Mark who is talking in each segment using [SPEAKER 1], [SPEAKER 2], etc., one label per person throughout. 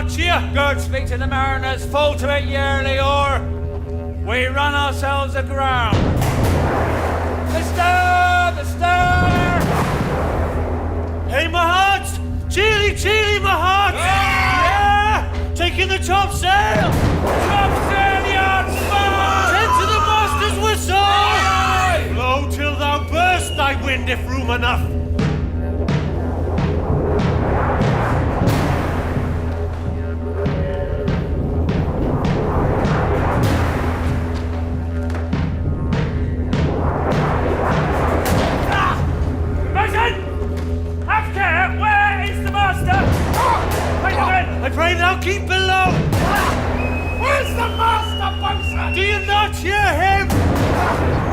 [SPEAKER 1] watch here. Gird speak to the mariners, full to it yearly, or we run ourselves aground. The stir! Hey, my hearts! Chilly, my hearts! Yeah! Taking the topsail! Topsail, yards, far! Tend to the master's whistle! Aye! Blow till thou burst thy wind, if room enough. I pray thou keep below.
[SPEAKER 2] Where's the master, boatswain?
[SPEAKER 1] Do you not hear him?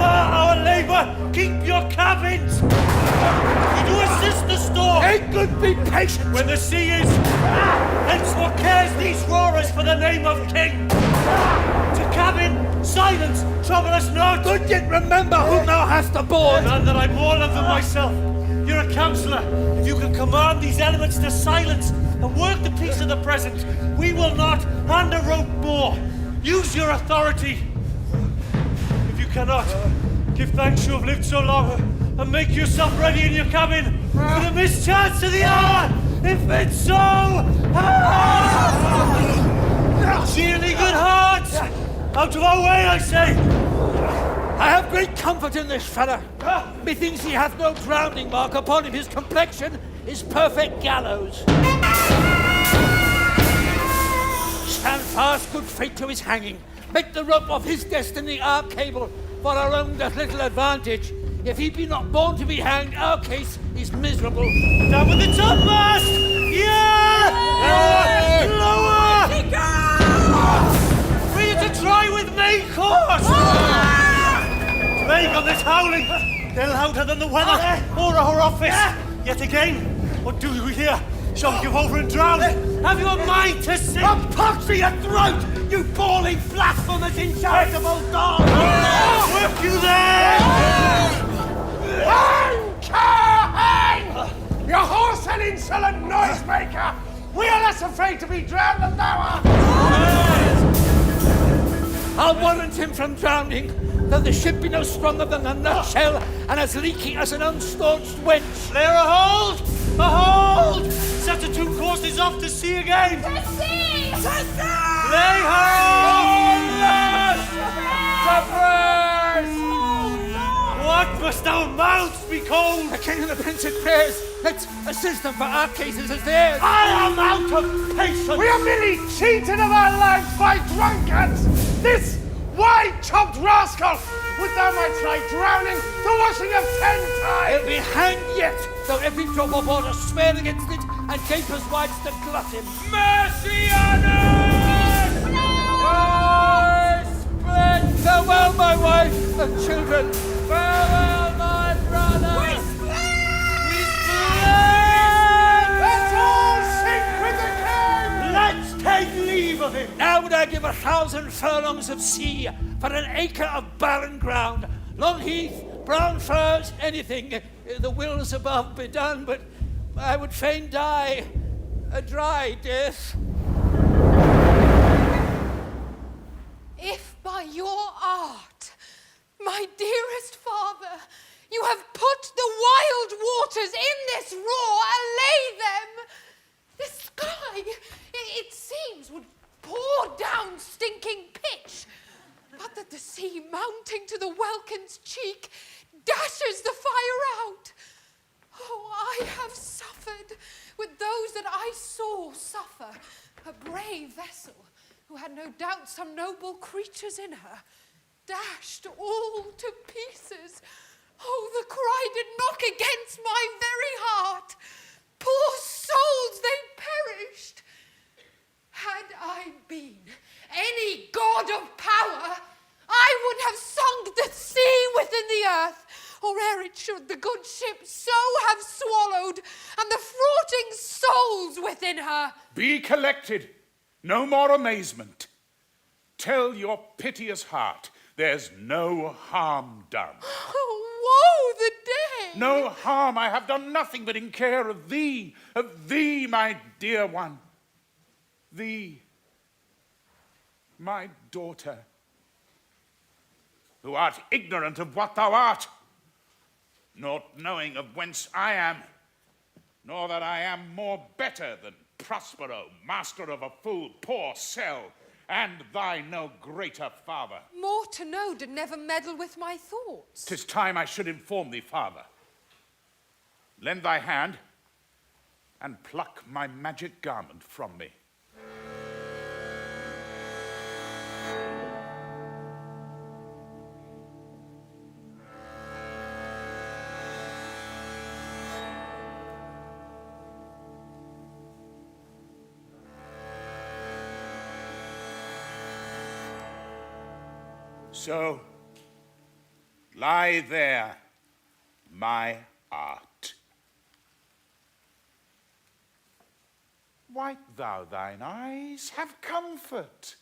[SPEAKER 1] Our labour, keep your cabins. You do assist the storm.
[SPEAKER 2] Hey, good, be patient.
[SPEAKER 1] When the sea is, hence what cares these roarers for the name of king? To cabin, silence, trouble us not.
[SPEAKER 2] Good, yet remember whom thou hast aboard.
[SPEAKER 1] None that I more love than myself. You're a counsellor. If you can command these elements to silence and work the peace of the present, we will not hand a rope more. Use your authority. If you cannot, give thanks you have lived so long, and make yourself ready in your cabin for the mischance of the hour, if it's so. Cheerly, good hearts! Out of our way, I say!
[SPEAKER 2] I have great comfort in this fellow. Methinks he hath no drowning mark upon him. His complexion is perfect gallows. Stand fast, good fate, to his hanging. Make the rope of his destiny our cable, for our own doth little advantage. If he be not born to be hanged, our case is miserable.
[SPEAKER 1] Down with the topmast! Yeah! Lower! Free to try with main course! Vague on this howling, they're louder than the weather or our office. Yet again, what do you hear? Shall we give over and drown? Have you a mind to sing?
[SPEAKER 2] A pox to your throat, you bawling, blasphemous, incharitable dog!
[SPEAKER 1] Work you there!
[SPEAKER 2] Hang! You horse and insolent noisemaker! We are less afraid to be drowned than thou art! I'll warrant him from drowning, though the ship be no stronger than a nutshell and as leaky as an unstaunched wench.
[SPEAKER 1] There, a hold! A hold! Set the 2 courses off to sea again!
[SPEAKER 3] To sea! To sea!
[SPEAKER 1] Lay hold! What must our mouths be called?
[SPEAKER 2] The king and the prince at prayers. Let's assist them, for our cases as theirs.
[SPEAKER 1] I am out of patience!
[SPEAKER 2] We are merely cheated of our lives by drunkards! This wide-chopped rascal! Would thou mightst lie drowning, the washing of 10 times! He'll be hanged yet, though every drop of water swear against it, and gapers wide to glut him.
[SPEAKER 1] Mercy on us!
[SPEAKER 2] Split! Farewell, my wife and children!
[SPEAKER 1] Farewell, my brother!
[SPEAKER 3] We split!
[SPEAKER 1] We split!
[SPEAKER 2] Let's all sink with the king!
[SPEAKER 1] Let's take leave of him!
[SPEAKER 2] Now would I give 1,000 furlongs of sea for an acre of barren ground, long heath, brown furze, anything. The wills above be done, but I would fain die a dry death.
[SPEAKER 3] If by your art, my dearest father, you have put the wild waters in this roar, allay them, the sky, it seems, would pour down stinking pitch, but that the sea mounting to the welkin's cheek dashes the fire out. Oh, I have suffered with those that I saw suffer, a brave vessel who had no doubt some noble creatures in her, dashed all to pieces. Oh, the cry did knock against my very heart. Poor souls, they perished. Had I been any god of power, I would have sunk the sea within the earth, or ere it should the good ship so have swallowed, and the fraughting souls within her.
[SPEAKER 4] Be collected. No more amazement. Tell your piteous heart there's no harm done.
[SPEAKER 3] Oh, woe the day!
[SPEAKER 4] No harm. I have done nothing but in care of thee, my dear one. thee, my daughter, who art ignorant of what thou art, not knowing of whence I am, nor that I am more better than Prospero, master of a full poor cell, and thy no greater father.
[SPEAKER 3] More to know did never meddle with my thoughts.
[SPEAKER 4] 'Tis time I should inform thee, father. Lend thy hand, and pluck my magic garment from me. So, lie there, my art. Wipe thou thine eyes, have comfort.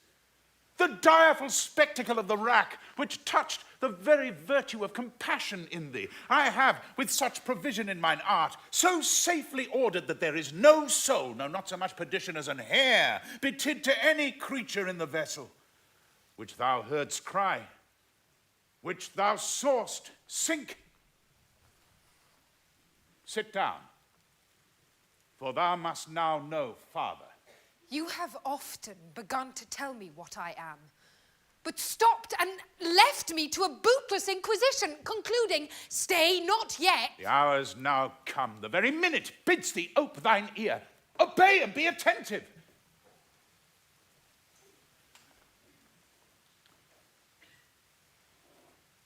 [SPEAKER 4] The direful spectacle of the rack, which touched the very virtue of compassion in thee, I have, with such provision in mine art, so safely ordered that there is no soul, no, not so much perdition as an hair, betid to any creature in the vessel, which thou heardst cry, which thou saw'st sink. Sit down, for thou must now know, father.
[SPEAKER 3] You have often begun to tell me what I am, but stopped and left me to a bootless inquisition, concluding, stay not yet.
[SPEAKER 4] The hour's now come, the very minute bids thee ope thine ear. Obey and be attentive.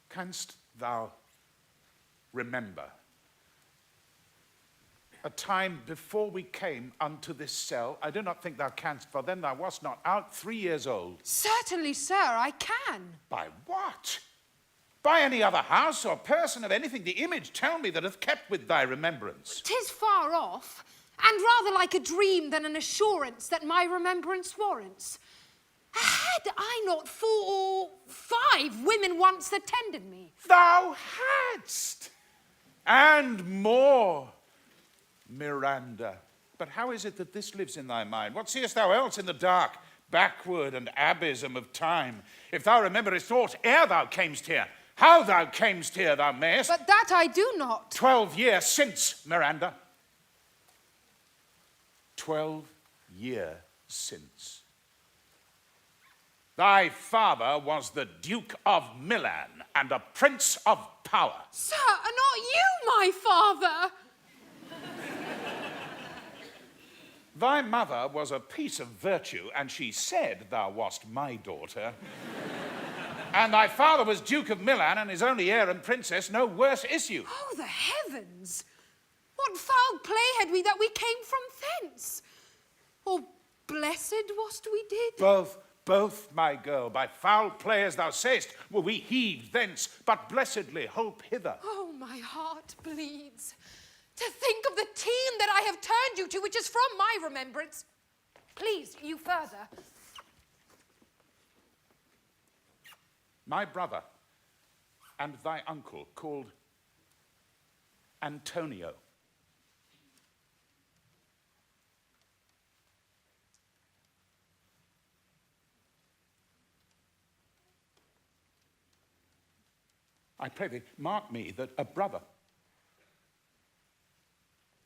[SPEAKER 4] Canst thou remember a time before we came unto this cell? I do not think thou canst, for then thou wast not out 3 years old.
[SPEAKER 3] Certainly, sir, I can.
[SPEAKER 4] By what? By any other house or person of anything the image, tell me, that hath kept with thy remembrance.
[SPEAKER 3] 'Tis far off, and rather like a dream than an assurance that my remembrance warrants. Had I not 4 or 5 women once attended me?
[SPEAKER 4] Thou hadst, and more, Miranda. But how is it that this lives in thy mind? What seest thou else in the dark, backward and abysm of time? If thou rememberest aught ere thou camest here, how thou camest here, thou mayest.
[SPEAKER 3] But that I do not.
[SPEAKER 4] 12 years since, Miranda. 12 years since. Thy father was the Duke of Milan and a prince of power.
[SPEAKER 3] Sir, are not you my father?
[SPEAKER 4] Thy mother was a piece of virtue, and she said thou wast my daughter. And thy father was Duke of Milan, and his only heir and princess no worse issue.
[SPEAKER 3] Oh, the heavens! What foul play had we that we came from thence? Or blessed was't we did?
[SPEAKER 4] Both, my girl, by foul play as thou sayest, were we heaved thence, but blessedly hope hither.
[SPEAKER 3] Oh, my heart bleeds. To think of the team that I have turned you to, which is from my remembrance. Please, you further.
[SPEAKER 4] My brother and thy uncle, called Antonio. I pray thee, mark me that a brother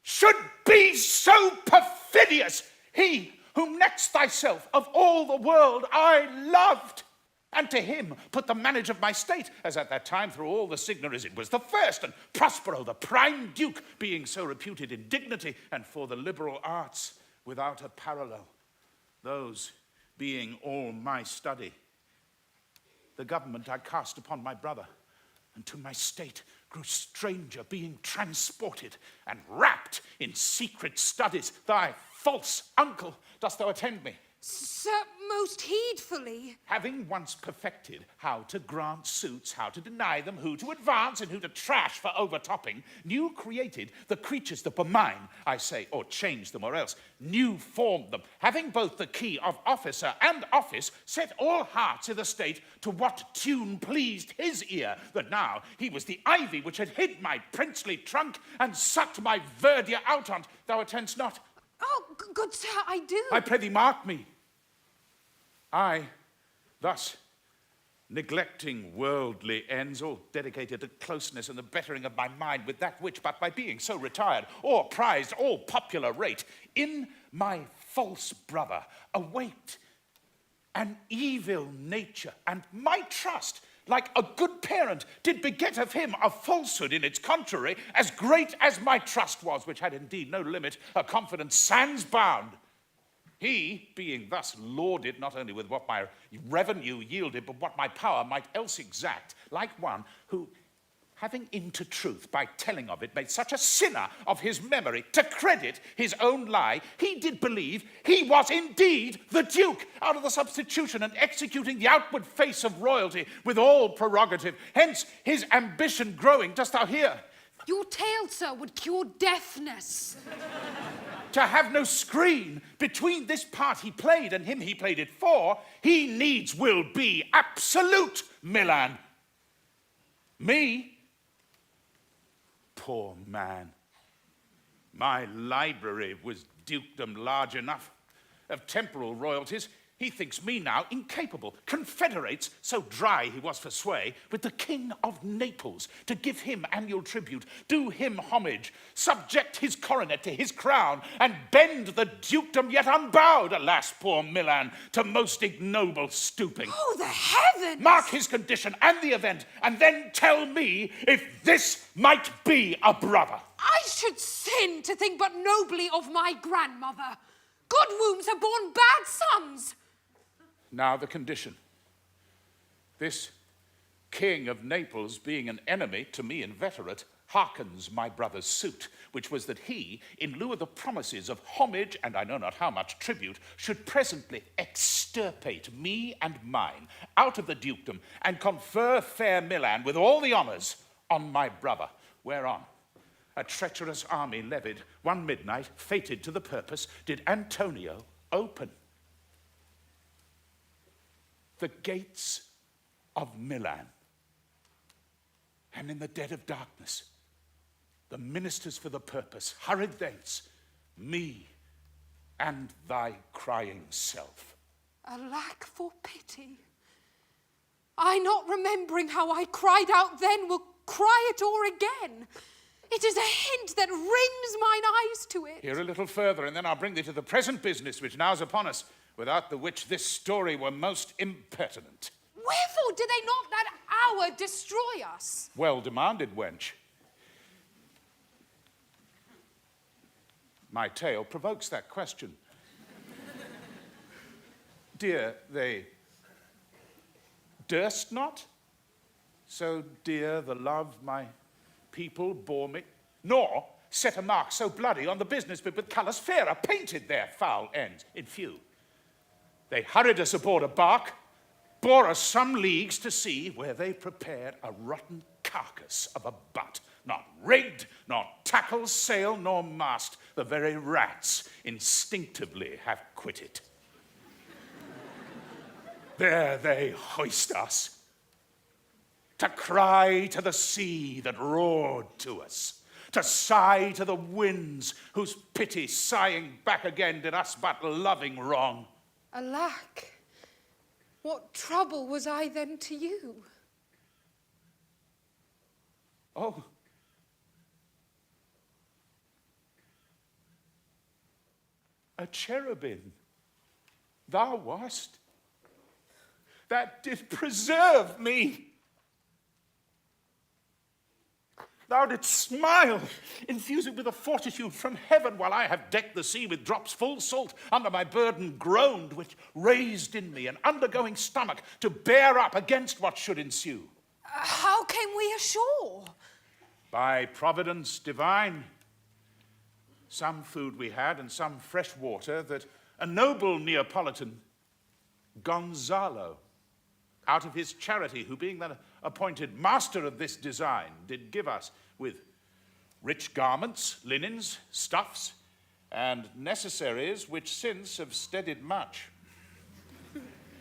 [SPEAKER 4] should be so perfidious, he whom next thyself of all the world I loved, and to him put the manage of my state, as at that time through all the signories it was the first, and Prospero the prime duke, being so reputed in dignity and for the liberal arts without a parallel, those being all my study. The government I cast upon my brother, and to my state grew stranger, being transported and wrapped in secret studies. Thy false uncle, dost thou attend me?
[SPEAKER 3] Sir, most heedfully.
[SPEAKER 4] Having once perfected how to grant suits, how to deny them, who to advance and who to trash for overtopping, new created the creatures that were mine, I say, or changed them, or else new formed them, having both the key of officer and office, set all hearts i' the state to what tune pleased his ear, that now he was the ivy which had hid my princely trunk and sucked my verdure out on't. Thou attend'st not?
[SPEAKER 3] Oh, good sir, I do.
[SPEAKER 4] I pray thee mark me. I, thus, neglecting worldly ends, all dedicated to closeness and the bettering of my mind with that which, but by being so retired, or prized all popular rate, in my false brother await an evil nature, and my trust, like a good parent, did beget of him a falsehood in its contrary, as great as my trust was, which had indeed no limit, a confidence sans bound. He, being thus lauded, not only with what my revenue yielded, but what my power might else exact, like one who, having into truth by telling of it, made such a sinner of his memory, to credit his own lie, he did believe he was indeed the Duke, out of the substitution and executing the outward face of royalty with all prerogative. Hence his ambition growing, dost thou hear?
[SPEAKER 3] Your tale, sir, would cure deafness.
[SPEAKER 4] To have no screen between this part he played and him he played it for, he needs will be absolute, Milan. Me? Poor man. My library was dukedom large enough. Of temporal royalties, he thinks me now incapable, confederates, so dry he was for sway, with the King of Naples, to give him annual tribute, do him homage, subject his coronet to his crown, and bend the dukedom yet unbowed, alas, poor Milan, to most ignoble stooping.
[SPEAKER 3] Oh, the heavens!
[SPEAKER 4] Mark his condition and the event, and then tell me if this might be a brother.
[SPEAKER 3] I should sin to think but nobly of my grandmother. Good wombs have borne bad sons.
[SPEAKER 4] Now the condition. This King of Naples, being an enemy to me inveterate, hearkens my brother's suit, which was that he, in lieu of the promises of homage, and I know not how much tribute, should presently extirpate me and mine out of the dukedom, and confer fair Milan with all the honours on my brother, whereon a treacherous army levied one midnight, fated to the purpose, did Antonio open the gates of Milan. And in the dead of darkness, the ministers for the purpose hurried thence, me and thy crying self.
[SPEAKER 3] Alack for pity. I not remembering how I cried out then will cry it o'er again. It is a hint that rings mine eyes to it.
[SPEAKER 4] Here a little further, and then I'll bring thee to the present business which now is upon us, without the which this story were most impertinent.
[SPEAKER 3] Wherefore did they not that hour destroy us?
[SPEAKER 4] Well demanded, wench. My tale provokes that question. Dear, they durst not, so dear the love my people bore me, nor set a mark so bloody on the business, but with colours fairer painted their foul ends in few. They hurried us aboard a bark, bore us some leagues to sea, where they prepared a rotten carcass of a butt, not rigged, nor tackle, sail, nor mast, the very rats instinctively have quitted. There they hoist us, to cry to the sea that roared to us, to sigh to the winds whose pity sighing back again did us but loving wrong.
[SPEAKER 3] Alack, what trouble was I then to you?
[SPEAKER 4] Oh, a cherubim thou wast, that did preserve me. Thou didst smile, infuse it with a fortitude from heaven, while I have decked the sea with drops full salt, under my burden groaned, which raised in me an undergoing stomach to bear up against what should ensue.
[SPEAKER 3] How came we ashore?
[SPEAKER 4] By providence divine. Some food we had, and some fresh water, that a noble Neapolitan, Gonzalo, out of his charity, who being then appointed master of this design, did give us with rich garments, linens, stuffs, and necessaries, which since have steadied much.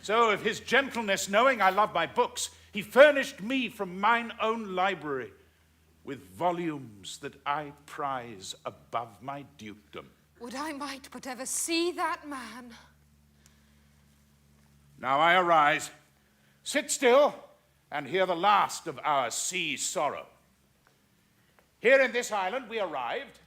[SPEAKER 4] So of his gentleness, knowing I love my books, he furnished me from mine own library with volumes that I prize above my dukedom.
[SPEAKER 3] Would I might but ever see that man.
[SPEAKER 4] Now I arise. Sit still and hear the last of our sea sorrow. Here in this island we arrived,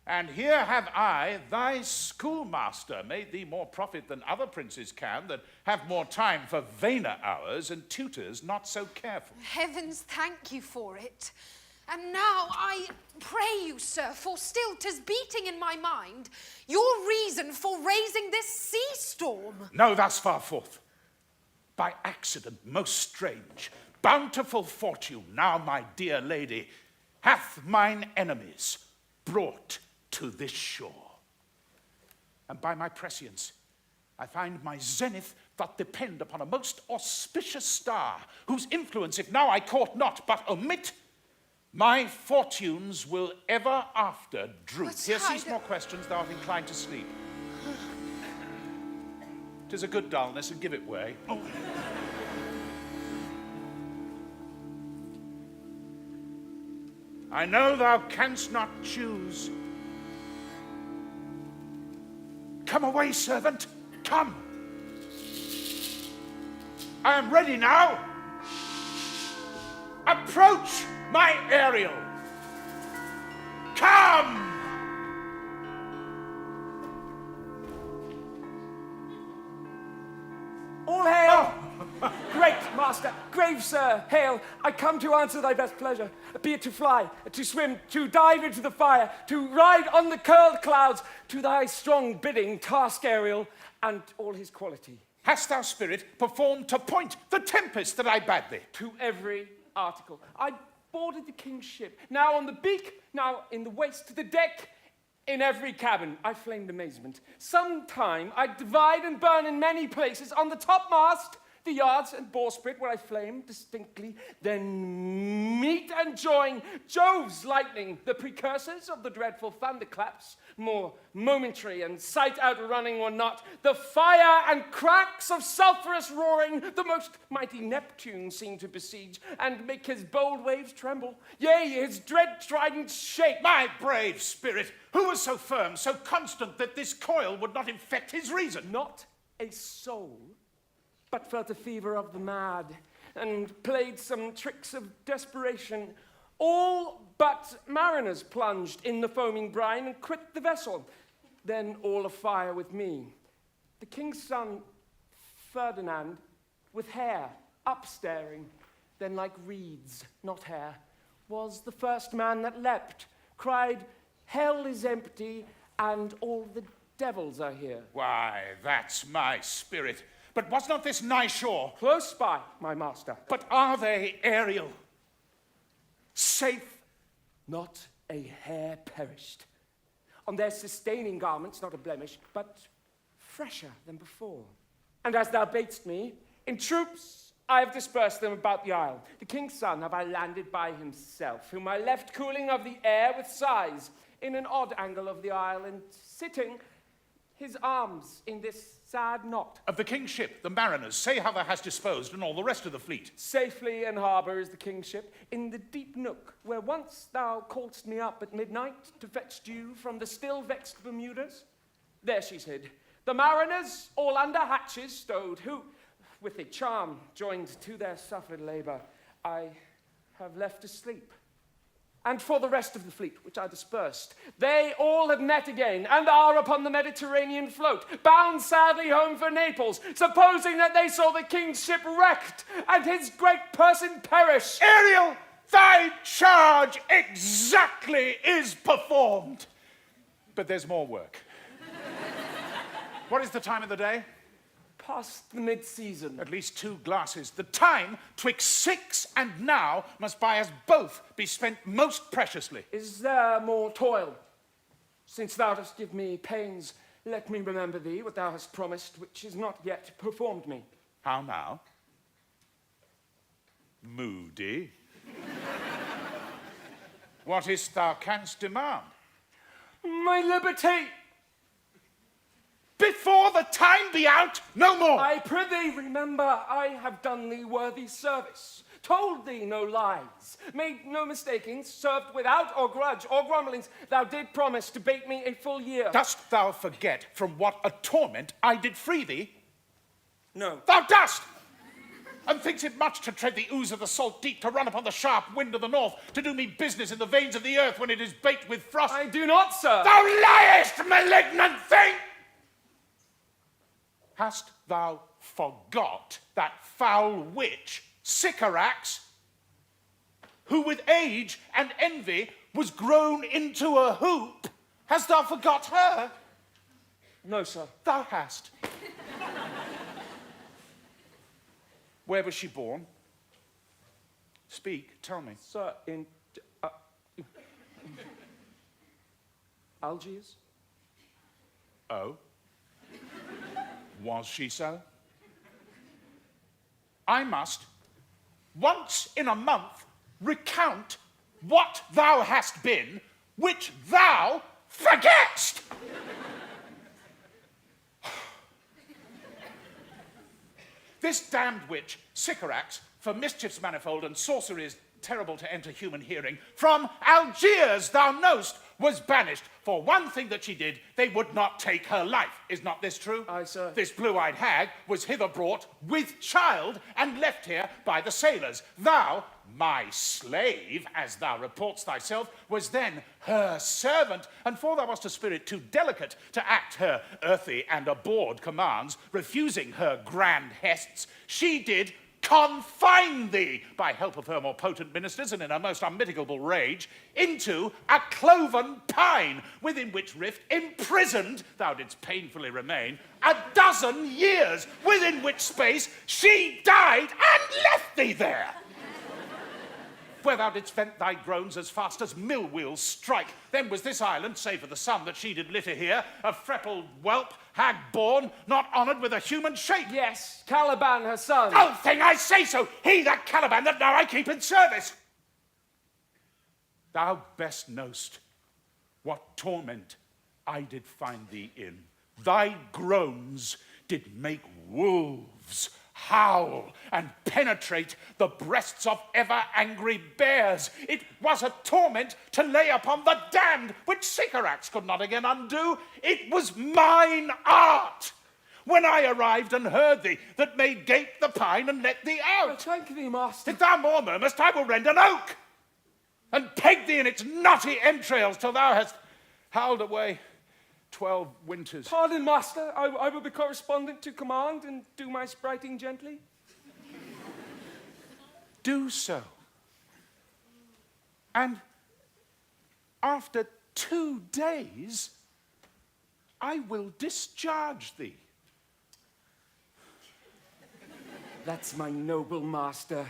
[SPEAKER 4] and here have I, thy schoolmaster, made thee more profit than other princes can, that have more time for vainer hours and tutors not so careful.
[SPEAKER 3] Heavens thank you for it. And now I pray you, sir, for still 'tis beating in my mind, your reason for raising this sea storm.
[SPEAKER 4] No, thus far forth. By accident most strange, bountiful fortune, now my dear lady, hath mine enemies brought to this shore. And by my prescience, I find my zenith doth depend upon a most auspicious star, whose influence, if now I court not, but omit, my fortunes will ever after droop.
[SPEAKER 3] But
[SPEAKER 4] Here, cease more questions, thou art inclined to sleep. 'Tis a good dullness, and give it way. Oh. I know thou canst not choose. Come away, servant, come. I am ready now. Approach, my Ariel. Come!
[SPEAKER 5] All hail! Great master, grave sir, hail! I come to answer thy best pleasure. Be it to fly, to swim, to dive into the fire, to ride on the curled clouds, to thy strong bidding, task Ariel, and all his quality.
[SPEAKER 4] Hast thou, spirit, performed to point the tempest that I bade thee?
[SPEAKER 5] To every article. I boarded the king's ship, now on the beak, now in the waist, the deck, in every cabin. I flamed amazement. Sometime I divide and burn in many places, on the topmast, the yards and bowsprit where I flame distinctly, then meet and join Jove's lightning, the precursors of the dreadful thunderclaps, more momentary and sight outrunning or not, the fire and cracks of sulphurous roaring, the most mighty Neptune seem to besiege, and make his bold waves tremble, yea, his dread tridents shake.
[SPEAKER 4] My brave spirit, who was so firm, so constant, that this coil would not infect his reason?
[SPEAKER 5] Not a soul but felt a fever of the mad, and played some tricks of desperation. All but mariners plunged in the foaming brine and quit the vessel, then all afire with me. The king's son, Ferdinand, with hair upstaring, then like reeds, not hair, was the first man that leapt, cried, hell is empty, and all the devils are here.
[SPEAKER 4] Why, that's my spirit. But was not this nigh shore?
[SPEAKER 5] Close by, my master.
[SPEAKER 4] But are they, Ariel, safe?
[SPEAKER 5] Not a hair perished. On their sustaining garments, not a blemish, but fresher than before. And as thou badest me, in troops I have dispersed them about the isle. The king's son have I landed by himself, whom I left cooling of the air with sighs, in an odd angle of the isle, and sitting his arms in this sad knot.
[SPEAKER 4] Of the king's ship, the mariners, say how thou hast disposed, and all the rest of the fleet.
[SPEAKER 5] Safely in harbour is the king's ship, in the deep nook, where once thou calledst me up at midnight to fetch dew from the still vexed Bermudas. There she's hid. The mariners, all under hatches stowed, who, with a charm joined to their suffered labour, I have left asleep. And for the rest of the fleet, which I dispersed, they all have met again, and are upon the Mediterranean float, bound sadly home for Naples, supposing that they saw the king's ship wrecked, and his great person perish.
[SPEAKER 4] Ariel, thy charge exactly is performed. But there's more work. What is the time of the day?
[SPEAKER 5] Past the mid-season.
[SPEAKER 4] At least 2 glasses. The time twixt 6 and now must by us both be spent most preciously.
[SPEAKER 5] Is there more toil? Since thou dost give me pains, let me remember thee what thou hast promised, which is not yet performed me.
[SPEAKER 4] How now? Moody. What is't thou canst demand?
[SPEAKER 5] My liberty!
[SPEAKER 4] Before the time be out, no more.
[SPEAKER 5] I prithee, remember, I have done thee worthy service, told thee no lies, made no mistakings, served without or grudge or grumblings. Thou did promise to bait me a full year.
[SPEAKER 4] Dost thou forget from what a torment I did free thee?
[SPEAKER 5] No.
[SPEAKER 4] Thou dost! And thinks it much to tread the ooze of the salt deep, to run upon the sharp wind of the north, to do me business in the veins of the earth when it is baked with frost?
[SPEAKER 5] I do not, sir.
[SPEAKER 4] Thou liest, malignant thing! Hast thou forgot that foul witch, Sycorax, who with age and envy was grown into a hoop? Hast thou forgot her?
[SPEAKER 5] No, sir.
[SPEAKER 4] Thou hast. Where was she born? Speak, tell me.
[SPEAKER 5] Sir, in Algiers?
[SPEAKER 4] Oh? Was she so? I must, once in a month, recount what thou hast been, which thou forgetst. This damned witch, Sycorax, for mischiefs manifold and sorceries terrible to enter human hearing, from Algiers, thou knowst, was banished. For one thing that she did, they would not take her life. Is not this true?
[SPEAKER 5] Aye, sir.
[SPEAKER 4] This blue-eyed hag was hither brought with child and left here by the sailors. Thou, my slave, as thou reports thyself, was then her servant, and for thou wast a spirit too delicate to act her earthy and abhorred commands, refusing her grand hests, she did confine thee, by help of her more potent ministers and in a most unmitigable rage, into a cloven pine, within which rift imprisoned thou didst painfully remain 12 years, within which space she died and left thee there. Where thou didst vent thy groans as fast as mill wheels strike. Then was this island, save for the son that she did litter here, a freckled whelp, hag born, not honoured with a human shape.
[SPEAKER 5] Yes, Caliban, her son.
[SPEAKER 4] Oh, thing, I say so! He, that Caliban, that now I keep in service! Thou best knowst what torment I did find thee in. Thy groans did make wolves howl and penetrate the breasts of ever-angry bears. It was a torment to lay upon the damned, which Sycorax could not again undo. It was mine art, when I arrived and heard thee, that made gape the pine and let thee out.
[SPEAKER 5] Thank thee, master.
[SPEAKER 4] If thou more murmurst, I will rend an oak, and peg thee in its knotty entrails till thou hast howled away 12 winters.
[SPEAKER 5] Pardon, master. I will be correspondent to command and do my spriting gently.
[SPEAKER 4] Do so. And after 2 days, I will discharge thee.
[SPEAKER 5] That's my noble master.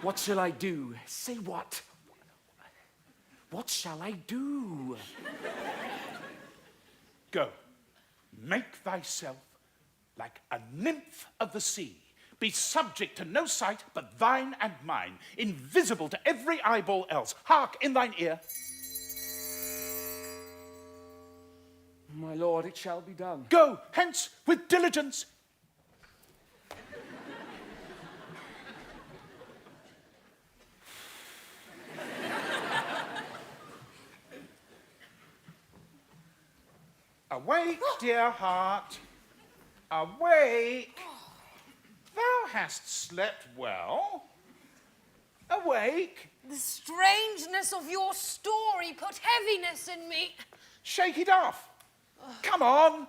[SPEAKER 5] What shall I do? Say what? What shall I do?
[SPEAKER 4] Go, make thyself like a nymph of the sea. Be subject to no sight but thine and mine, invisible to every eyeball else. Hark in thine ear.
[SPEAKER 5] My lord, it shall be done.
[SPEAKER 4] Go hence with diligence. Awake, dear heart, awake. Thou hast slept well. Awake.
[SPEAKER 3] The strangeness of your story put heaviness in me.
[SPEAKER 4] Shake it off. Come on.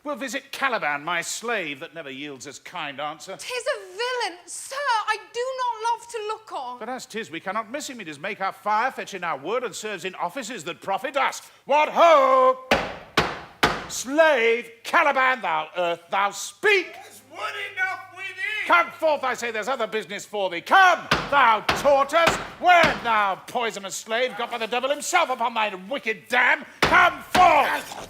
[SPEAKER 4] We'll visit Caliban, my slave, that never yields us kind answer.
[SPEAKER 3] 'Tis a villain, sir, I do not love to look on.
[SPEAKER 4] But as 'tis, we cannot miss him. He does make our fire, fetch in our wood, and serves in offices that profit us. What ho! Slave, Caliban, thou earth, thou speak!
[SPEAKER 2] There's wood enough within!
[SPEAKER 4] Come forth, I say, there's other business for thee. Come, thou tortoise! Where thou poisonous slave, got by the devil himself upon thy wicked dam? Come forth!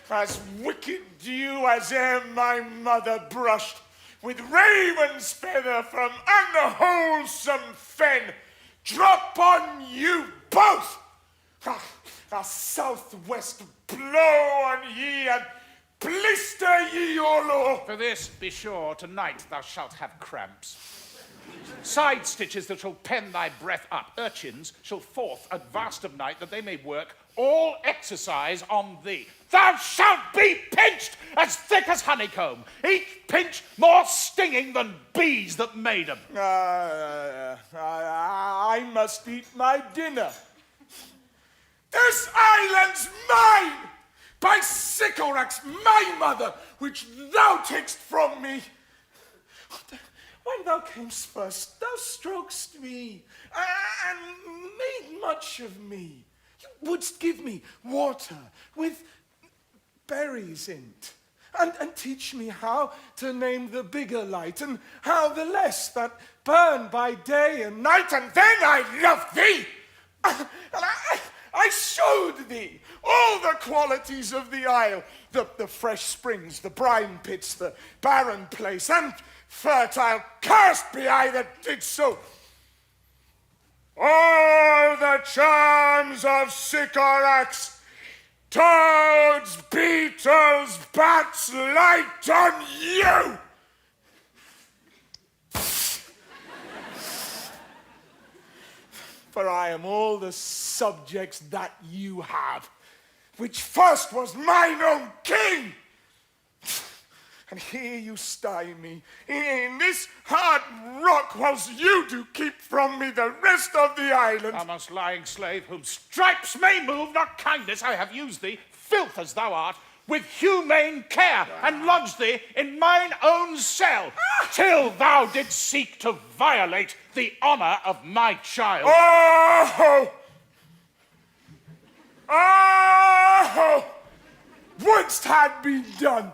[SPEAKER 2] As wicked dew as e'er my mother brushed, with raven's feather from unwholesome fen, drop on you both. A southwest blow on ye, and blister ye all o'er.
[SPEAKER 4] For this, be sure, tonight thou shalt have cramps. Side stitches that shall pen thy breath up. Urchins shall forth at vast of night, that they may work all exercise on thee. Thou shalt be pinched as thick as honeycomb, each pinch more stinging than bees that made 'em.
[SPEAKER 2] I must eat my dinner. This island's mine, by Sycorax, my mother, which thou takest from me. When thou camest first, thou strokest me, and made much of me. You wouldst give me water with berries in't, and teach me how to name the bigger light, and how the less that burn by day and night, and then I loved thee, and I showed thee all the qualities of the isle, the fresh springs, the brine pits, the barren place, and fertile. Cursed be I that did so. All the charms of Sycorax, toads, beetles, bats, light on you. For I am all the subjects that you have, which first was mine own king. And here you stay me in this hard rock, whilst you do keep from me the rest of the island.
[SPEAKER 4] Thou most lying slave, whom stripes may move, not kindness, I have used thee, filth as thou art, with humane care, and lodged thee in mine own cell, till thou didst seek to violate the honor of my child.
[SPEAKER 2] Oh! Oh! Wouldst had been done.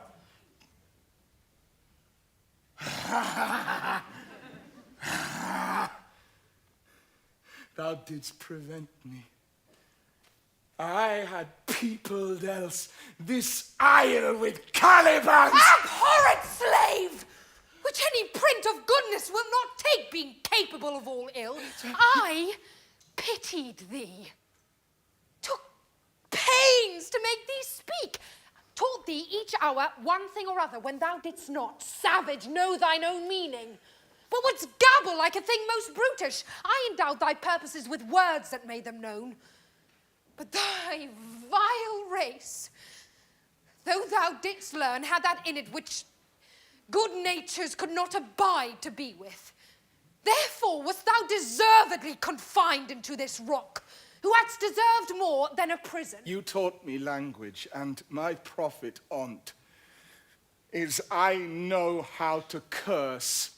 [SPEAKER 2] Thou didst prevent me. I had peopled else this isle with Calibans.
[SPEAKER 3] Abhorrent slave! Which any print of goodness will not take, being capable of all ill. I pitied thee, took pains to make thee speak, taught thee each hour one thing or other, when thou didst not, savage, know thine own meaning, but wouldst gabble like a thing most brutish. I endowed thy purposes with words that made them known. But thy vile race, though thou didst learn, had that in it which good natures could not abide to be with. Therefore wast thou deservedly confined into this rock, who hadst deserved more than a prison.
[SPEAKER 2] You taught me language, and my profit on't is I know how to curse.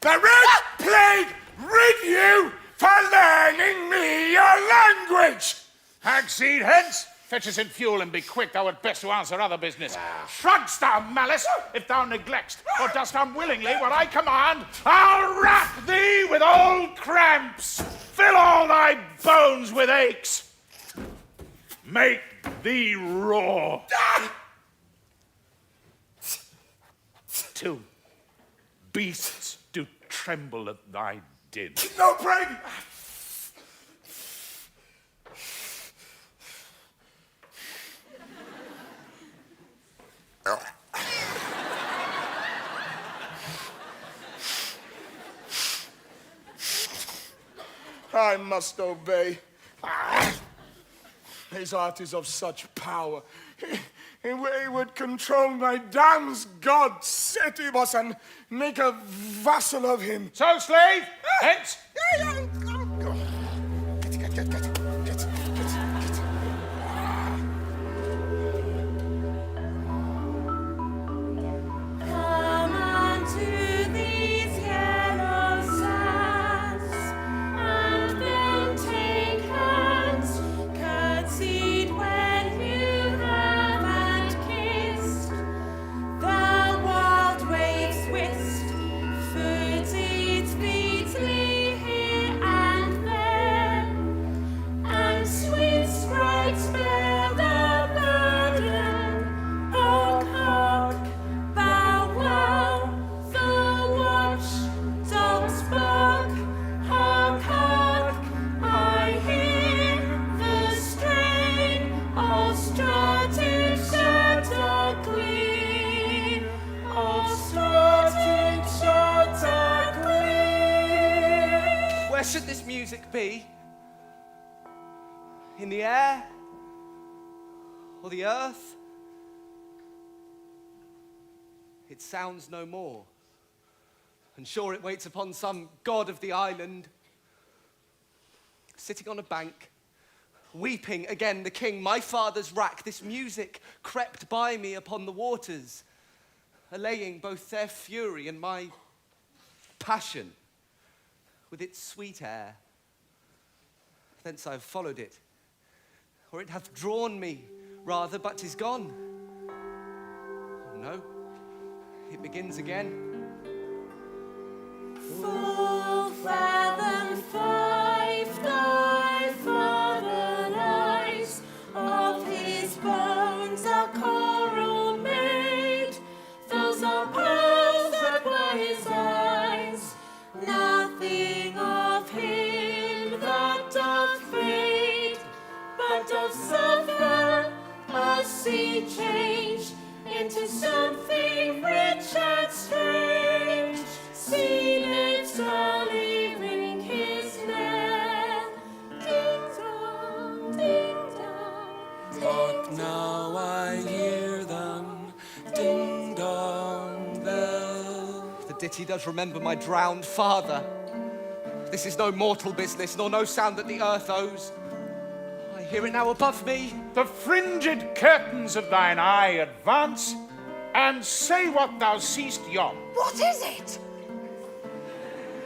[SPEAKER 2] The red plague rid you for learning me your language!
[SPEAKER 4] Hagseed, hence! Fetch us in fuel and be quick, thou art best to answer other business. Shrugg'st thou malice, if thou neglect'st, or dost unwillingly what I command, I'll wrap thee with old cramps, fill all thy bones with aches, make thee roar, till beasts do tremble at thy din.
[SPEAKER 2] No, Brady! I must obey. His art is of such power. He would control my damn's god Setibos and make a vassal of him.
[SPEAKER 4] So, slave, hence!
[SPEAKER 2] Get.
[SPEAKER 6] Come unto these yellow sands, and then take hands, curtsied when you have and kissed. The wild waves whist, footed fleetly here
[SPEAKER 7] be, in the air or the earth, it sounds no more. And sure it waits upon some god of the island, sitting on a bank, weeping again the king, my father's wrack. This music crept by me upon the waters, allaying both their fury and my passion with its sweet air. Thence I have followed it, or it hath drawn me, rather, but 'tis gone. Oh, no, it begins again.
[SPEAKER 6] Full fathom 5 thy father lies, of his bones a coral made. Those are pearls that were his eyes. Nothing of him that doth fade, but doth suffer a sea change into something rich and strange. Sea lives early, ring his knell. Ding dong, ding dong, ding
[SPEAKER 8] Now I hear them, ding dong bell.
[SPEAKER 7] The ditty does remember my drowned father. This is no mortal business, nor no sound that the earth owes. I hear it now above me.
[SPEAKER 4] The fringed curtains of thine eye advance, and say what thou seest yon.
[SPEAKER 3] What is it?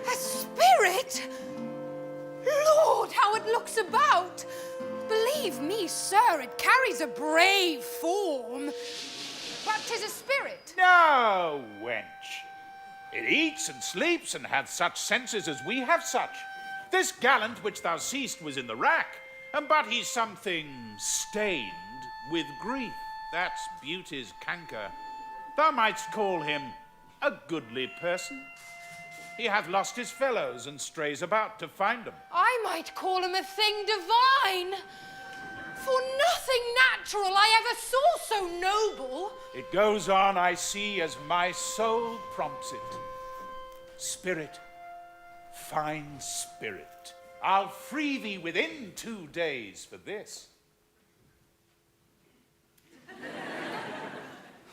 [SPEAKER 3] A spirit? Lord, how it looks about! Believe me, sir, it carries a brave form. But 'tis a spirit.
[SPEAKER 4] No, wench. It eats and sleeps and hath such senses as we have such. This gallant which thou seest was in the rack, but he's something stained with grief. That's beauty's canker. Thou mightst call him a goodly person. He hath lost his fellows and strays about to find them.
[SPEAKER 3] I might call him a thing divine. For nothing natural I ever saw so noble.
[SPEAKER 4] It goes on, I see, as my soul prompts it. Spirit, fine spirit, I'll free thee within 2 days for this.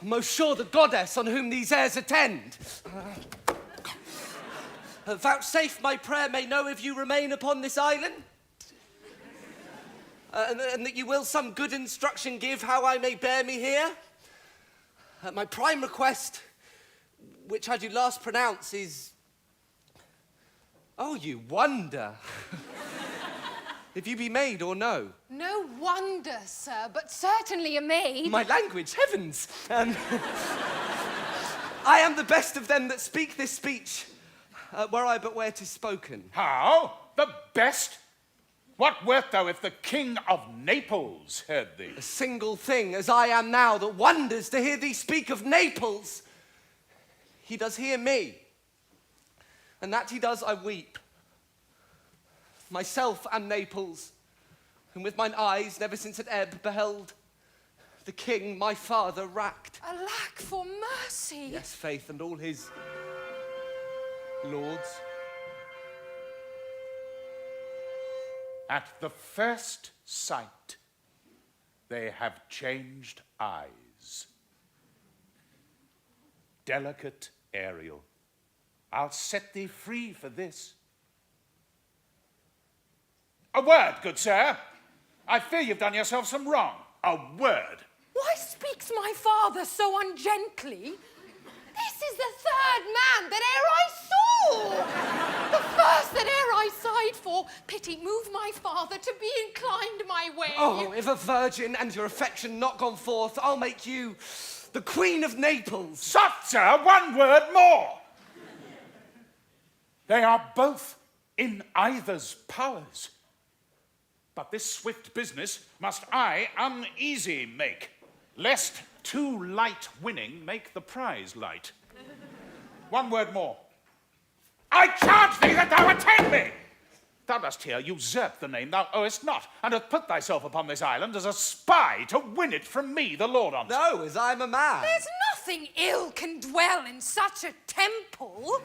[SPEAKER 7] Most sure the goddess on whom these airs attend. Vouchsafe my prayer may know if you remain upon this island, and that you will some good instruction give how I may bear me here. My prime request, which I do last pronounce, is... Oh, you wonder if you be maid or no.
[SPEAKER 3] No wonder, sir, but certainly a maid.
[SPEAKER 7] My language, heavens! I am the best of them that speak this speech, were I but where 'tis spoken.
[SPEAKER 4] How? The best? What wert thou if the King of Naples heard thee?
[SPEAKER 7] A single thing, as I am now, that wonders to hear thee speak of Naples. He does hear me, and that he does I weep. Myself am Naples, and with mine eyes, never since at ebb, beheld the king, my father, racked.
[SPEAKER 3] Alack for mercy.
[SPEAKER 7] Yes, faith, and all his lords.
[SPEAKER 4] At the first sight, they have changed eyes. Delicate Ariel, I'll set thee free for this. A word, good sir. I fear you've done yourself some wrong. A word.
[SPEAKER 3] Why speaks my father so ungently? This is the third man that e'er I saw. The first that e'er I sighed for. Pity move my father to be inclined my way.
[SPEAKER 7] Oh, if a virgin and your affection not gone forth, I'll make you the Queen of Naples.
[SPEAKER 4] Soft, sir, one word more. They are both in either's powers. But this swift business must I uneasy make, lest too light winning make the prize light. One word more. I charge thee that thou attend me! Thou dost here usurp the name thou owest not, and hast put thyself upon this island as a spy to win it from me, the lord on't.
[SPEAKER 7] No, as I'm a man.
[SPEAKER 3] There's nothing ill can dwell in such a temple.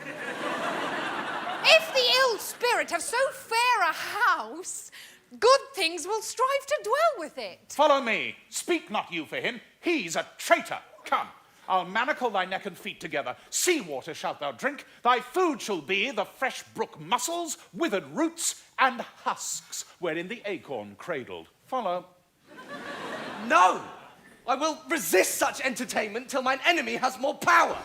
[SPEAKER 3] If the ill spirit have so fair a house, good things will strive to dwell with it.
[SPEAKER 4] Follow me. Speak not you for him. He's a traitor. Come, I'll manacle thy neck and feet together. Sea water shalt thou drink. Thy food shall be the fresh brook mussels, withered roots, and husks, wherein the acorn cradled. Follow.
[SPEAKER 7] No! I will resist such entertainment till mine enemy has more power.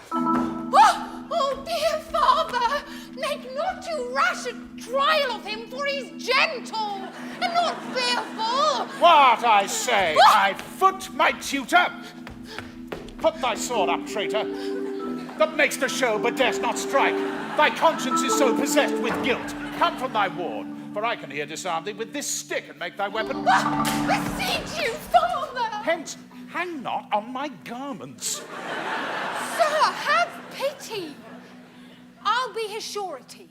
[SPEAKER 3] Oh, dear father, make not too rash a trial of him, for he's gentle and not fearful.
[SPEAKER 4] What, I say? My foot, my tutor? Put thy sword up, traitor. That makes the show, but darest not strike. Thy conscience is so possessed with guilt. Come from thy ward, for I can here disarm thee with this stick and make thy weapon.
[SPEAKER 3] Beseech you, father!
[SPEAKER 4] Hence, hang not on my garments.
[SPEAKER 3] Sir, have pity. I'll be his surety.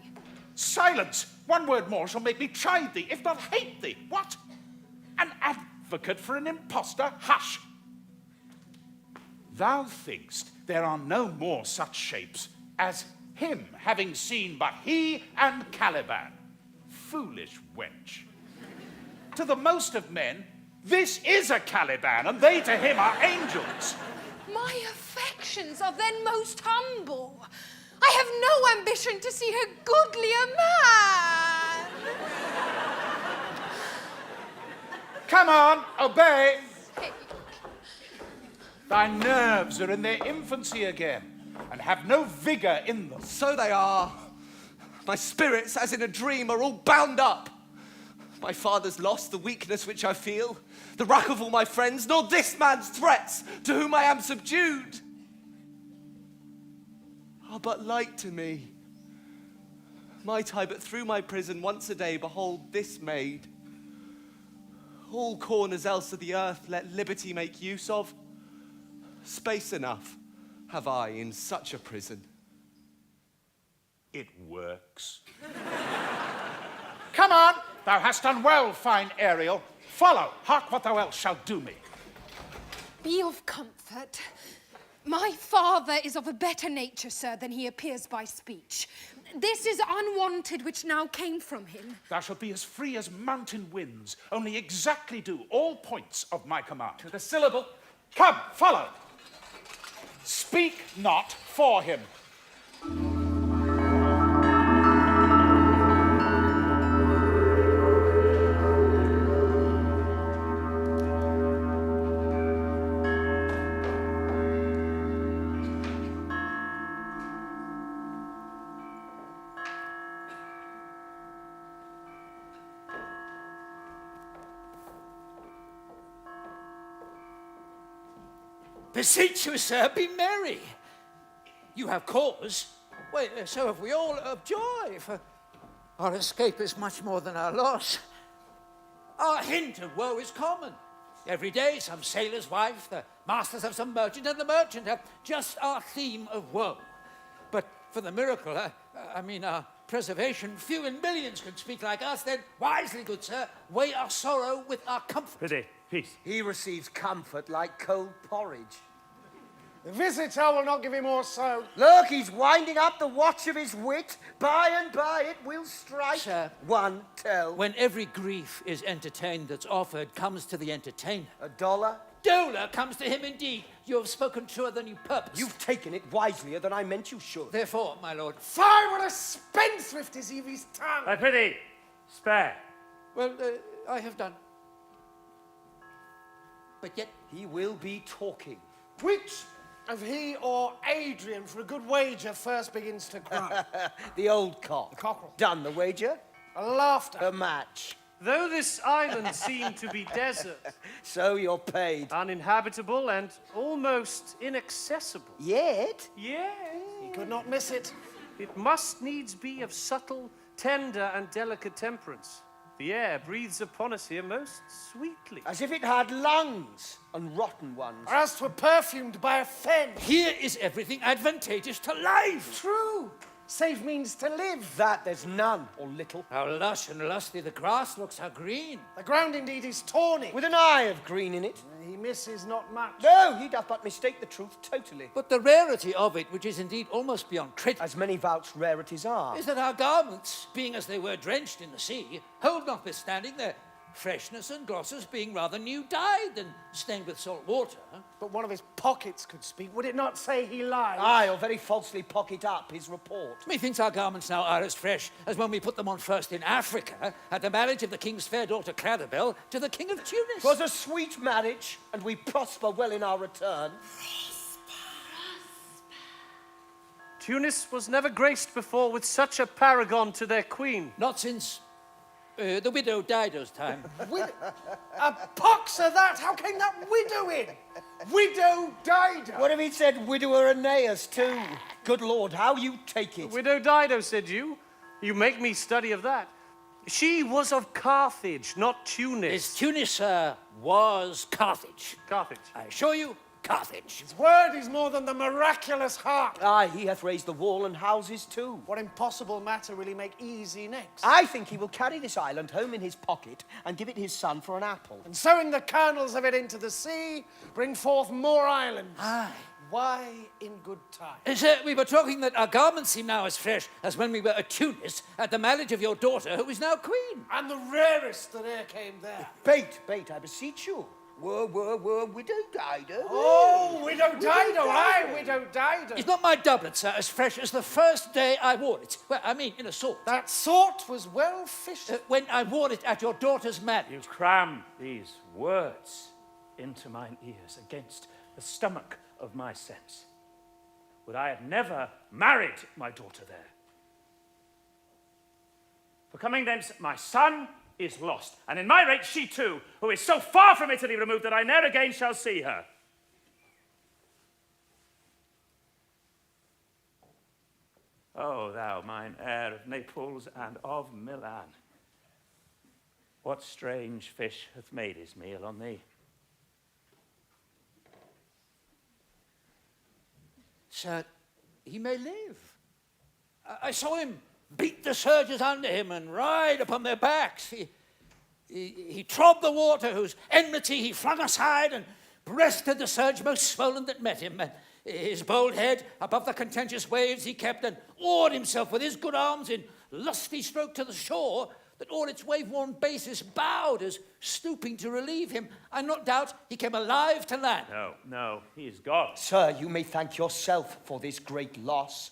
[SPEAKER 4] Silence! One word more shall make me chide thee, if not hate thee. What? An advocate for an impostor? Hush! Thou thinkst there are no more such shapes as him, having seen but he and Caliban. Foolish wench. To the most of men, this is a Caliban, and they to him are angels.
[SPEAKER 3] My affections are then most humble. I have no ambition to see her goodlier man.
[SPEAKER 4] Come on, obey. Thy nerves are in their infancy again, and have no vigour in them.
[SPEAKER 7] So they are. My spirits, as in a dream, are all bound up. My father's loss, the weakness which I feel, the wrack of all my friends, nor this man's threats, to whom I am subdued, are but light to me. Might I but through my prison once a day behold this maid, all corners else of the earth let liberty make use of, space enough have I in such a prison.
[SPEAKER 4] It works. Come on! Thou hast done well, fine Ariel. Follow, hark what thou else shalt do me.
[SPEAKER 3] Be of comfort. My father is of a better nature, sir, than he appears by speech. This is unwanted which now came from him.
[SPEAKER 4] Thou shalt be as free as mountain winds, only exactly do all points of my command.
[SPEAKER 5] To the syllable.
[SPEAKER 4] Come, follow. Speak not for him.
[SPEAKER 1] Beseech you, sir, be merry. You have cause. Well, so have we all of joy, for our escape is much more than our loss. Our hint of woe is common. Every day some sailor's wife, the masters of some merchant, and the merchant have just our theme of woe. But for the miracle, our preservation, few in millions can speak like us. Then wisely, good sir, weigh our sorrow with our comfort.
[SPEAKER 2] Pity, peace.
[SPEAKER 9] He receives comfort like cold porridge.
[SPEAKER 2] The visitor will not give him more so.
[SPEAKER 9] Look, he's winding up the watch of his wit. By and by it will strike.
[SPEAKER 1] Sir,
[SPEAKER 9] one tell.
[SPEAKER 1] when every grief is entertained that's offered comes to the entertainer,
[SPEAKER 9] $1.
[SPEAKER 1] dolour comes to him indeed. You have spoken truer than you purposed.
[SPEAKER 9] You've taken it wiselier than I meant you should.
[SPEAKER 1] Therefore, my lord.
[SPEAKER 2] Fie, what a spendthrift is Evie's tongue.
[SPEAKER 10] I pity, spare.
[SPEAKER 1] Well, I have done. But yet,
[SPEAKER 9] He will be talking.
[SPEAKER 2] Which of he or Adrian for a good wager first begins to cry?
[SPEAKER 9] The old cock.
[SPEAKER 2] The cockerel.
[SPEAKER 9] Done the wager.
[SPEAKER 2] A laughter.
[SPEAKER 9] A match.
[SPEAKER 10] Though this island seemed to be desert,
[SPEAKER 9] So you're paid.
[SPEAKER 10] uninhabitable and almost inaccessible,
[SPEAKER 9] Yet?
[SPEAKER 10] yet
[SPEAKER 2] He could not miss it.
[SPEAKER 10] it must needs be of subtle, tender, and delicate temperance. The air breathes upon us here most sweetly.
[SPEAKER 9] As if it had lungs and rotten ones.
[SPEAKER 2] Or else 'twere perfumed by a fen.
[SPEAKER 1] here is everything advantageous to life.
[SPEAKER 2] True. Safe means to live.
[SPEAKER 9] That there's none, or little.
[SPEAKER 1] How lush and lusty the grass looks, how green.
[SPEAKER 2] The ground indeed is tawny.
[SPEAKER 9] With an eye of green in it.
[SPEAKER 2] He misses not much.
[SPEAKER 9] No, he doth but mistake the truth totally.
[SPEAKER 1] But the rarity of it, which is indeed almost beyond credit,
[SPEAKER 9] As many vouched rarities are.
[SPEAKER 1] is that our garments, being as they were drenched in the sea, hold notwithstanding their freshness and glosses, being rather new dyed than stained with salt water.
[SPEAKER 2] But one of his pockets could speak. Would it not say he lies?
[SPEAKER 9] Aye, or very falsely pocket up his report.
[SPEAKER 1] Methinks our garments now are as fresh as when we put them on first in Africa at the marriage of the king's fair daughter Clarabel to the king of Tunis.
[SPEAKER 9] 'Twas a sweet marriage, and we prosper well in our return.
[SPEAKER 10] Tunis was never graced before with such a paragon to their queen.
[SPEAKER 1] Not since the widow Dido's time.
[SPEAKER 2] A pox of that! How came that widow in? Widow Dido!
[SPEAKER 9] What if he said widower Aeneas too? Good Lord, how you take it.
[SPEAKER 10] Widow Dido, said you? You make me study of that. She was of Carthage, not Tunis.
[SPEAKER 1] Tunis was Carthage.
[SPEAKER 10] Carthage.
[SPEAKER 1] I assure you, Carthage.
[SPEAKER 2] His word is more than the miraculous harp.
[SPEAKER 9] Aye, he hath raised the wall and houses too.
[SPEAKER 2] What impossible matter will he make easy next?
[SPEAKER 9] I think he will carry this island home in his pocket and give it his son for an apple.
[SPEAKER 2] And sowing the kernels of it into the sea, bring forth more islands.
[SPEAKER 1] Aye.
[SPEAKER 2] Why in good time?
[SPEAKER 1] We were talking that our garments seem now as fresh as when we were at Tunis at the marriage of your daughter, who is now queen.
[SPEAKER 2] And the rarest that e'er came there.
[SPEAKER 9] Bait, I beseech you. Widow Dido.
[SPEAKER 2] Oh, Widow Dido, aye, Widow Dido.
[SPEAKER 1] Is not my doublet, sir, as fresh as the first day I wore it? Well, I mean, in a sort.
[SPEAKER 2] That sort was well fished.
[SPEAKER 1] When I wore it at your daughter's marriage.
[SPEAKER 11] You cram these words into mine ears against the stomach of my sense. Would I had never married my daughter there. For coming thence, my son is lost, and in my rate she too, who is so far from Italy removed that I ne'er again shall see her. O thou, mine heir of Naples and of Milan, what strange fish hath made his meal on thee?
[SPEAKER 1] Sir, he may live. I saw him beat the surges under him and ride upon their backs. He trod the water whose enmity he flung aside and breasted the surge most swollen that met him. And his bold head above the contentious waves he kept and oared himself with his good arms in lusty stroke to the shore that o'er its wave-worn basis bowed as stooping to relieve him. I not doubt he came alive to land.
[SPEAKER 11] No, he is gone.
[SPEAKER 9] Sir, you may thank yourself for this great loss.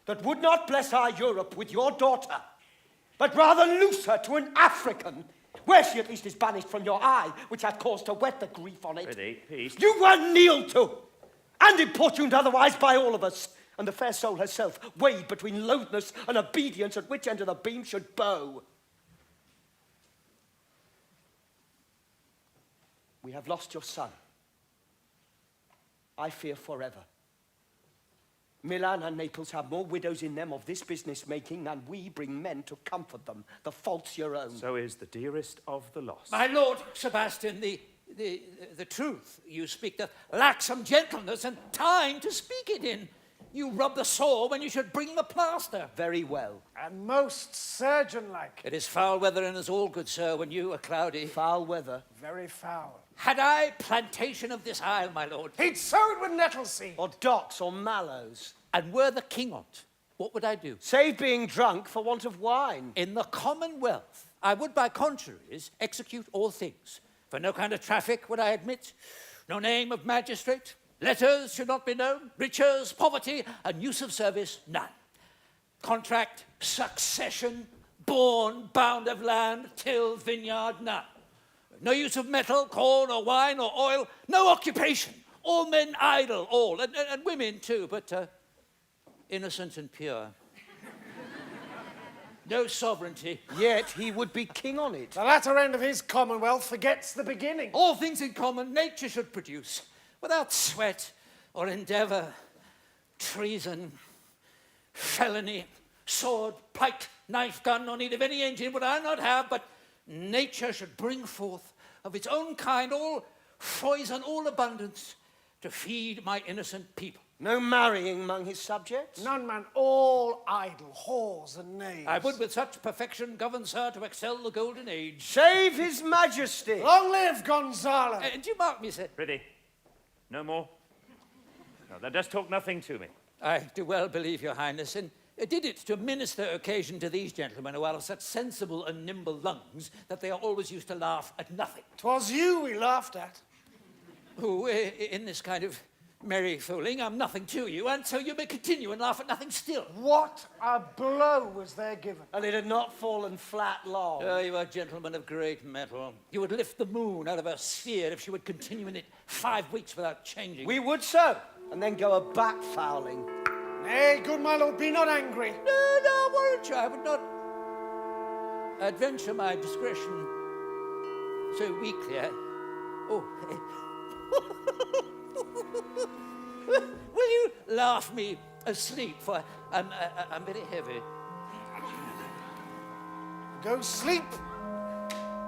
[SPEAKER 9] That would not bless our Europe with your daughter, but rather loose her to an African, where she at least is banished from your eye, which hath caused to wet the grief on it.
[SPEAKER 11] Prithee, peace.
[SPEAKER 9] You were kneeled to, and importuned otherwise by all of us, and the fair soul herself weighed between loathness and obedience at which end of the beam should bow. We have lost your son. I fear forever. Milan and Naples have more widows in them of this business making than we bring men to comfort them. The fault's your own.
[SPEAKER 11] So is the dearest of the lost.
[SPEAKER 1] My lord, Sebastian, the truth you speak doth lack some gentleness and time to speak it in. You rub the sore when you should bring the plaster.
[SPEAKER 9] Very well.
[SPEAKER 2] And most surgeon-like.
[SPEAKER 1] It is foul weather in us all, good sir, when you are cloudy.
[SPEAKER 9] Foul weather.
[SPEAKER 2] Very foul.
[SPEAKER 1] Had I plantation of this isle, my lord,
[SPEAKER 2] He'd sow it with nettle seed.
[SPEAKER 9] Or docks or mallows.
[SPEAKER 1] and were the king on't, what would I do?
[SPEAKER 9] Save being drunk for want of wine.
[SPEAKER 1] In the commonwealth, I would by contraries execute all things. For no kind of traffic would I admit, no name of magistrate, letters should not be known, riches, poverty, and use of service, none. Contract, succession, born, bound of land, till, vineyard, none. No use of metal, corn, or wine, or oil, no occupation. All men idle, all, and women too, but innocent and pure. No sovereignty.
[SPEAKER 9] Yet he would be king on it.
[SPEAKER 2] The latter end of his commonwealth forgets the beginning.
[SPEAKER 1] All things in common nature should produce, without sweat or endeavour, treason, felony, sword, pike, knife, gun, no need of any engine would I not have, but nature should bring forth of its own kind all poison, all abundance, to feed my innocent people.
[SPEAKER 9] No marrying among his subjects?
[SPEAKER 2] None, man, all idle, whores and knaves.
[SPEAKER 1] I would with such perfection govern, sir, to excel the golden age.
[SPEAKER 9] Save his majesty!
[SPEAKER 2] Long live Gonzalo!
[SPEAKER 1] Do you mark me, sir?
[SPEAKER 11] Prithee, no more? No, thou dost talk nothing to me.
[SPEAKER 1] I do well believe, your highness, and did it to minister occasion to these gentlemen who are of such sensible and nimble lungs that they are always used to laugh at nothing.
[SPEAKER 2] 'Twas you we laughed at.
[SPEAKER 1] Who, in this kind of merry fooling, I'm nothing to you, and so you may continue and laugh at nothing still.
[SPEAKER 2] What a blow was there given.
[SPEAKER 9] And it had not fallen flat long.
[SPEAKER 1] Oh, you are gentlemen of great mettle. You would lift the moon out of her sphere if she would continue in it 5 weeks without changing.
[SPEAKER 9] We would so, and then go a back-fouling.
[SPEAKER 2] Nay, good my lord, be not angry.
[SPEAKER 1] No, warrant you, I would not adventure my discretion so weakly. Will you laugh me asleep, for I'm very heavy.
[SPEAKER 2] Go sleep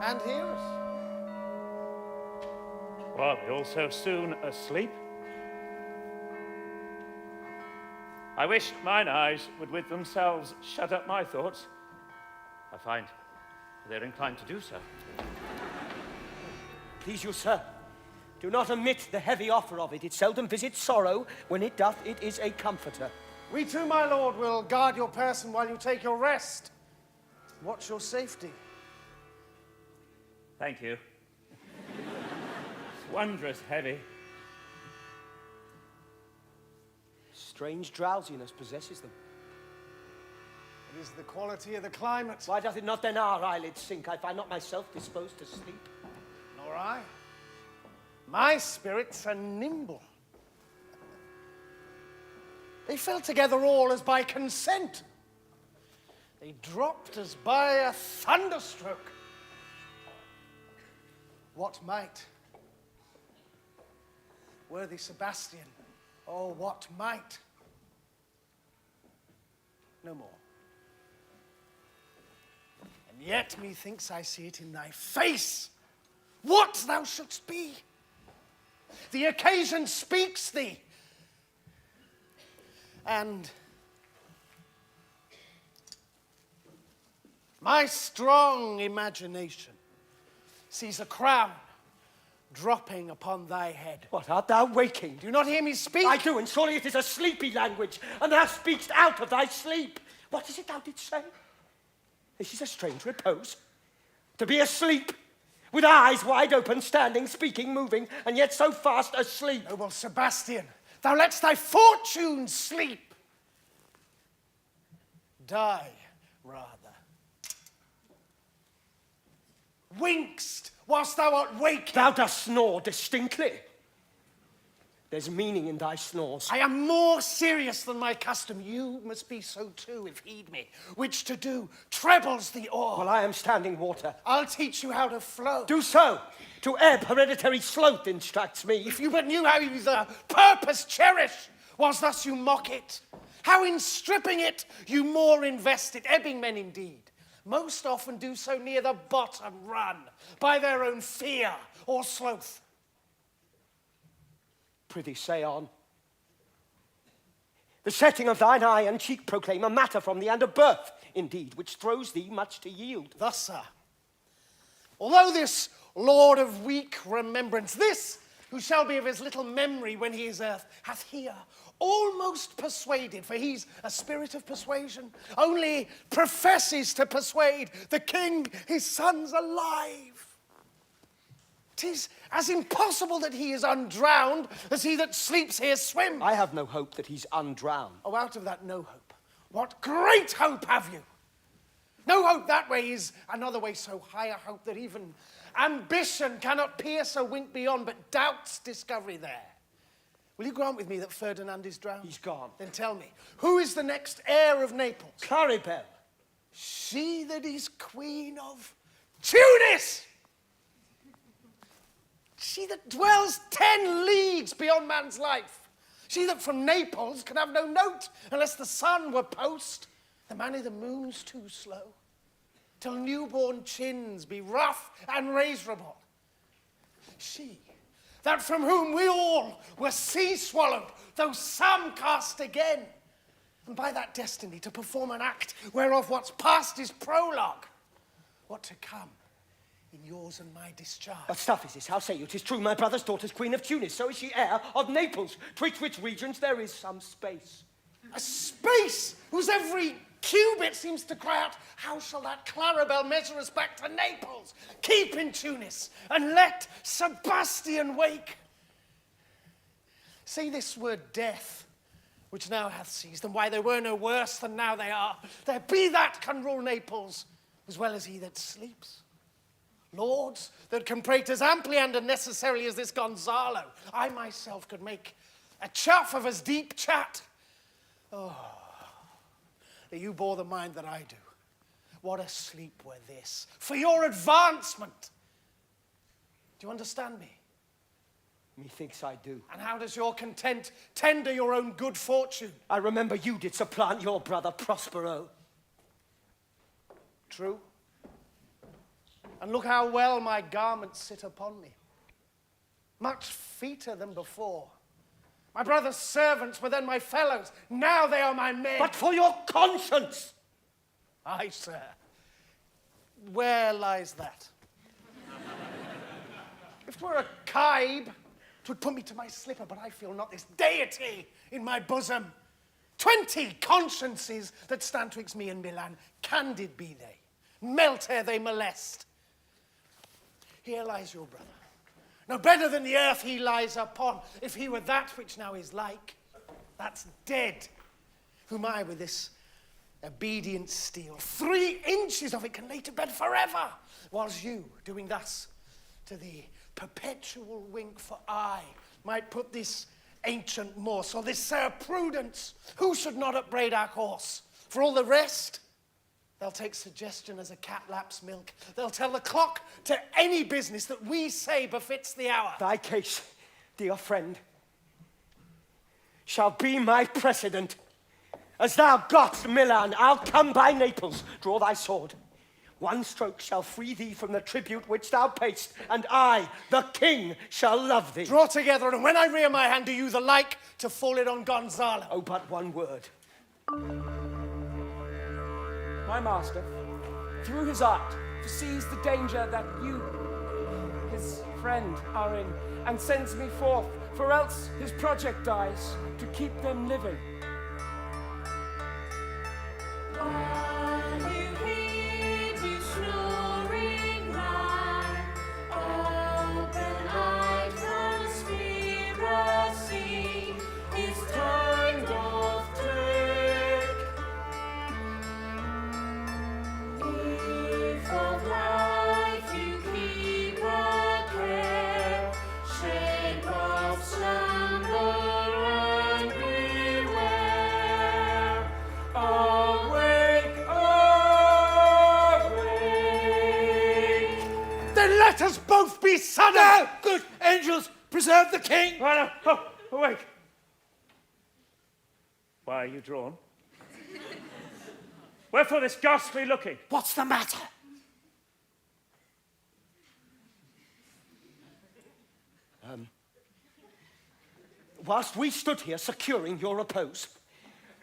[SPEAKER 2] and hear us.
[SPEAKER 11] Are they all so soon asleep? I wish mine eyes would with themselves shut up my thoughts. I find they're inclined to do so.
[SPEAKER 9] Please you, sir, do not omit the heavy offer of it. It seldom visits sorrow. When it doth, it is a comforter.
[SPEAKER 2] We too, my lord, will guard your person while you take your rest. Watch your safety.
[SPEAKER 11] Thank you. It's wondrous heavy.
[SPEAKER 9] Strange drowsiness possesses them.
[SPEAKER 2] It is the quality of the climate.
[SPEAKER 9] Why doth it not then our eyelids sink? I find not myself disposed to sleep.
[SPEAKER 2] Nor I. My spirits are nimble. They fell together all as by consent. They dropped as by a thunderstroke. What might? Worthy Sebastian, oh, what might? No more. And yet methinks I see it in thy face. What thou shouldst be. The occasion speaks thee. And my strong imagination sees a crown dropping upon thy head.
[SPEAKER 9] What, art thou waking?
[SPEAKER 2] Do you not hear me speak?
[SPEAKER 9] I do, and surely it is a sleepy language, and thou speakst out of thy sleep. What is it thou didst say? This is a strange repose. To be asleep, with eyes wide open, standing, speaking, moving, and yet so fast asleep.
[SPEAKER 2] Noble Sebastian, thou lett'st thy fortune sleep. Die, rather. Winkst whilst thou art waking.
[SPEAKER 9] Thou dost snore distinctly. There's meaning in thy snores.
[SPEAKER 2] I am more serious than my custom. You must be so too, if heed me. Which to do trebles the oar.
[SPEAKER 9] While I am standing water.
[SPEAKER 2] I'll teach you how to flow.
[SPEAKER 9] Do so. To ebb, hereditary sloth instructs me.
[SPEAKER 2] If you but knew how you the purpose cherish, whilst thus you mock it. How in stripping it you more invest it. Ebbing men indeed most often do so near the bottom run, by their own fear or sloth.
[SPEAKER 9] Prithee, say on. The setting of thine eye and cheek proclaim a matter from thee, and a birth, indeed, which throws thee much to yield.
[SPEAKER 2] Thus, sir, although this lord of weak remembrance, this who shall be of his little memory when he is earth, hath here almost persuaded, for he's a spirit of persuasion, only professes to persuade the king his son's alive. 'Tis as impossible that he is undrowned as he that sleeps here swims.
[SPEAKER 9] I have no hope that he's undrowned.
[SPEAKER 2] Oh, out of that no hope, what great hope have you? No hope that way is another way so high a hope that even ambition cannot pierce a wink beyond, but doubt's discovery there. Will you grant with me that Ferdinand is drowned?
[SPEAKER 9] He's gone.
[SPEAKER 2] Then tell me, who is the next heir of Naples?
[SPEAKER 9] Claribel.
[SPEAKER 2] She that is queen of Tunis! She that dwells 10 leagues beyond man's life. She that from Naples can have no note unless the sun were post. The man of the moon's too slow, till newborn chins be rough and razorable. She, that from whom we all were sea-swallowed, though some cast again, and by that destiny to perform an act whereof what's past is prologue, what to come in yours and my discharge.
[SPEAKER 9] What stuff is this? How say you? 'Tis true, my brother's daughter's queen of Tunis, so is she heir of Naples, twixt which regions there is some space.
[SPEAKER 2] A space whose every cubit seems to cry out, how shall that Clarabelle measure us back to Naples? Keep in Tunis, and let Sebastian wake. Say this word death, which now hath seized, and why they were no worse than now they are. There be that can rule Naples, as well as he that sleeps. Lords that can prate as amply and unnecessarily as this Gonzalo, I myself could make a chuff of as deep chat. Oh, that you bore the mind that I do. What a sleep were this, for your advancement. Do you understand me?
[SPEAKER 9] Methinks I do.
[SPEAKER 2] And how does your content tender your own good fortune?
[SPEAKER 9] I remember you did supplant your brother Prospero.
[SPEAKER 2] True. And look how well my garments sit upon me. Much feeter than before. My brother's servants were then my fellows. Now they are my men.
[SPEAKER 9] But for your conscience!
[SPEAKER 2] Aye, sir. Where lies that? If 'twere a kibe, 'twould put me to my slipper, but I feel not this deity in my bosom. 20 consciences that stand twixt me and Milan, candid be they, melt ere they molest. Here lies your brother. No better than the earth he lies upon, if he were that which now is like. That's dead, whom I with this obedient steel, 3 inches of it can lay to bed forever, whilst you, doing thus to the perpetual wink, for I might put this ancient morsel, this Sir Prudence, who should not upbraid our course. For all the rest, they'll take suggestion as a cat laps milk. They'll tell the clock to any business that we say befits the hour.
[SPEAKER 9] Thy case, dear friend, shall be my precedent. As thou gott'st Milan, I'll come by Naples. Draw thy sword. One stroke shall free thee from the tribute which thou pay'st, and I, the king, shall love thee.
[SPEAKER 2] Draw together, and when I rear my hand, do you the like to fall it on Gonzalo.
[SPEAKER 9] Oh, but one word.
[SPEAKER 5] My master, through his art, foresees the danger that you, his friend, are in, and sends me forth, for else his project dies, to keep them living.
[SPEAKER 6] While you heed you snoring lie, open-eyed conspiracy is turned off trick. If of life you keep a care, shape of slumber and beware. Awake, awake.
[SPEAKER 2] Then let us both be sudden.
[SPEAKER 1] No! Good angels, preserve the king!
[SPEAKER 11] Oh, no. Oh, awake. Why are you drawn? Wherefore this ghastly looking?
[SPEAKER 2] What's the matter?
[SPEAKER 9] Whilst we stood here securing your repose,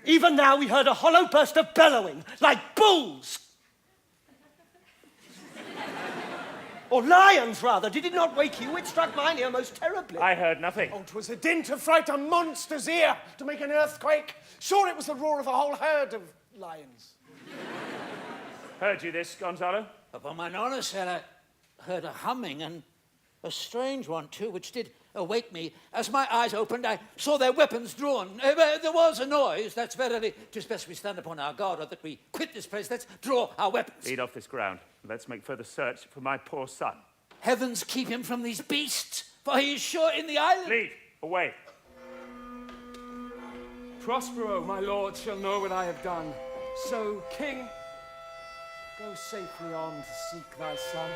[SPEAKER 9] even now we heard a hollow burst of bellowing, like bulls. Or lions, rather. Did it not wake you? It struck mine ear most terribly.
[SPEAKER 11] I heard nothing.
[SPEAKER 2] Oh, 'twas a din to fright a monster's ear, to make an earthquake. Sure, it was the roar of a whole herd of lions.
[SPEAKER 11] Heard you this, Gonzalo?
[SPEAKER 1] Upon mine honour, sir, I heard a humming, and a strange one too, which did awake me. As my eyes opened, I saw their weapons drawn. There was a noise. That's verily, 'tis best we stand upon our guard, or that we quit this place. Let's draw our weapons.
[SPEAKER 11] Lead off this ground. Let's make further search for my poor son.
[SPEAKER 1] Heavens keep him from these beasts, for he is sure in the island.
[SPEAKER 11] Lead, away.
[SPEAKER 5] Prospero, my lord, shall know what I have done. So, king, go safely on to seek thy son.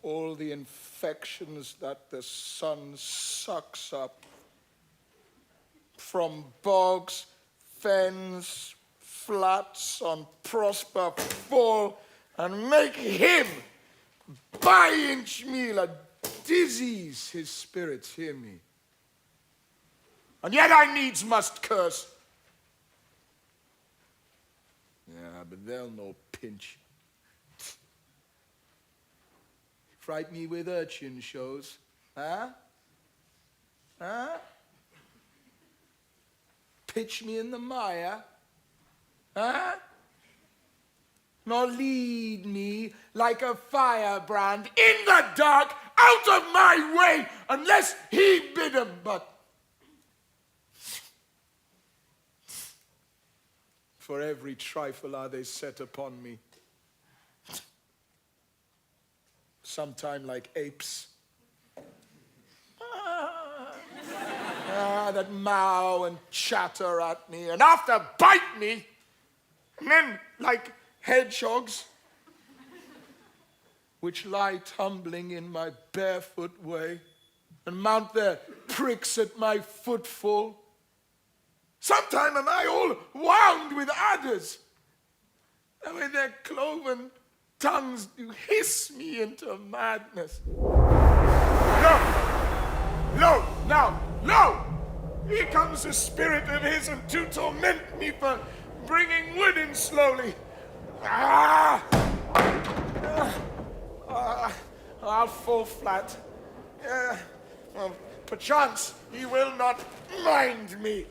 [SPEAKER 2] all the infections that the sun sucks up from bogs, fens, flats on Prosper Fall, and make him by inch meal a disease his spirits hear me. And yet I needs must curse. Yeah, but they'll no pinch. Fright me with urchin shows, huh? Huh? Pitch me in the mire, huh? Nor lead me like a firebrand in the dark out of my way unless he bid 'em. But for every trifle are they set upon me. Sometime like apes. That mow and chatter at me, and after bite me, and then like hedgehogs, which lie tumbling in my barefoot way, and mount their pricks at my footfall. Sometime am I all wound with adders, and with their cloven tongues do hiss me into madness. Lo, now, lo! Here comes a spirit of his and to torment me for bringing wood in slowly. I'll fall flat. Well, perchance he will not mind me.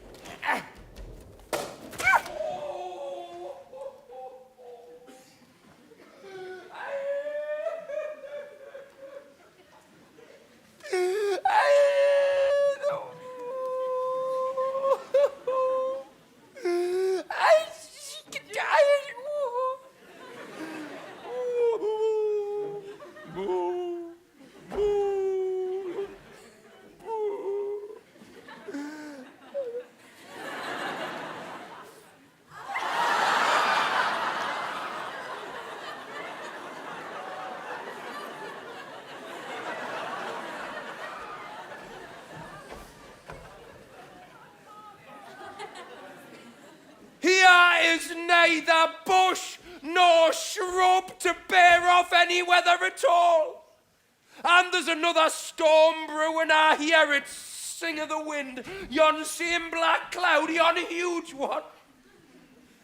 [SPEAKER 5] Is neither bush nor shrub to bear off any weather at all. And there's another storm brewing, I hear it sing of the wind. Yon same black cloud, yon huge one.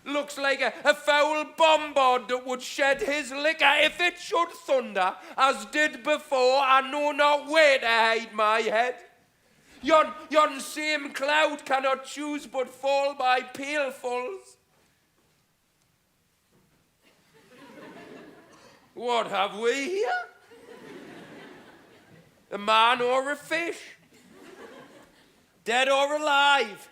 [SPEAKER 5] Looks like a foul bombard that would shed his liquor if it should thunder, as did before. I know not where to hide my head. Yon same cloud cannot choose but fall by pailfuls. What have we here? A man or a fish? Dead or alive?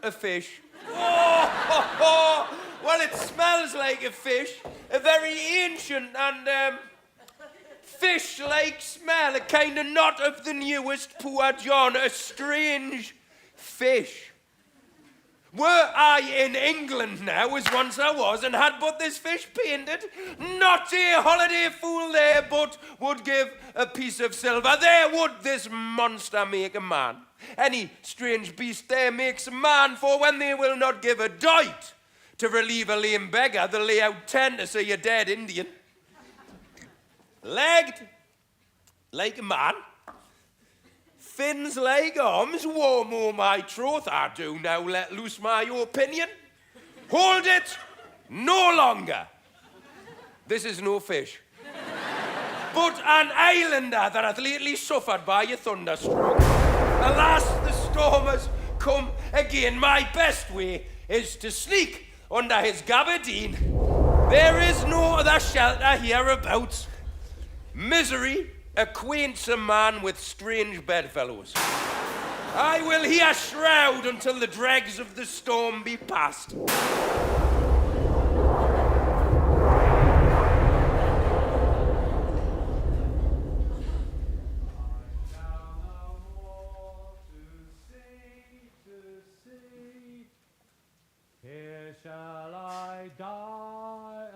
[SPEAKER 5] A fish. Oh, well, it smells like a fish. A very ancient and fish-like smell. A kind of not of the newest, poor John. A strange fish. Were I in England now, as once I was, and had but this fish painted, not a holiday fool there, but would give a piece of silver, there would this monster make a man. Any strange beast there makes a man, for when they will not give a doit to relieve a lame beggar, they'll lay out 10 to see a dead Indian. Legged like a man. Fins like arms, warm my troth, I do now let loose my opinion. Hold it no longer. This is no fish, but an islander that hath lately suffered by a thunderstroke. Alas, the storm has come again. My best way is to sneak under his gabardine. There is no other shelter hereabouts. Misery acquaints a man with strange bedfellows. I will here shroud until the dregs of the storm be past.
[SPEAKER 1] Here shall I die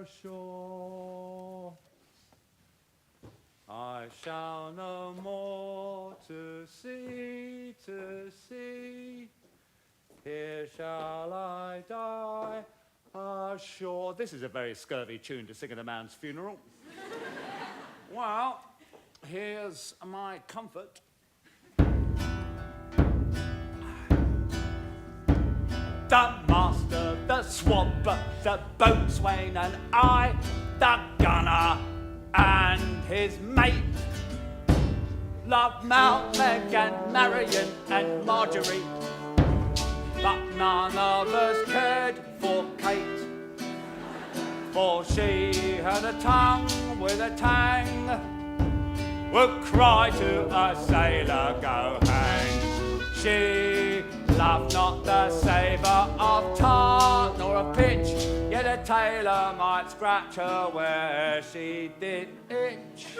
[SPEAKER 1] ashore. I shall no more to see. Here shall I die ashore. This is a very scurvy tune to sing at a man's funeral. Well, here's my comfort. The master, the swabber, the boatswain, and I, the gunner, and his mate. Love Meg and Marion and Marjorie, but none of us cared for Kate, for she had a tongue with a tang, would cry to a sailor, go hang. She loved not the savour of tar nor of pitch, yet a tailor might scratch her where she did itch.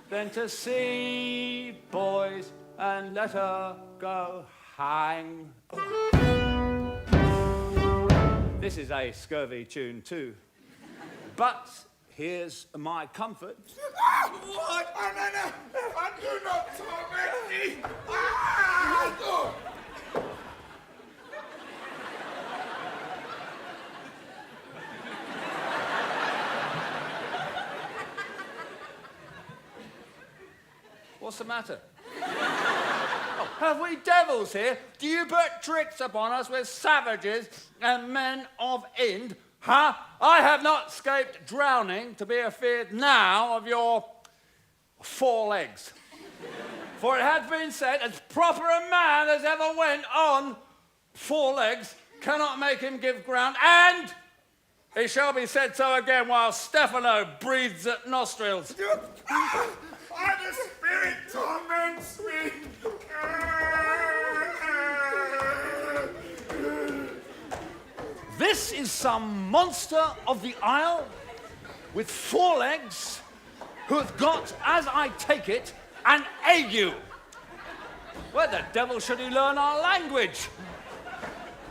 [SPEAKER 1] Then to sea, boys, and let her go hang. This is a scurvy tune too, but here's my comfort.
[SPEAKER 2] What? No. Do not torment me. Ah!
[SPEAKER 1] What's the matter? Oh, have we devils here? Do you put tricks upon us with savages and men of Ind? Huh? I have not escaped drowning to be afeard now of your 4 legs. For it hath been said, as proper a man as ever went on 4 legs cannot make him give ground, and it shall be said so again while Stefano breathes at nostrils.
[SPEAKER 2] The spirit torments me.
[SPEAKER 1] This is some monster of the isle with 4 legs who hath got, as I take it, an ague. Where the devil should he learn our language?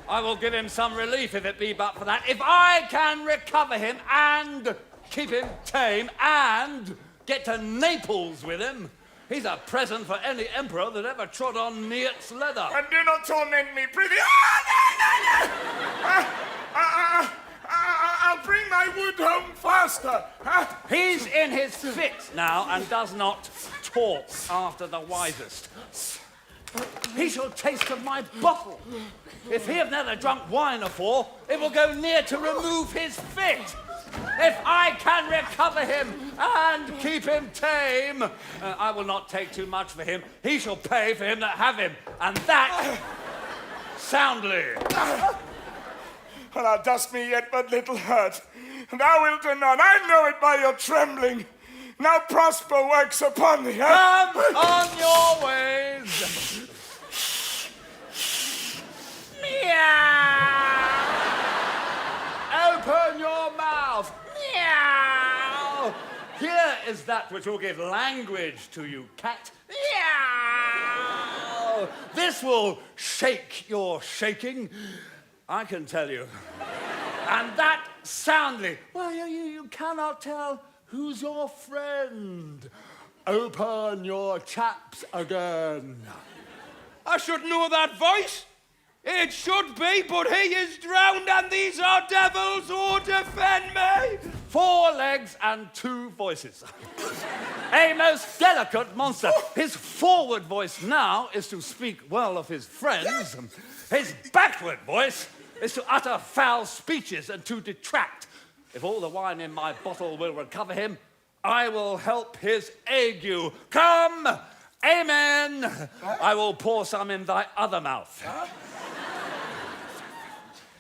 [SPEAKER 1] I will give him some relief if it be but for that. If I can recover him and keep him tame and get to Naples with him, he's a present for any emperor that ever trod on Neat's leather.
[SPEAKER 2] And do not torment me, prithee. No! I'll bring my wood home faster.
[SPEAKER 1] He's in his fit now and does not talk after the wisest. He shall taste of my bottle. If he have never drunk wine afore, it will go near to remove his fit. If I can recover him and keep him tame, I will not take too much for him. He shall pay for him that have him, and that soundly.
[SPEAKER 2] Thou dost me yet but little hurt. Thou wilt anon, I know it by your trembling. Now prosper works upon thee.
[SPEAKER 1] Come on your ways. Meow. Open your mouth. Meow. Here is that which will give language to you, cat. Meow. This will shake your shaking, I can tell you. And that soundly. Well, you cannot tell who's your friend. Open your chaps again.
[SPEAKER 5] I should know that voice. It should be, but he is drowned and these are devils who defend me.
[SPEAKER 1] 4 legs and 2 voices. A most delicate monster. His forward voice now is to speak well of his friends. His backward voice is to utter foul speeches and to detract. If all the wine in my bottle will recover him, I will help his ague. Come, amen. I will pour some in thy other mouth.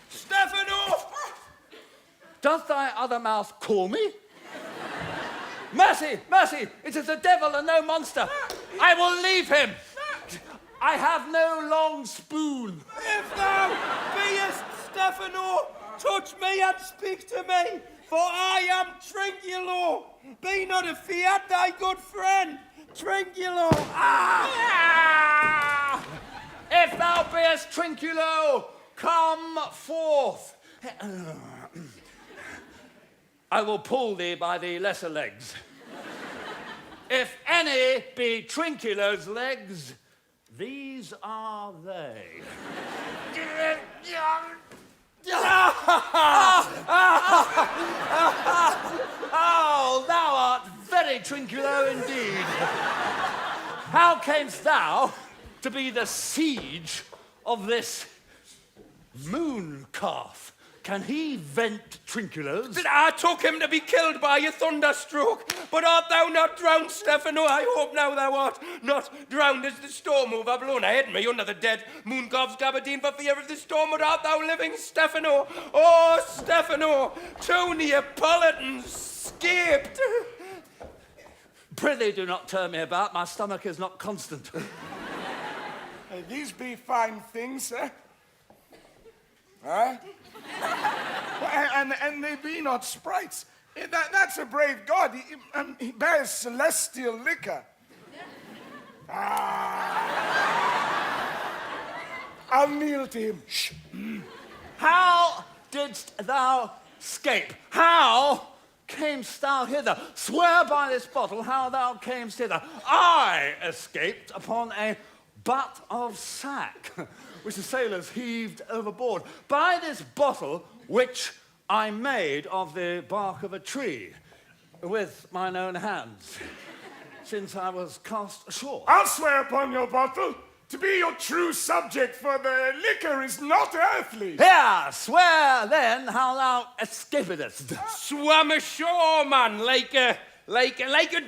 [SPEAKER 5] Stefano!
[SPEAKER 1] Doth thy other mouth call me? Mercy, mercy, it is the devil and no monster. I will leave him. I have no long spoon.
[SPEAKER 5] If thou beest Stefano, touch me and speak to me, for I am Trinculo. Be not afeard, thy good friend, Trinculo.
[SPEAKER 1] Ah! If thou beest Trinculo, come forth. I will pull thee by the lesser legs. If any be Trinculo's legs, these are they. Oh, thou art very Trinculo indeed. How camest thou to be the siege of this moon calf? Can he vent Trinculos?
[SPEAKER 5] I took him to be killed by a thunderstroke, but art thou not drowned, Stefano? I hope now thou art not drowned as the storm over blown ahead me under the dead moon calf's gabardine for fear of the storm, but art thou living, Stefano? Oh, Stefano, to Neapolitan escaped.
[SPEAKER 1] Prithee do not turn me about, my stomach is not constant.
[SPEAKER 2] These be fine things, sir. Huh? and they be not sprites. That's a brave god. He bears celestial liquor. I'll kneel to him. Shh.
[SPEAKER 1] How didst thou escape? How camest thou hither? Swear by this bottle how thou camest hither. I escaped upon a butt of sack, which the sailors heaved overboard. By this bottle, which I made of the bark of a tree, with mine own hands, since I was cast ashore.
[SPEAKER 2] I'll swear upon your bottle to be your true subject, for the liquor is not earthly.
[SPEAKER 1] Here, swear then how thou escapedest.
[SPEAKER 5] Swam ashore, man, like a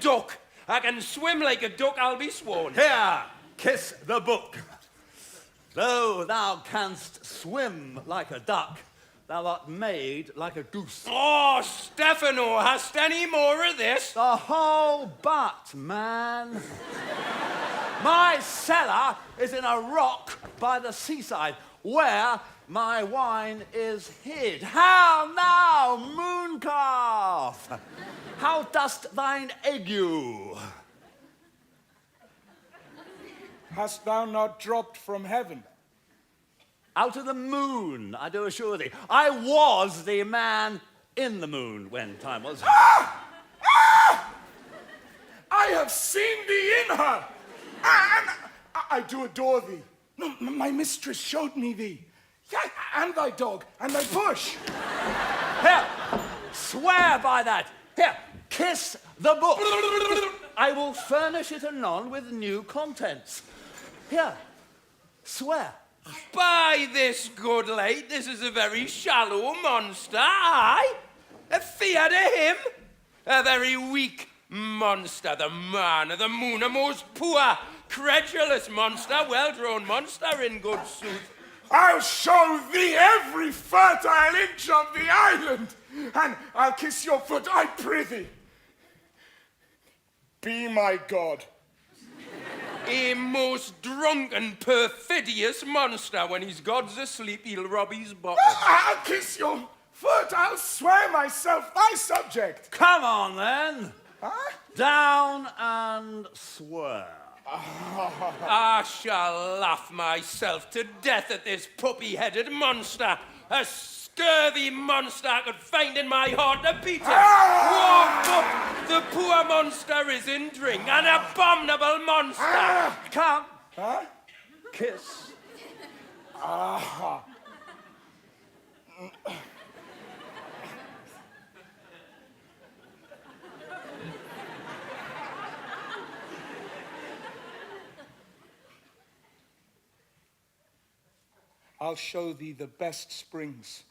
[SPEAKER 5] duck. I can swim like a duck, I'll be sworn.
[SPEAKER 1] Here, kiss the book. Though thou canst swim like a duck, thou art made like a goose.
[SPEAKER 5] Oh, Stefano, hast any more of this?
[SPEAKER 1] The whole butt, man. My cellar is in a rock by the seaside, where my wine is hid. How now, moon calf? How dost thine ague?
[SPEAKER 2] Hast thou not dropped from heaven?
[SPEAKER 1] Out of the moon, I do assure thee. I was the man in the moon when time was.
[SPEAKER 2] I have seen thee in her. And I do adore thee. No, my mistress showed me thee. Yeah, and thy dog, and thy bush.
[SPEAKER 1] Here, swear by that. Here, kiss the book. I will furnish it anon with new contents. Here, swear.
[SPEAKER 5] By this good light, this is a very shallow monster, aye? A fear to him? A very weak monster, the man of the moon, a most poor, credulous monster, well-drawn monster in good sooth.
[SPEAKER 2] I'll show thee every fertile inch of the island, and I'll kiss your foot, I prithee. Be my god.
[SPEAKER 5] A most drunken, perfidious monster. When his god's asleep, he'll rob his bottle.
[SPEAKER 2] I'll kiss your foot. I'll swear myself thy subject.
[SPEAKER 1] Come on, then.
[SPEAKER 2] Huh?
[SPEAKER 1] Down and swear.
[SPEAKER 5] I shall laugh myself to death at this puppy-headed monster. A scurvy monster I could find in my heart to beat him. Whoa, the poor monster is in drink, an abominable monster.
[SPEAKER 1] Come.
[SPEAKER 2] Huh?
[SPEAKER 1] Kiss.
[SPEAKER 2] I'll show thee the best springs.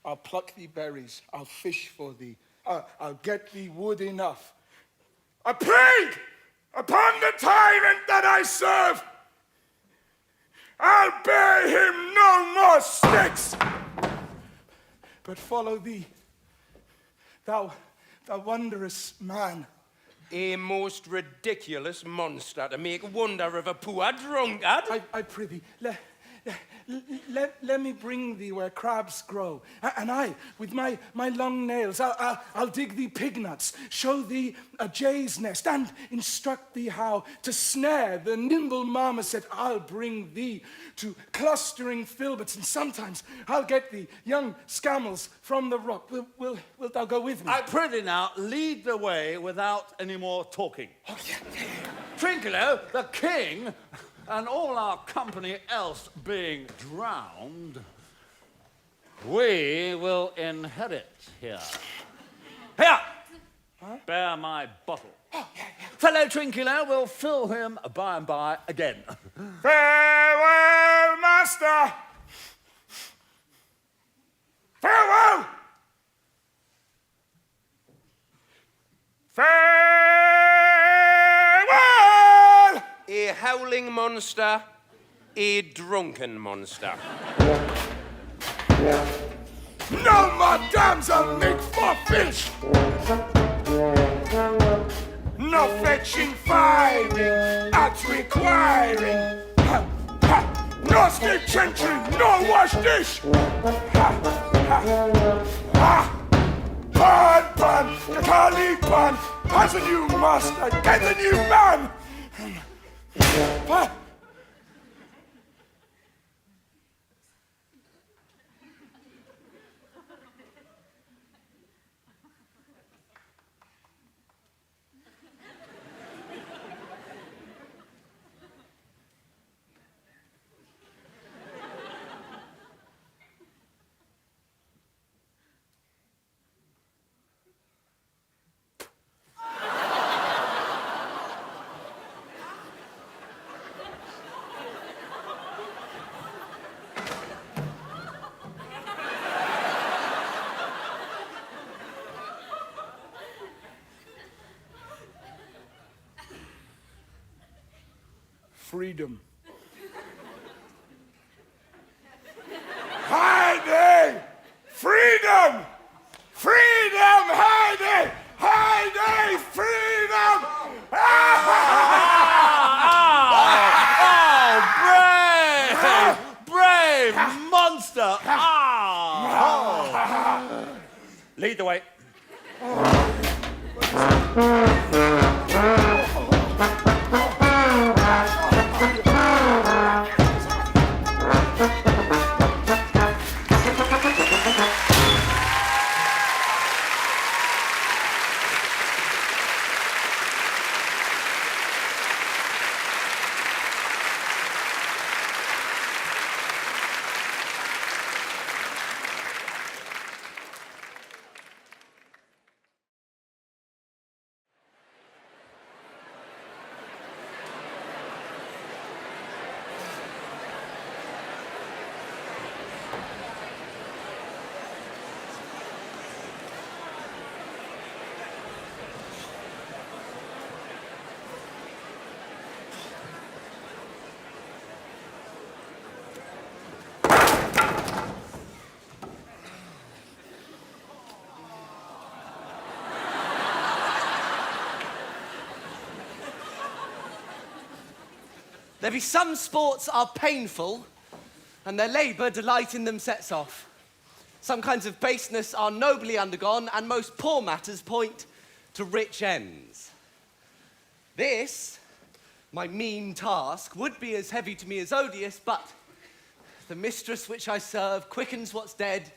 [SPEAKER 2] I'll pluck thee berries. I'll fish for thee. I'll get thee wood enough. A plague upon the tyrant that I serve! I'll bear him no more sticks! But follow thee, thou wondrous man.
[SPEAKER 5] A most ridiculous monster to make wonder of a poor drunkard.
[SPEAKER 2] I prithee, Let me bring thee where crabs grow, and I, with my long nails, I'll dig thee pig nuts, show thee a jay's nest, and instruct thee how to snare the nimble marmoset. I'll bring thee to clustering filberts, and sometimes I'll get thee young scammels from the rock. Wilt thou go with me?
[SPEAKER 1] I prithee now, lead the way without any more talking.
[SPEAKER 2] Oh, yeah.
[SPEAKER 1] Trinculo, the king, and all our company else being drowned, we will inherit here. Here! Huh? Bear my bottle.
[SPEAKER 2] Oh, yeah.
[SPEAKER 1] Fellow Trinculo will fill him by and by again.
[SPEAKER 2] Farewell, master! Farewell! Farewell!
[SPEAKER 12] A howling monster, a drunken monster.
[SPEAKER 2] No more damsel make for fish! No fetching, firing, out requiring. No skip trenching, no wash dish. Pan, Kakali pan, as a new master, get a new man. Freedom. Heidi! Freedom! Freedom! Heidi! Heidi! Freedom!
[SPEAKER 1] Brave monster! Lead the way.
[SPEAKER 7] There be some sports are painful, and their labour delight in them sets off. Some kinds of baseness are nobly undergone, and most poor matters point to rich ends. This, my mean task, would be as heavy to me as odious, but the mistress which I serve quickens what's dead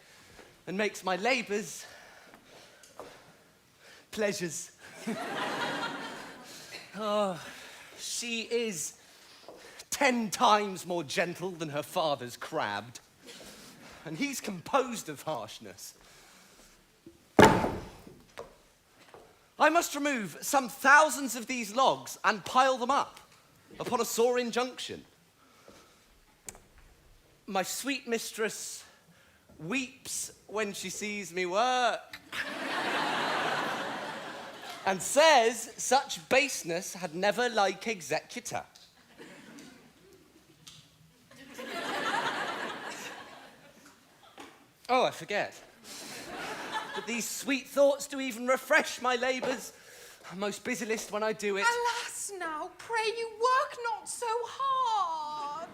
[SPEAKER 7] and makes my labours pleasures. Oh, she is 10 times more gentle than her father's crabbed, and he's composed of harshness. I must remove some thousands of these logs and pile them up upon a soaring junction. My sweet mistress weeps when she sees me work and says such baseness had never like executor. Oh, I forget. But these sweet thoughts do even refresh my labours. I'm most busiest when I do it.
[SPEAKER 3] Alas now, pray you work not so hard.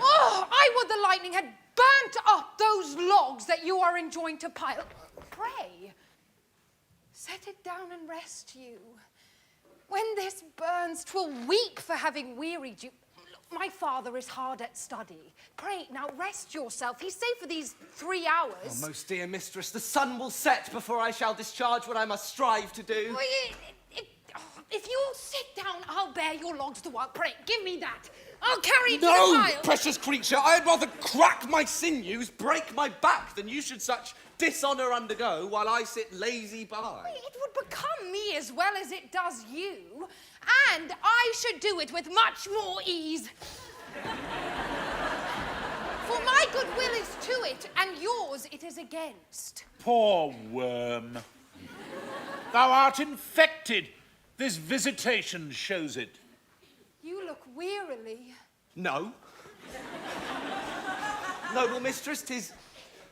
[SPEAKER 3] Oh, I would the lightning had burnt up those logs that you are enjoined to pile. Pray, set it down and rest you. When this burns, 'twill weep for having wearied you. Look, my father is hard at study. Pray, now rest yourself. He's safe for these 3 hours.
[SPEAKER 7] Oh, most dear mistress, the sun will set before I shall discharge what I must strive to do.
[SPEAKER 3] If you'll sit down, I'll bear your logs to work. Pray, give me that. I'll carry it to the
[SPEAKER 7] No,
[SPEAKER 3] pile.
[SPEAKER 7] precious creature, I'd rather crack my sinews, break my back, than you should such dishonour undergo while I sit lazy by.
[SPEAKER 3] It would become me as well as it does you, and I should do it with much more ease. For my goodwill is to it, and yours it is against.
[SPEAKER 4] Poor worm. Thou art infected. This visitation shows it.
[SPEAKER 3] You look wearily.
[SPEAKER 7] No. Noble mistress, 'tis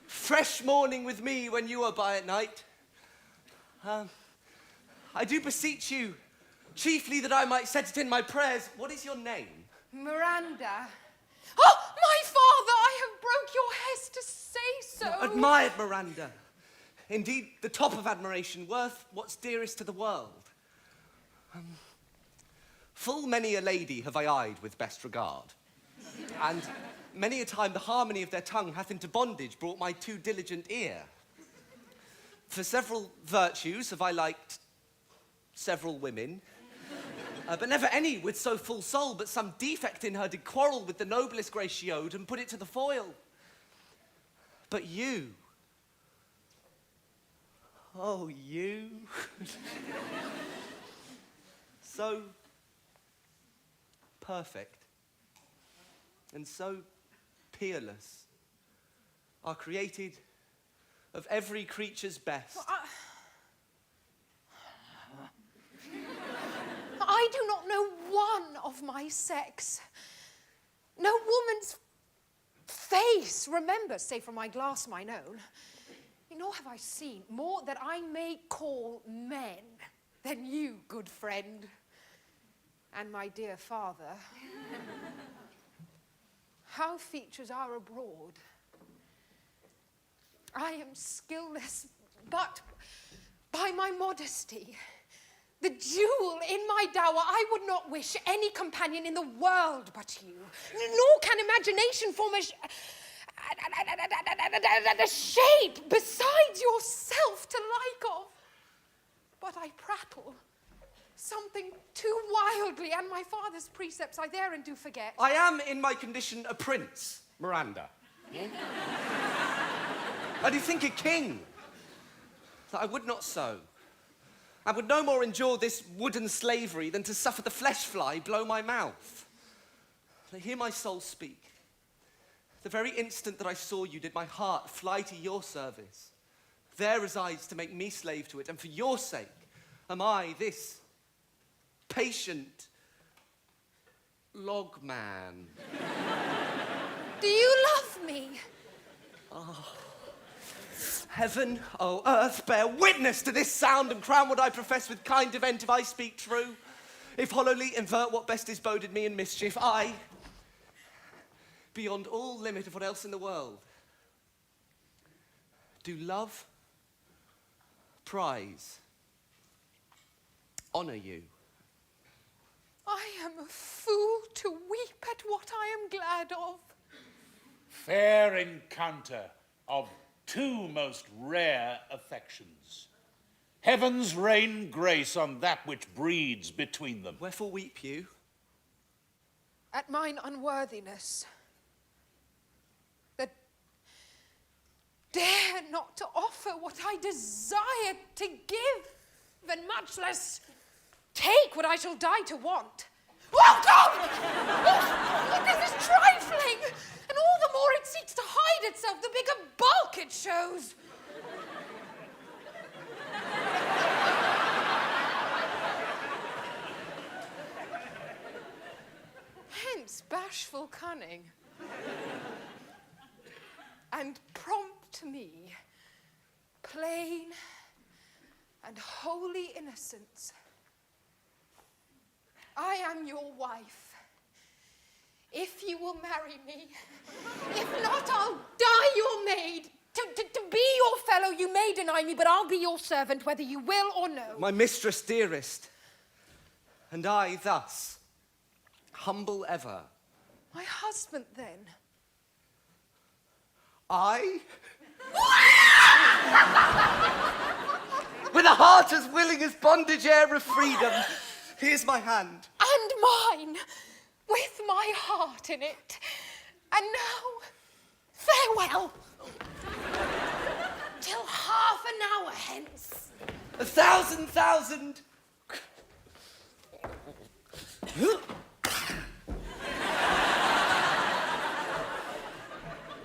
[SPEAKER 7] fresh morning with me when you are by at night. I do beseech you, chiefly that I might set it in my prayers. What is your name?
[SPEAKER 3] Miranda. Oh, my father, I have broke your hest to say so.
[SPEAKER 7] Admired Miranda. Indeed, the top of admiration, worth what's dearest to the world. Full many a lady have I eyed with best regard, and many a time the harmony of their tongue hath into bondage brought my too diligent ear. For several virtues have I liked several women, but never any with so full soul, but some defect in her did quarrel with the noblest grace she owed and put it to the foil. But you, oh, you, so perfect and so peerless, are created of every creature's best.
[SPEAKER 3] I do not know one of my sex. No woman's face, remember, save from my glass mine own, nor have I seen more that I may call men than you, good friend, and my dear father. How features are abroad. I am skillless, but by my modesty, the jewel in my dower, I would not wish any companion in the world but you, nor can imagination form a shape besides yourself to like of. But I prattle something too wildly, and my father's precepts I therein do forget.
[SPEAKER 7] I am in my condition a prince, Miranda. I do think a king, that I would not so. I would no more endure this wooden slavery than to suffer the flesh fly blow my mouth. But hear my soul speak. The very instant that I saw you did my heart fly to your service. There resides to make me slave to it, and for your sake am I this patient log man.
[SPEAKER 3] Do you love me?
[SPEAKER 7] Oh. Heaven, oh earth, bear witness to this sound, and crown what I profess with kind event if I speak true. If hollowly invert what best is boded me in mischief, I, beyond all limit of what else in the world, do love, prize, honour you.
[SPEAKER 3] I am a fool to weep at what I am glad of.
[SPEAKER 4] Fair encounter of two most rare affections. Heavens rain grace on that which breeds between them.
[SPEAKER 7] Wherefore weep you?
[SPEAKER 3] At mine unworthiness, that dare not to offer what I desire to give, and much less take what I shall die to want. Oh, God! Oh, this is trifling! And all the more it seeks to hide itself, the bigger bulk it shows. Hence bashful cunning. And prompt me, plain and holy innocence. I am your wife. If you will marry me. If not, I'll die your maid. To be your fellow, you may deny me, but I'll be your servant, whether you will or no.
[SPEAKER 7] My mistress dearest, and I thus, humble ever.
[SPEAKER 3] My husband, then.
[SPEAKER 7] I? With a heart as willing as bondage air of freedom, here's my hand.
[SPEAKER 3] And mine, with my heart in it. And now, farewell. Till half an hour hence.
[SPEAKER 7] 1,000,000.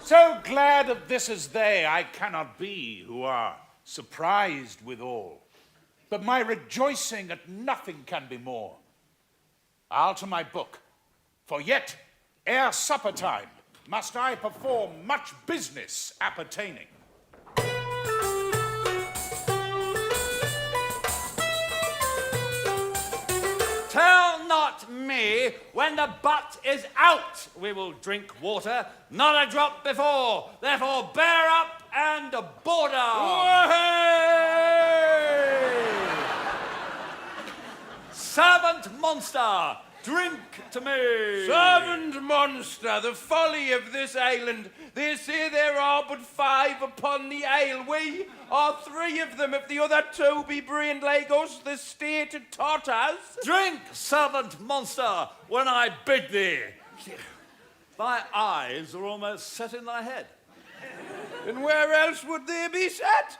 [SPEAKER 4] So glad of this as they I cannot be, who are surprised withal. But my rejoicing at nothing can be more. I'll to my book, for yet, ere supper time, must I perform much business appertaining.
[SPEAKER 1] Tell not me when the butt is out we will drink water, not a drop before. Therefore bear up and board on. Servant monster, drink to me.
[SPEAKER 12] Servant monster, the folly of this island. They say there are but 5 upon the isle. We are 3 of them. If the other 2 be brained like us, the state totters.
[SPEAKER 1] Drink, servant monster, when I bid thee. Thy eyes are almost set in thy head.
[SPEAKER 12] And where else would they be set?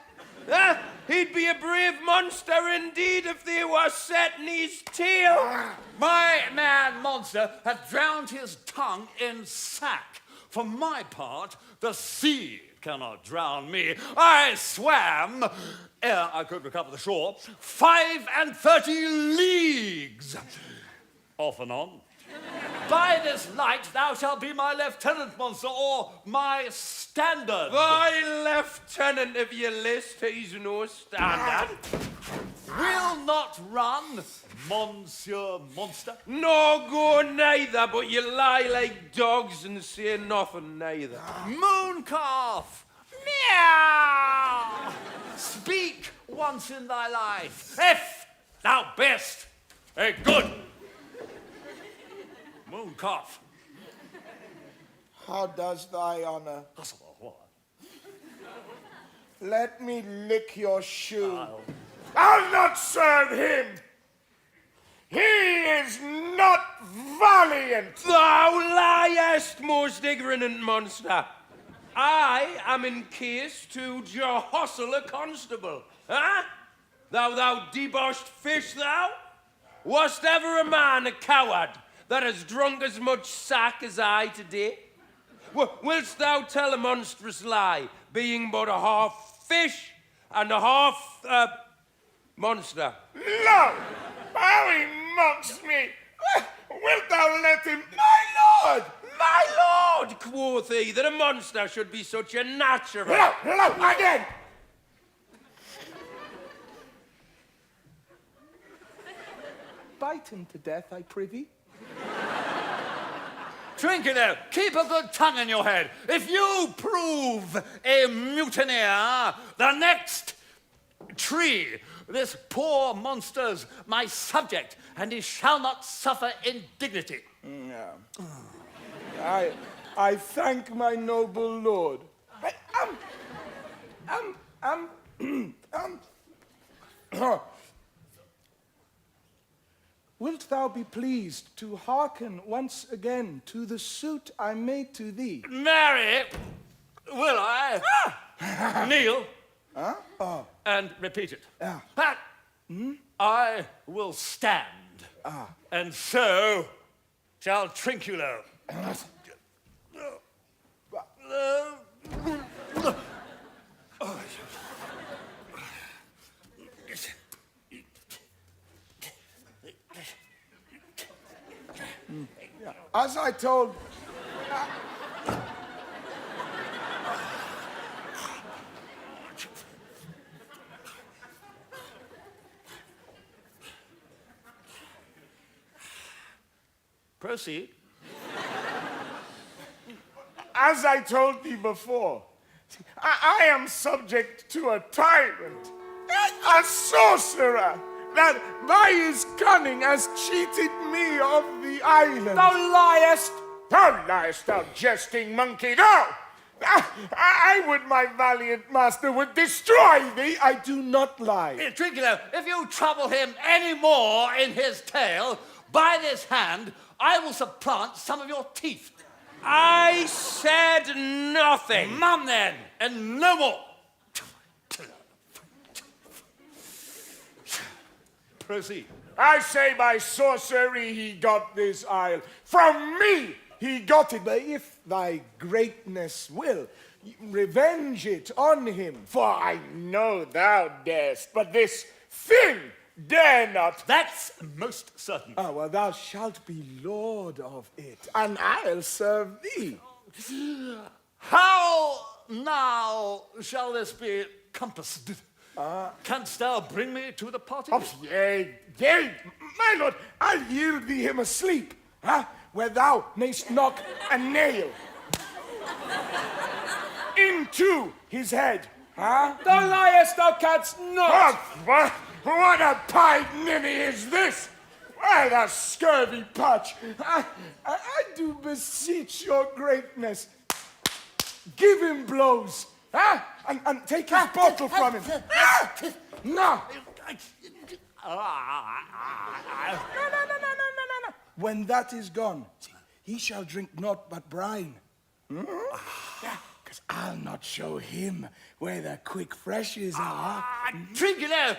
[SPEAKER 12] He'd be a brave monster indeed if they were set in his tail.
[SPEAKER 1] My man monster hath drowned his tongue in sack. For my part, the sea cannot drown me. I swam, ere I could recover the shore, 35 leagues. Off and on. By this light thou shalt be my lieutenant, monster, or my standard.
[SPEAKER 12] Thy lieutenant, if you list, he's no standard.
[SPEAKER 1] Will not run, monsieur monster.
[SPEAKER 12] No go neither, but you lie like dogs and say nothing neither.
[SPEAKER 1] Mooncalf! Meow! Speak once in thy life, if thou best a good mooncalf.
[SPEAKER 2] How does thy honor? Let me lick your shoe. I'll not serve him. He is not valiant.
[SPEAKER 12] Thou liest, most ignorant monster. I am in case to jostle a constable. Huh? Thou debauched fish, thou? Wast ever a man a coward that has drunk as much sack as I today? Willst thou tell a monstrous lie, being but a half fish and a half, monster?
[SPEAKER 2] No! How he mocks me! Wilt thou let him? My lord!
[SPEAKER 12] My lord, quoth he, that a monster should be such a natural.
[SPEAKER 2] Hello, again! Bite him to death, I prithee.
[SPEAKER 1] Trinculo, keep a good tongue in your head. If you prove a mutineer, the next tree, this poor monster's my subject, and he shall not suffer indignity.
[SPEAKER 2] I thank my noble lord. Wilt thou be pleased to hearken once again to the suit I made to thee?
[SPEAKER 1] Marry, will I? Kneel. And repeat it. I will stand. And so shall Trinculo.
[SPEAKER 2] As I told...
[SPEAKER 1] Proceed.
[SPEAKER 2] As I told thee before, I am subject to a tyrant, a sorcerer, that by his cunning has cheated me of the island.
[SPEAKER 4] Thou liest!
[SPEAKER 2] Thou liest, thou jesting monkey, thou! I would my valiant master would destroy thee. I do not lie.
[SPEAKER 1] Trinculo, if you trouble him any more in his tale, by this hand, I will supplant some of your teeth.
[SPEAKER 12] I said nothing.
[SPEAKER 1] Mum, then, and no more. Proceed.
[SPEAKER 2] I say by sorcery he got this isle. From me he got it. But if thy greatness will, revenge it on him. For I know thou darest, but this thing dare not.
[SPEAKER 1] That's most certain.
[SPEAKER 2] Ah, well, thou shalt be lord of it, and I'll serve thee.
[SPEAKER 1] How now shall this be compassed? Canst thou bring me to the party?
[SPEAKER 2] Yea, my lord, I'll yield thee him asleep, where thou mayst knock a nail into his head.
[SPEAKER 12] Thou liest, thou canst not.
[SPEAKER 2] What a pied ninny is this? Why, thou scurvy patch, I do beseech your greatness, give him blows, and take his bottle from him. No. No. When that is gone, he shall drink naught but brine. Because I'll not show him where the quick freshes are.
[SPEAKER 1] Trinculo,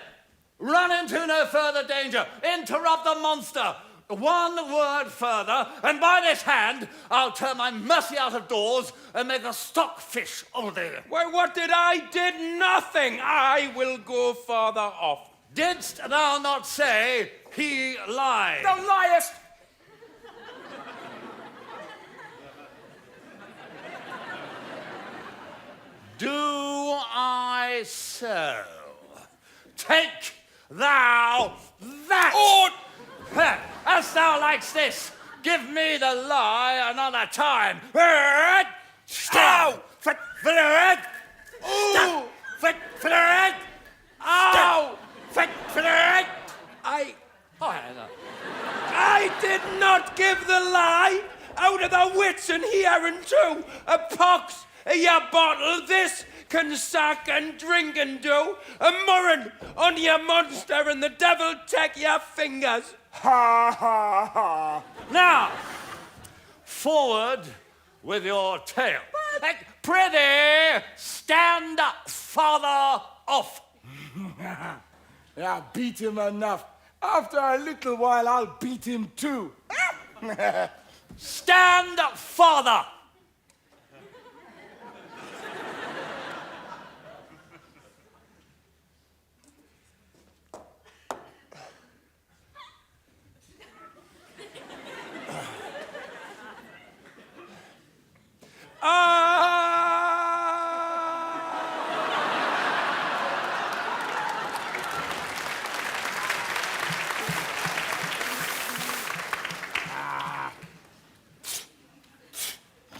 [SPEAKER 1] run into no further danger. Interrupt the monster. One word further, and by this hand, I'll turn my mercy out of doors and make a stockfish of thee.
[SPEAKER 12] Why, what did I? Did nothing. I will go farther off.
[SPEAKER 1] Didst thou not say he lied?
[SPEAKER 12] Thou liest.
[SPEAKER 1] Do I so? Take thou that!
[SPEAKER 12] Oh!
[SPEAKER 1] As thou likes this, give me the lie another time. Stop!
[SPEAKER 12] Ooh!
[SPEAKER 1] Ow!
[SPEAKER 12] I did not give the lie. Out of the wits and hearing too. A pox of your bottle, this can suck and drink and do. A murrain on your monster and the devil take your fingers.
[SPEAKER 2] Ha ha ha.
[SPEAKER 1] Now, forward with your tale. Prithee, stand up, farther off.
[SPEAKER 2] Yeah, beat him enough. After a little while, I'll beat him too.
[SPEAKER 1] Stand up, farther.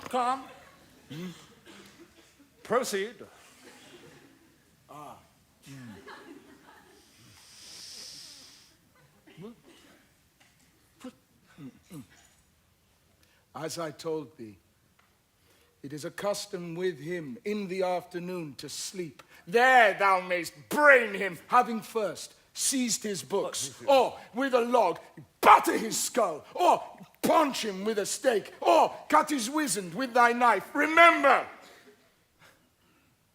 [SPEAKER 1] Come. Proceed.
[SPEAKER 2] As I told thee, it is a custom with him in the afternoon to sleep. There thou mayst brain him, having first seized his books, or with a log batter his skull, or punch him with a stake, or cut his wizard with thy knife. Remember,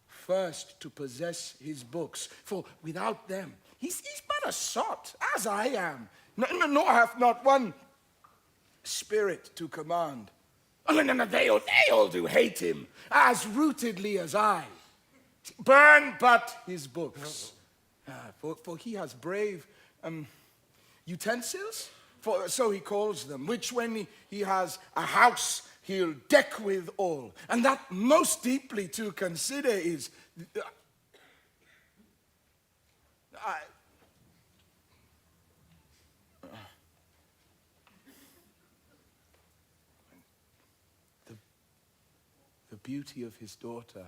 [SPEAKER 2] first to possess his books, for without them he's but a sot, as I am, nor hath not one spirit to command. Oh, no, they all do hate him, as rootedly as I. Burn but his books, for he has brave utensils, for so he calls them, which when he has a house he'll deck with all. And that most deeply to consider is
[SPEAKER 13] beauty of his daughter.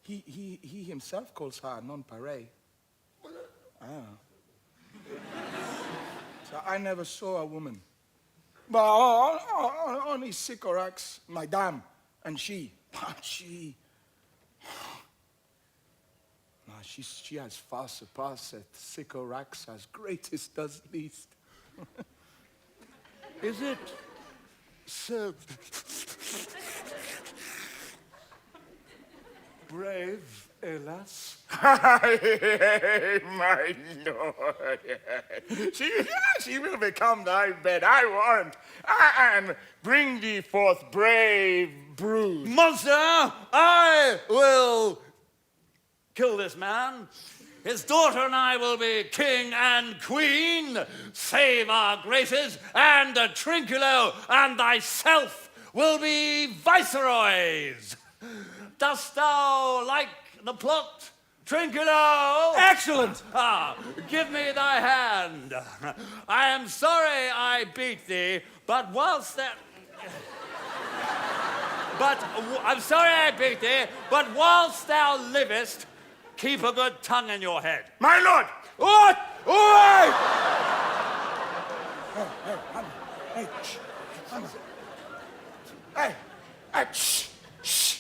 [SPEAKER 13] He himself calls her non-pareil. So I never saw a woman. But only Sycorax, Madame, and she. She has far surpassed Sycorax as greatest does least.
[SPEAKER 4] Is it so brave, Hélas?
[SPEAKER 13] My lord. She will become thy bed, I warrant, and bring thee forth brave brood.
[SPEAKER 1] Monster, I will kill this man. His daughter and I will be king and queen. Save our graces, and Trinculo and thyself will be viceroys. Dost thou like the plot, Trinculo?
[SPEAKER 2] Excellent!
[SPEAKER 1] Give me thy hand. I am sorry I beat thee, but I'm sorry I beat thee, but whilst thou livest, keep a good tongue in your head.
[SPEAKER 13] My lord!
[SPEAKER 1] What? Oi!
[SPEAKER 13] Hey, shh, shh.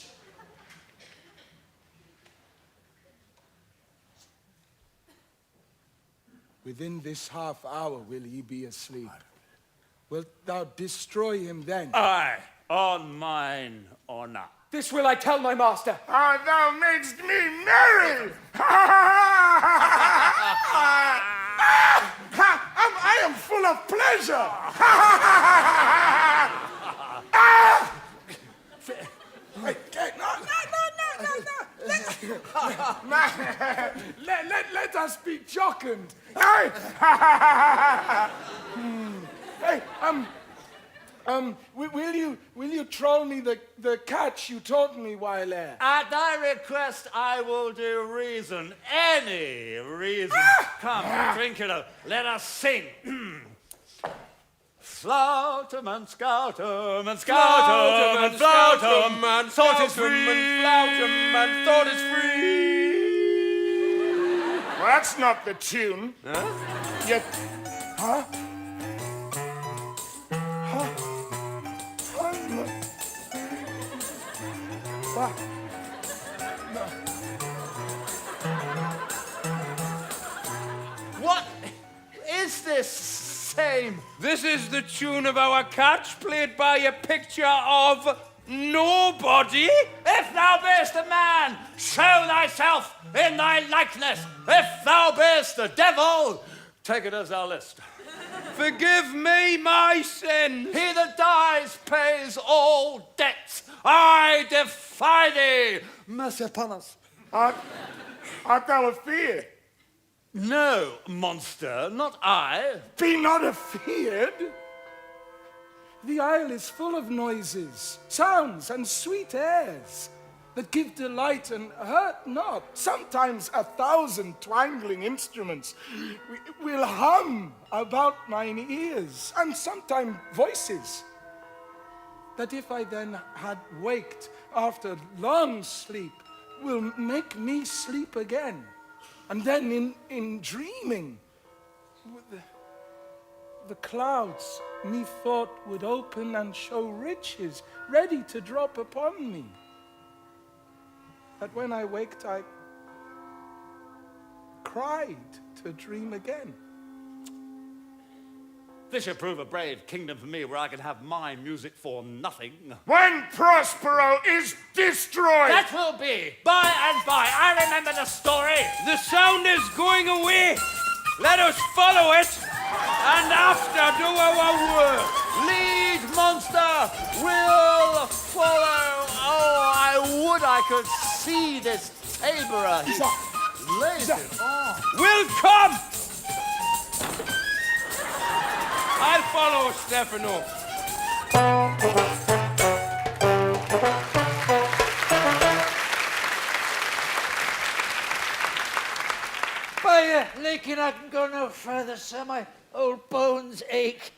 [SPEAKER 13] Within this half hour will he be asleep. Wilt thou destroy him then?
[SPEAKER 1] Aye, on mine honor.
[SPEAKER 2] This will I tell my master.
[SPEAKER 13] Thou madest me merry! I am full of pleasure! Let us be jocund. Hey, will you troll me the catch you taught me while ere?
[SPEAKER 1] At thy request, I will do reason, any reason. Come, Trinculo, let us sing. Flautum and scoutum and scoutum and flautum and thought is free.
[SPEAKER 12] Flautum and thought is free.
[SPEAKER 13] Well, that's not the tune.
[SPEAKER 12] Huh?
[SPEAKER 13] Yet, huh? What?
[SPEAKER 1] What is this same?
[SPEAKER 12] This is the tune of our catch, played by a picture of nobody.
[SPEAKER 1] If thou beest a man, show thyself in thy likeness. If thou beest the devil, take it as thou list.
[SPEAKER 12] Forgive me my sins.
[SPEAKER 1] He that dies pays all debts. I defy thee. Mercy upon us.
[SPEAKER 13] Art thou afeard?
[SPEAKER 1] No, monster, not I.
[SPEAKER 13] Be not afeard. The isle is full of noises, sounds, and sweet airs that give delight and hurt not. Sometimes 1,000 twangling instruments will hum about mine ears, and sometimes voices that if I then had waked after long sleep will make me sleep again. And then in dreaming, the clouds, methought, would open and show riches ready to drop upon me. That when I waked, I cried to dream again.
[SPEAKER 1] This should prove a brave kingdom for me where I can have my music for nothing.
[SPEAKER 13] When Prospero is destroyed!
[SPEAKER 1] That will be by and by. I remember the story.
[SPEAKER 12] The sound is going away. Let us follow it, and after do our work.
[SPEAKER 1] Lead, monster, will follow. Oh, I would I could see this taborer. Lays it on.
[SPEAKER 12] Will come. I'll follow Stefano.
[SPEAKER 14] By Lincoln, I can go no further, sir. My old bones ache.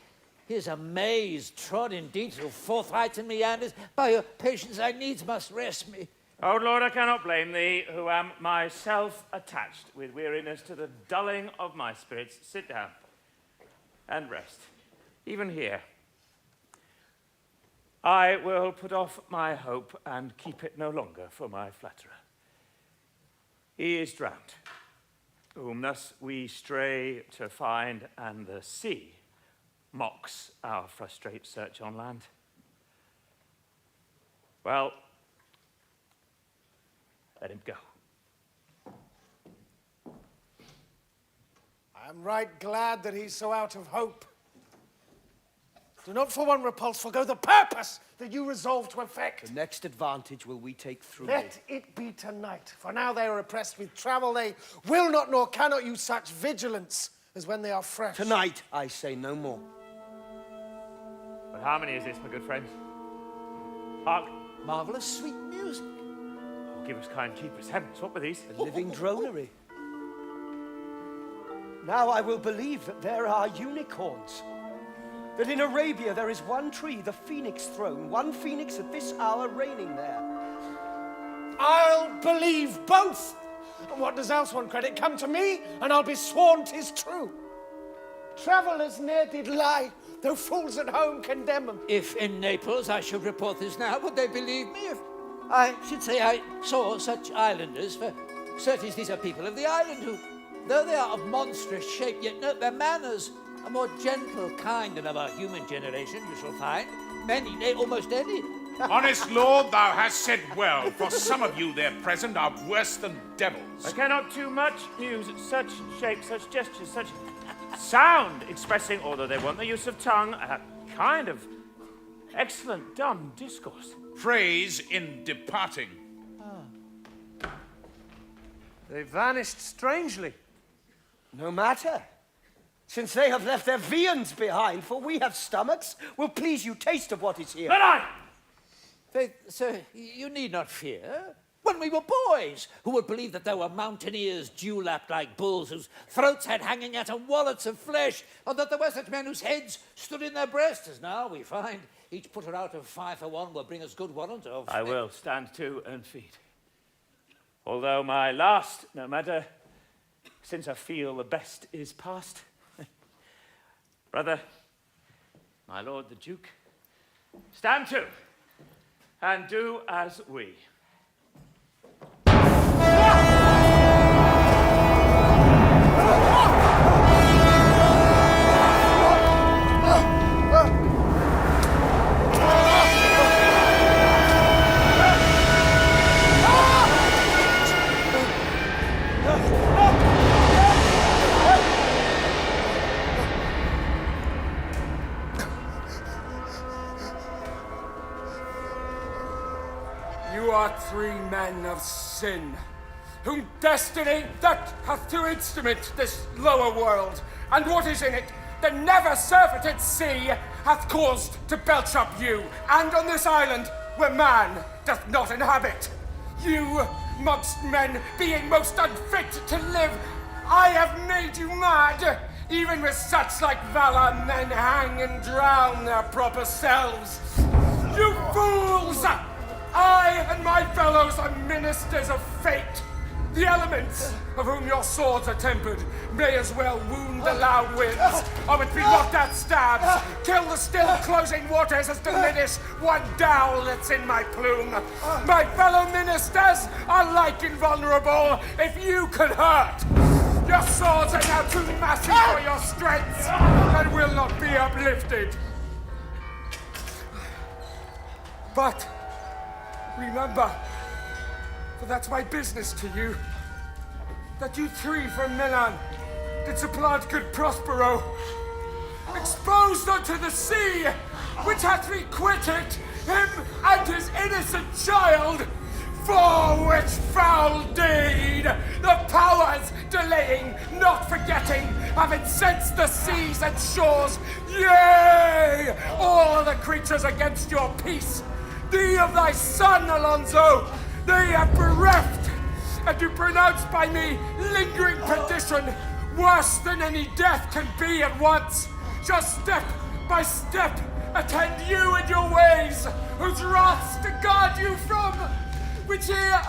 [SPEAKER 1] Here's a maze trod indeed through forthright and meanders. By your patience I needs must rest me.
[SPEAKER 11] O Lord, I cannot blame thee, who am myself attached with weariness to the dulling of my spirits. Sit down and rest, even here. I will put off my hope and keep it no longer for my flatterer. He is drowned, whom thus we stray to find, and the sea mocks our frustrate search on land. Well, let him go.
[SPEAKER 2] I am right glad that he's so out of hope. Do not for one repulse forgo the purpose that you resolve to effect.
[SPEAKER 9] The next advantage will we take through
[SPEAKER 2] Let it be tonight, for now they are oppressed with travel. They will not nor cannot use such vigilance as when they are fresh.
[SPEAKER 9] Tonight, I say no more.
[SPEAKER 11] But how many is this, my good friend? Hark!
[SPEAKER 1] Marvellous sweet music.
[SPEAKER 11] Oh, give us kind keepers. Heavens, what were these?
[SPEAKER 9] A living dronery. Now I will believe that there are unicorns. That in Arabia there is one tree, the phoenix throne, one phoenix at this hour reigning there.
[SPEAKER 2] I'll believe both. And what does else one credit? Come to me, and I'll be sworn 'tis true. Travellers ne'er did lie, though fools at home condemn them.
[SPEAKER 1] If in Naples I should report this now, would they believe me? If I should say I saw such islanders, for certes these are people of the island who, though they are of monstrous shape, yet note their manners, a more gentle kind than of our human generation you shall find. Many, nay, almost any.
[SPEAKER 4] Honest lord, thou hast said well, for some of you there present are worse than devils.
[SPEAKER 11] I cannot too much muse such shape, such gestures, such sound expressing, although they want the use of tongue, a kind of excellent dumb discourse.
[SPEAKER 4] Phrase in departing.
[SPEAKER 10] They vanished strangely.
[SPEAKER 9] No matter. Since they have left their viands behind, for we have stomachs, will please you taste of what is here.
[SPEAKER 11] But I!
[SPEAKER 1] Faith, sir, you need not fear. When we were boys, who would believe that there were mountaineers dew-lapped like bulls, whose throats had hanging at them wallets of flesh, or that there were such men whose heads stood in their breasts, as now we find each putter out of 5 for 1 will bring us good warrant of.
[SPEAKER 11] I will stand to and feed. Although my last, no matter, since I feel the best is past. Brother, my lord the Duke, stand to and do as we.
[SPEAKER 13] You are 3 men of sin, whom destiny that hath to instrument this lower world, and what is in it, the never surfeited sea, hath caused to belch up you, and on this island where man doth not inhabit. You, mongst men, being most unfit to live, I have made you mad. Even with such like valor, men hang and drown their proper selves. You fools! I and my fellows are ministers of fate. The elements, of whom your swords are tempered, may as well wound the loud winds, or it be locked at stabs, kill the still closing waters as diminish one dowl that's in my plume. My fellow ministers are like invulnerable if you could hurt. Your swords are now too massive for your strength, and will not be uplifted. But remember, for that's my business to you, that you 3 from Milan did supplant good Prospero, exposed unto the sea, which hath requited him and his innocent child, for which foul deed the powers delaying, not forgetting, have incensed the seas and shores, yea, all the creatures against your peace. Thee of thy son, Alonso, they have bereft, and you pronounce by me lingering perdition, worse than any death can be at once, shall step my step attend you and your ways, whose wraths to guard you from, which here,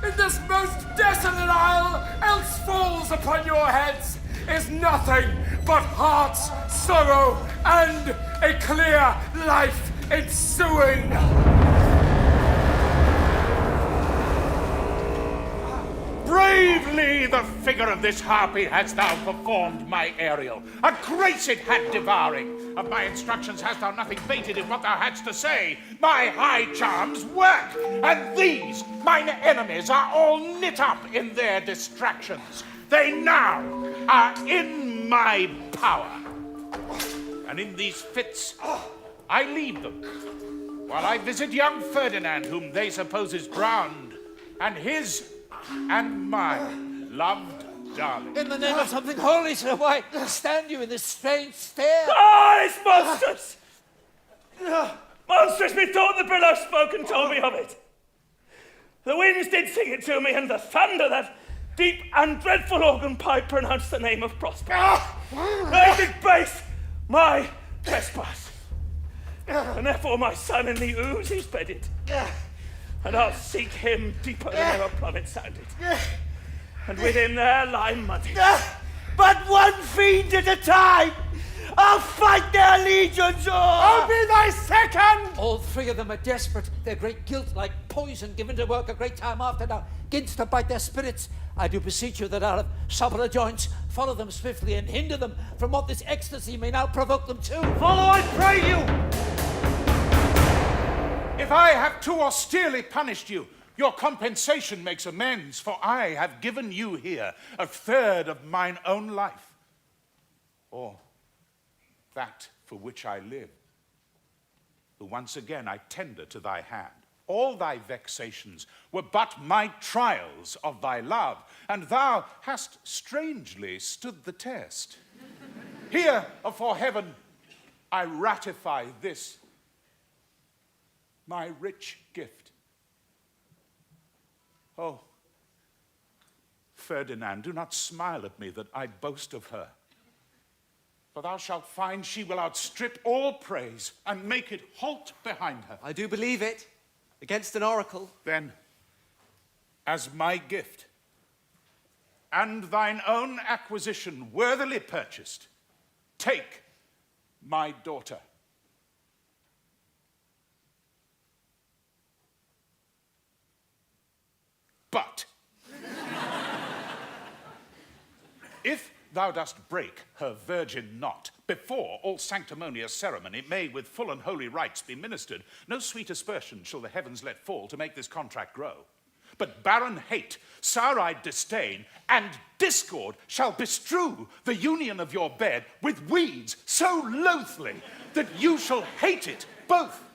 [SPEAKER 13] in this most desolate isle, else falls upon your heads, is nothing but heart's sorrow and a clear life ensuing.
[SPEAKER 4] Bravely the figure of this harpy hast thou performed, my Ariel. A grace it had devouring. Of my instructions hast thou nothing bated in what thou hadst to say. My high charms work, and these, mine enemies, are all knit up in their distractions. They now are in my power. And in these fits, I leave them, while I visit young Ferdinand, whom they suppose is drowned, and his and my loved darling.
[SPEAKER 1] In the name of something holy, sir, why stand you in this strange stare?
[SPEAKER 11] Ah, it's monstrous! Monstrous, methought the billow spoke and told me of it. The winds did sing it to me, and the thunder, that deep and dreadful organ pipe, pronounced the name of Prosper. They did base my trespass. And therefore my son in the ooze is bedded. And I'll seek him deeper than ever plummet sounded. And within there lie muddy.
[SPEAKER 9] But one fiend at a time! I'll fight their legions all!
[SPEAKER 2] I'll be thy second!
[SPEAKER 1] All three of them are desperate. Their great guilt, like poison given to work a great time after now, begins to bite their spirits. I do beseech you that out of suppler joints, follow them swiftly and hinder them from what this ecstasy may now provoke them to.
[SPEAKER 9] Follow, I pray you!
[SPEAKER 4] If I have too austerely punished you, your compensation makes amends, for I have given you here a third of mine own life, or that for which I live. Who once again I tender to thy hand. All thy vexations were but my trials of thy love, and thou hast strangely stood the test. Here, afore heaven, I ratify this, my rich gift. Oh, Ferdinand, do not smile at me that I boast of her. For thou shalt find she will outstrip all praise and make it halt behind her.
[SPEAKER 7] I do believe it, against an oracle.
[SPEAKER 4] Then, as my gift, and thine own acquisition worthily purchased, take my daughter. But if thou dost break her virgin knot before all sanctimonious ceremony may with full and holy rites be ministered, no sweet aspersion shall the heavens let fall to make this contract grow. But barren hate, sour-eyed disdain, and discord shall bestrew the union of your bed with weeds so loathly that you shall hate it both.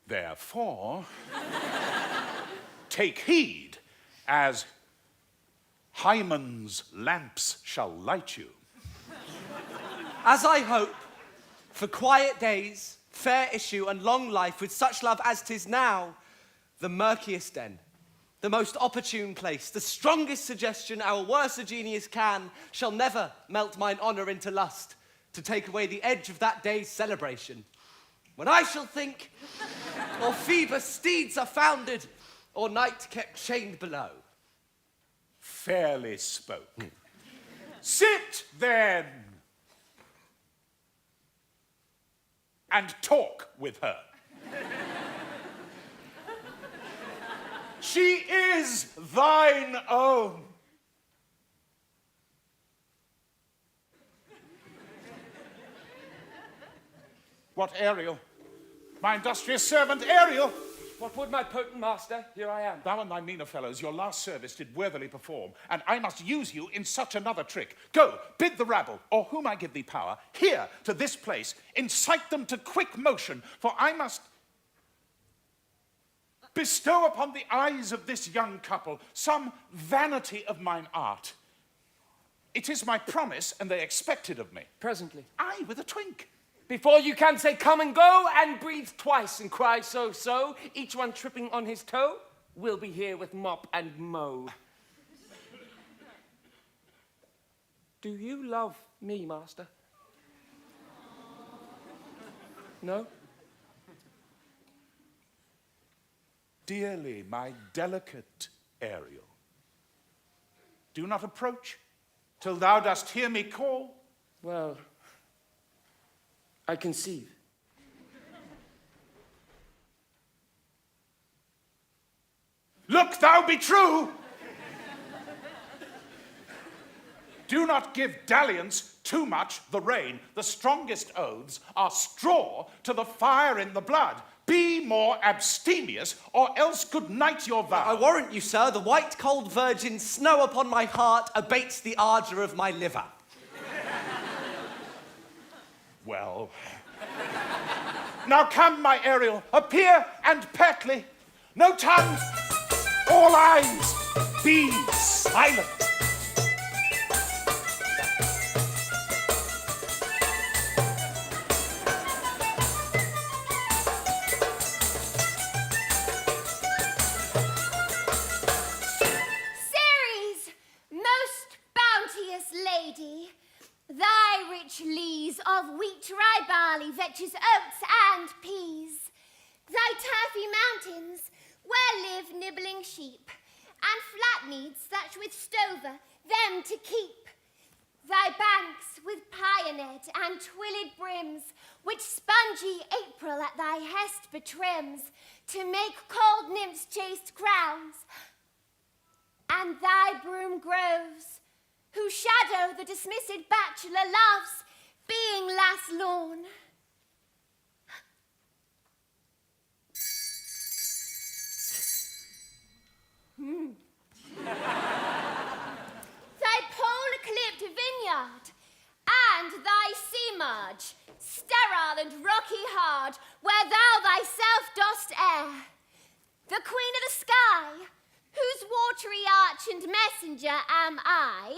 [SPEAKER 4] Therefore, take heed, as Hymen's lamps shall light you.
[SPEAKER 7] As I hope, for quiet days, fair issue, and long life, with such love as 'tis now, the murkiest den, the most opportune place, the strongest suggestion our worser genius can, shall never melt mine honour into lust, to take away the edge of that day's celebration. When I shall think, or Phoebus' steeds are founded, or night kept chained below.
[SPEAKER 4] Fairly spoke. Sit then, and talk with her. She is thine own. What, Ariel? My industrious servant, Ariel!
[SPEAKER 5] What would my potent master? Here I am.
[SPEAKER 4] Thou and thy meaner fellows your last service did worthily perform, and I must use you in such another trick. Go, bid the rabble, or whom I give thee power, here to this place, incite them to quick motion, for I must bestow upon the eyes of this young couple some vanity of mine art. It is my promise, and they expect it of me.
[SPEAKER 5] Presently.
[SPEAKER 4] Aye, with a twink.
[SPEAKER 5] Before you can say come and go, and breathe twice and cry so, each one tripping on his toe. will be here with mop and mow. Do you love me, master? No?
[SPEAKER 4] Dearly, my delicate Ariel, do not approach till thou dost hear me call.
[SPEAKER 5] Well, I conceive.
[SPEAKER 4] Look, thou be true! Do not give dalliance too much the rein. The strongest oaths are straw to the fire in the blood. Be more abstemious, or else good night your vow.
[SPEAKER 7] I warrant you, sir, the white cold virgin snow upon my heart abates the ardour of my liver.
[SPEAKER 4] Well. Now come, my Ariel, appear and pertly. No tongues, all eyes, be silent.
[SPEAKER 14] Thy rich lees of wheat, rye, barley, vetches, oats, and peas. Thy turfy mountains, where live nibbling sheep, and flat meads thatched with stover, them to keep. Thy banks with pioneer and twilled brims, which spongy April at thy hest betrims, to make cold nymphs chaste crowns. And thy broom groves, whose shadow the dismissed bachelor loves, being lass lorn. Thy pole-clipped vineyard, and thy sea marge, sterile and rocky hard, where thou thyself dost err. The queen of the sky, whose watery arch and messenger am I,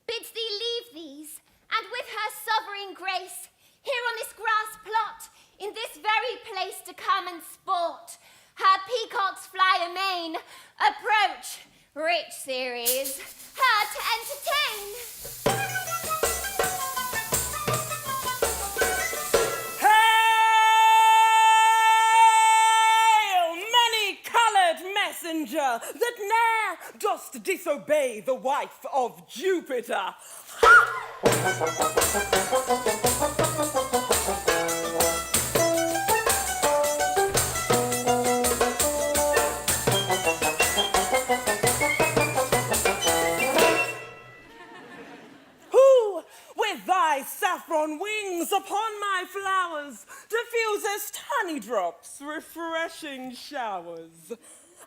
[SPEAKER 14] bids thee leave these, and with her sovereign grace, here on this grass plot, in this very place to come and sport. Her peacocks fly amain. Approach, rich Ceres, her to entertain.
[SPEAKER 15] Hail, many-coloured messenger, that ne'er dost disobey the wife of Jupiter. Who, with thy saffron wings upon my flowers, diffusest honey drops, refreshing showers,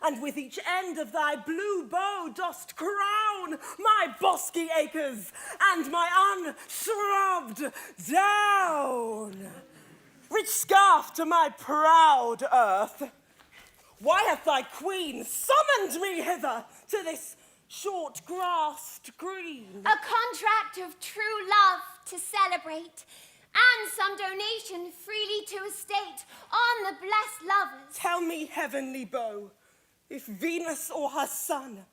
[SPEAKER 15] and with each end of thy blue bow dost crown my bosky acres and my unshrubbed down. Rich scarf to my proud earth, why hath thy queen summoned me hither to this short-grassed green?
[SPEAKER 14] A contract of true love to celebrate, and some donation freely to a state on the blessed lovers.
[SPEAKER 15] Tell me, heavenly bow, if Venus or her son,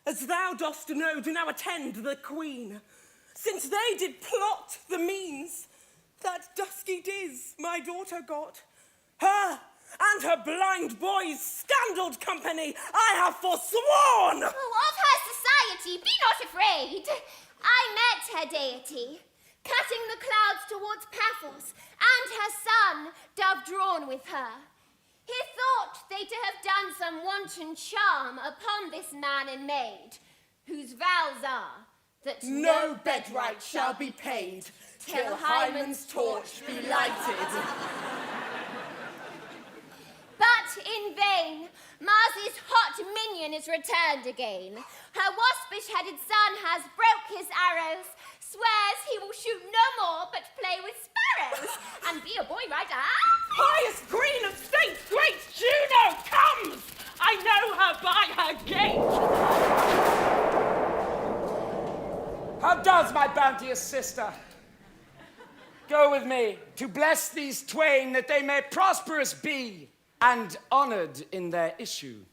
[SPEAKER 15] as thou dost know, do now attend the queen, since they did plot the means that dusky Diz my daughter got, her and her blind boy's scandaled company I have forsworn.
[SPEAKER 14] Oh, of her society be not afraid. I met her deity, cutting the clouds towards Paphos, and her son, dove drawn with her. He thought they to have done some wanton charm upon this man and maid, whose vows are that
[SPEAKER 15] no bedright shall be paid till Hymen's torch be lighted.
[SPEAKER 14] But in vain, Mars' hot minion is returned again. Her waspish-headed son has broke his arrows, swears he will shoot no more but play with sparrows, and be a boy right
[SPEAKER 15] Highest queen of states, great Juno comes! I know her by her gait.
[SPEAKER 2] How does my bounteous sister? Go with me to bless these twain that they may prosperous be and honoured in their issue.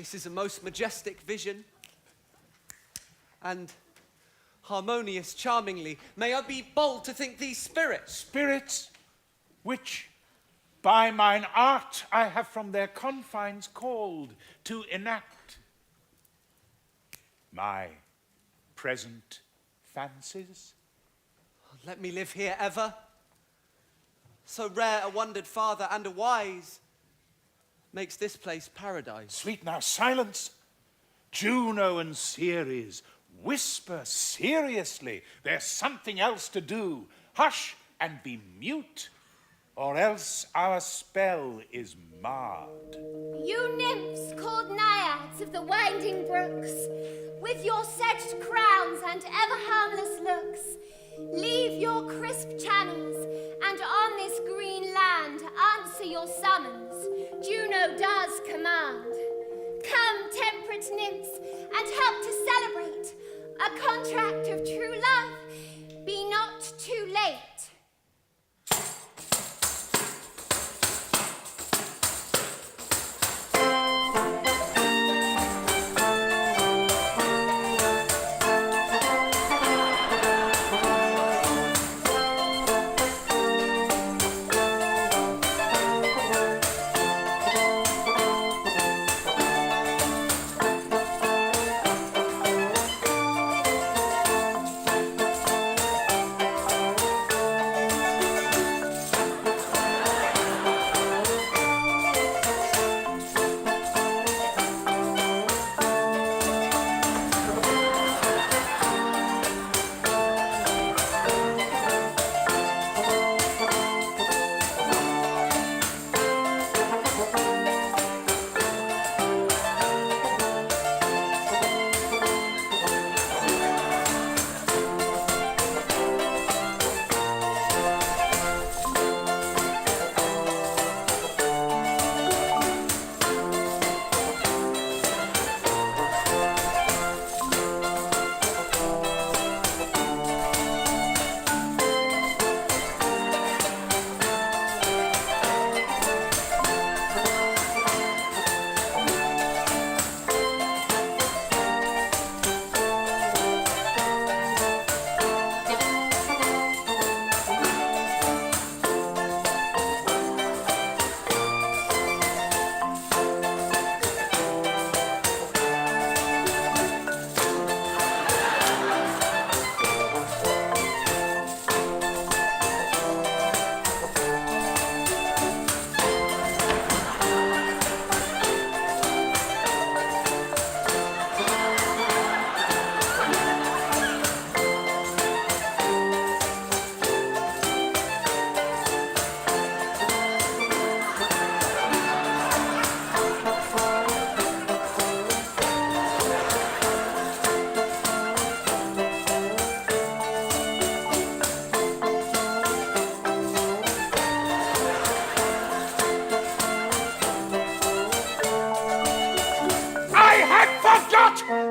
[SPEAKER 7] This is a most majestic vision. And harmonious charmingly. May I be bold to think these spirits?
[SPEAKER 4] Spirits which by mine art I have from their confines called to enact my present fancies.
[SPEAKER 7] Let me live here ever. So rare a wondered father and a wise makes this place paradise.
[SPEAKER 4] Sweet, now silence. Juno and Ceres, whisper seriously. There's something else to do. Hush and be mute, or else our spell is marred.
[SPEAKER 14] You nymphs called naiads of the winding brooks, with your sedged crowns and ever harmless looks, leave your crisp channels, and on this green land answer your summons. Juno does command. Come, temperate nymphs, and help to celebrate a contract of true love. Be not too late.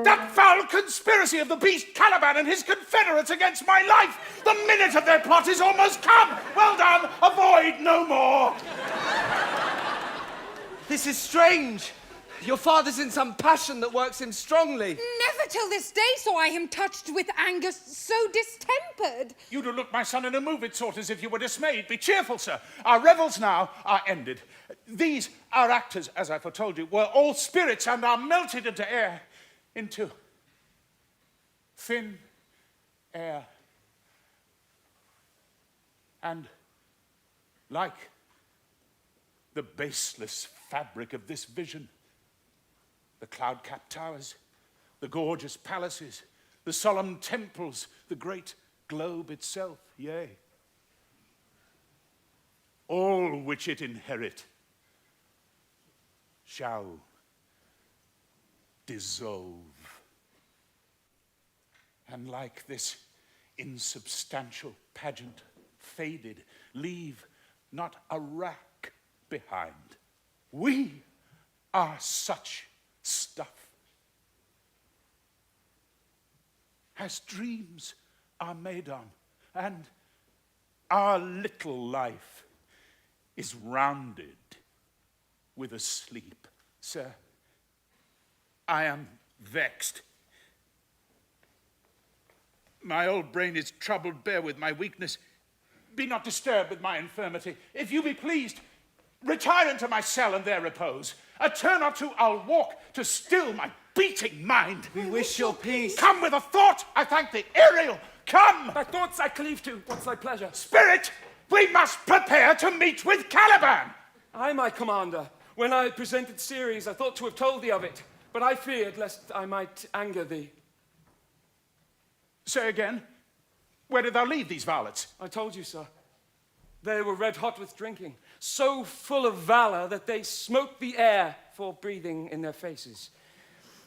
[SPEAKER 4] That foul conspiracy of the beast Caliban and his confederates against my life. The minute of their plot is almost come. Well done. Avoid no more.
[SPEAKER 7] This is strange. Your father's in some passion that works him strongly.
[SPEAKER 3] Never till this day saw I him touched with anger so distempered.
[SPEAKER 4] You do look, my son, in a moved sort as if you were dismayed. Be cheerful, sir. Our revels now are ended. These, our actors, as I foretold you, were all spirits and are melted into air, into thin air. And like the baseless fabric of this vision, the cloud-capped towers, the gorgeous palaces, the solemn temples, the great globe itself, yea, all which it inherit shall dissolve. And like this insubstantial pageant, faded, leave not a rack behind. We are such stuff as dreams are made on, and our little life is rounded with a sleep. Sir, I am vexed. My old brain is troubled. Bear with my weakness. Be not disturbed with my infirmity. If you be pleased, retire into my cell and there repose. A turn or two I'll walk to still my beating mind.
[SPEAKER 7] We wish your peace.
[SPEAKER 4] Come with a thought. I thank thee. Ariel, come.
[SPEAKER 5] Thy thoughts I cleave to. What's thy pleasure?
[SPEAKER 4] Spirit, we must prepare to meet with Caliban.
[SPEAKER 5] Aye, my commander. When I presented Ceres, I thought to have told thee of it, but I feared lest I might anger thee.
[SPEAKER 4] Say again, where did thou leave these varlets?
[SPEAKER 5] I told you, sir. They were red hot with drinking, so full of valor that they smote the air for breathing in their faces,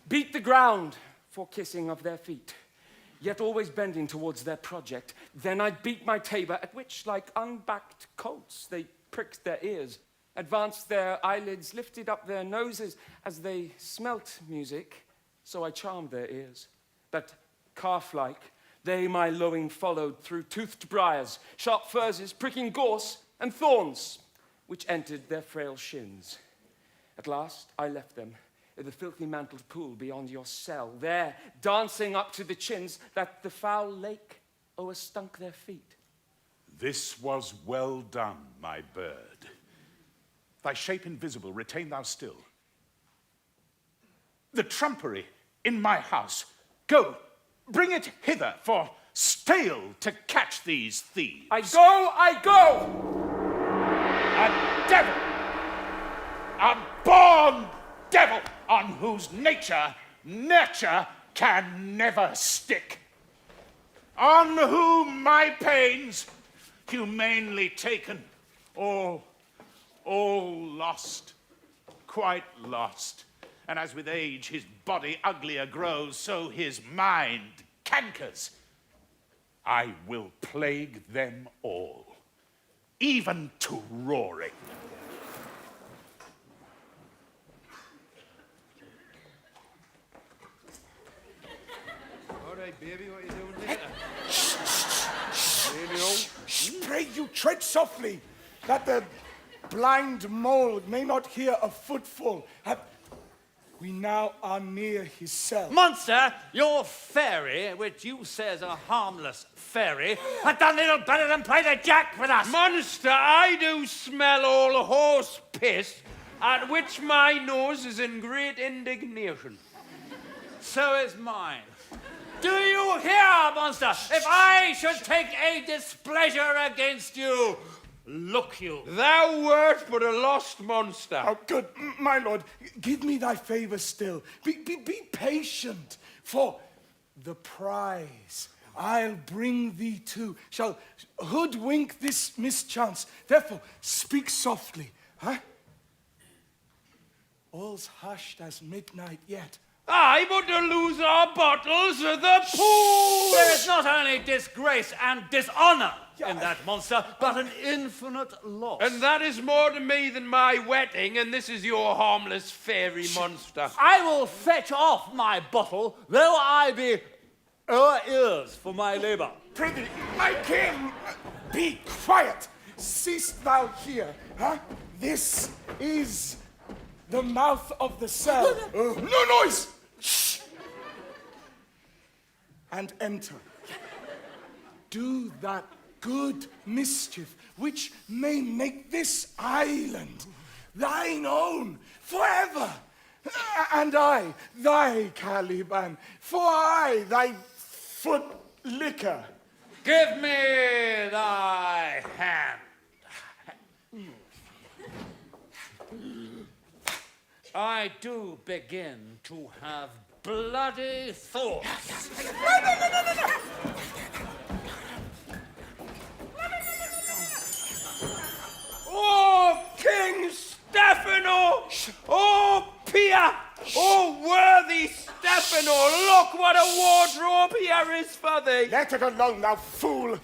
[SPEAKER 5] beat the ground for kissing of their feet, yet always bending towards their project. Then I beat my tabor, at which, like unbacked colts, they pricked their ears, advanced their eyelids, lifted up their noses as they smelt music, so I charmed their ears. But calf-like, they my lowing followed through toothed briars, sharp furzes, pricking gorse, and thorns, which entered their frail shins. At last I left them in the filthy mantled pool beyond your cell, there dancing up to the chins that the foul lake o'erstunk their feet.
[SPEAKER 4] This was well done, my bird. Thy shape invisible, retain thou still. The trumpery in my house, go, bring it hither, for stale to catch these thieves.
[SPEAKER 5] I go!
[SPEAKER 4] A devil, a born devil, on whose nurture can never stick, on whom my pains, humanely taken, all lost, quite lost. And as with age his body uglier grows, so his mind cankers. I will plague them all, even to roaring.
[SPEAKER 12] All right, baby, what are you doing here?
[SPEAKER 2] Pray you tread softly, that the blind mole may not hear a footfall. We now are near his cell.
[SPEAKER 1] Monster, your fairy, which you say is a harmless fairy, had done little better than play the jack with us.
[SPEAKER 12] Monster, I do smell all horse piss, at which my nose is in great indignation.
[SPEAKER 1] So is mine. Do you hear, monster? If I should take a displeasure against you, look you.
[SPEAKER 12] Thou wert but a lost monster.
[SPEAKER 2] Oh, good, my lord, give me thy favor still. Be patient, for the prize I'll bring thee to shall hoodwink this mischance. Therefore, speak softly, huh? All's hushed as midnight yet.
[SPEAKER 12] Aye, but to lose our bottles of the pool.
[SPEAKER 1] There is not only disgrace and dishonor in that monster, but an infinite loss.
[SPEAKER 12] And that is more to me than my wetting, and this is your harmless fairy monster.
[SPEAKER 1] I will fetch off my bottle, though I be o'er ears for my labor.
[SPEAKER 2] Prithee, my king, be quiet. Seest thou here, huh? This is the mouth of the cell. No noise! Shh! And enter. Do that good mischief which may make this island thine own forever. And I, thy Caliban, for I, thy foot liquor.
[SPEAKER 1] Give me thy hand. I do begin to have bloody thoughts.
[SPEAKER 12] Oh, King Stefano! Oh, Pia! Oh, worthy Stefano! Look what a wardrobe here is for thee!
[SPEAKER 2] Let it alone, thou fool!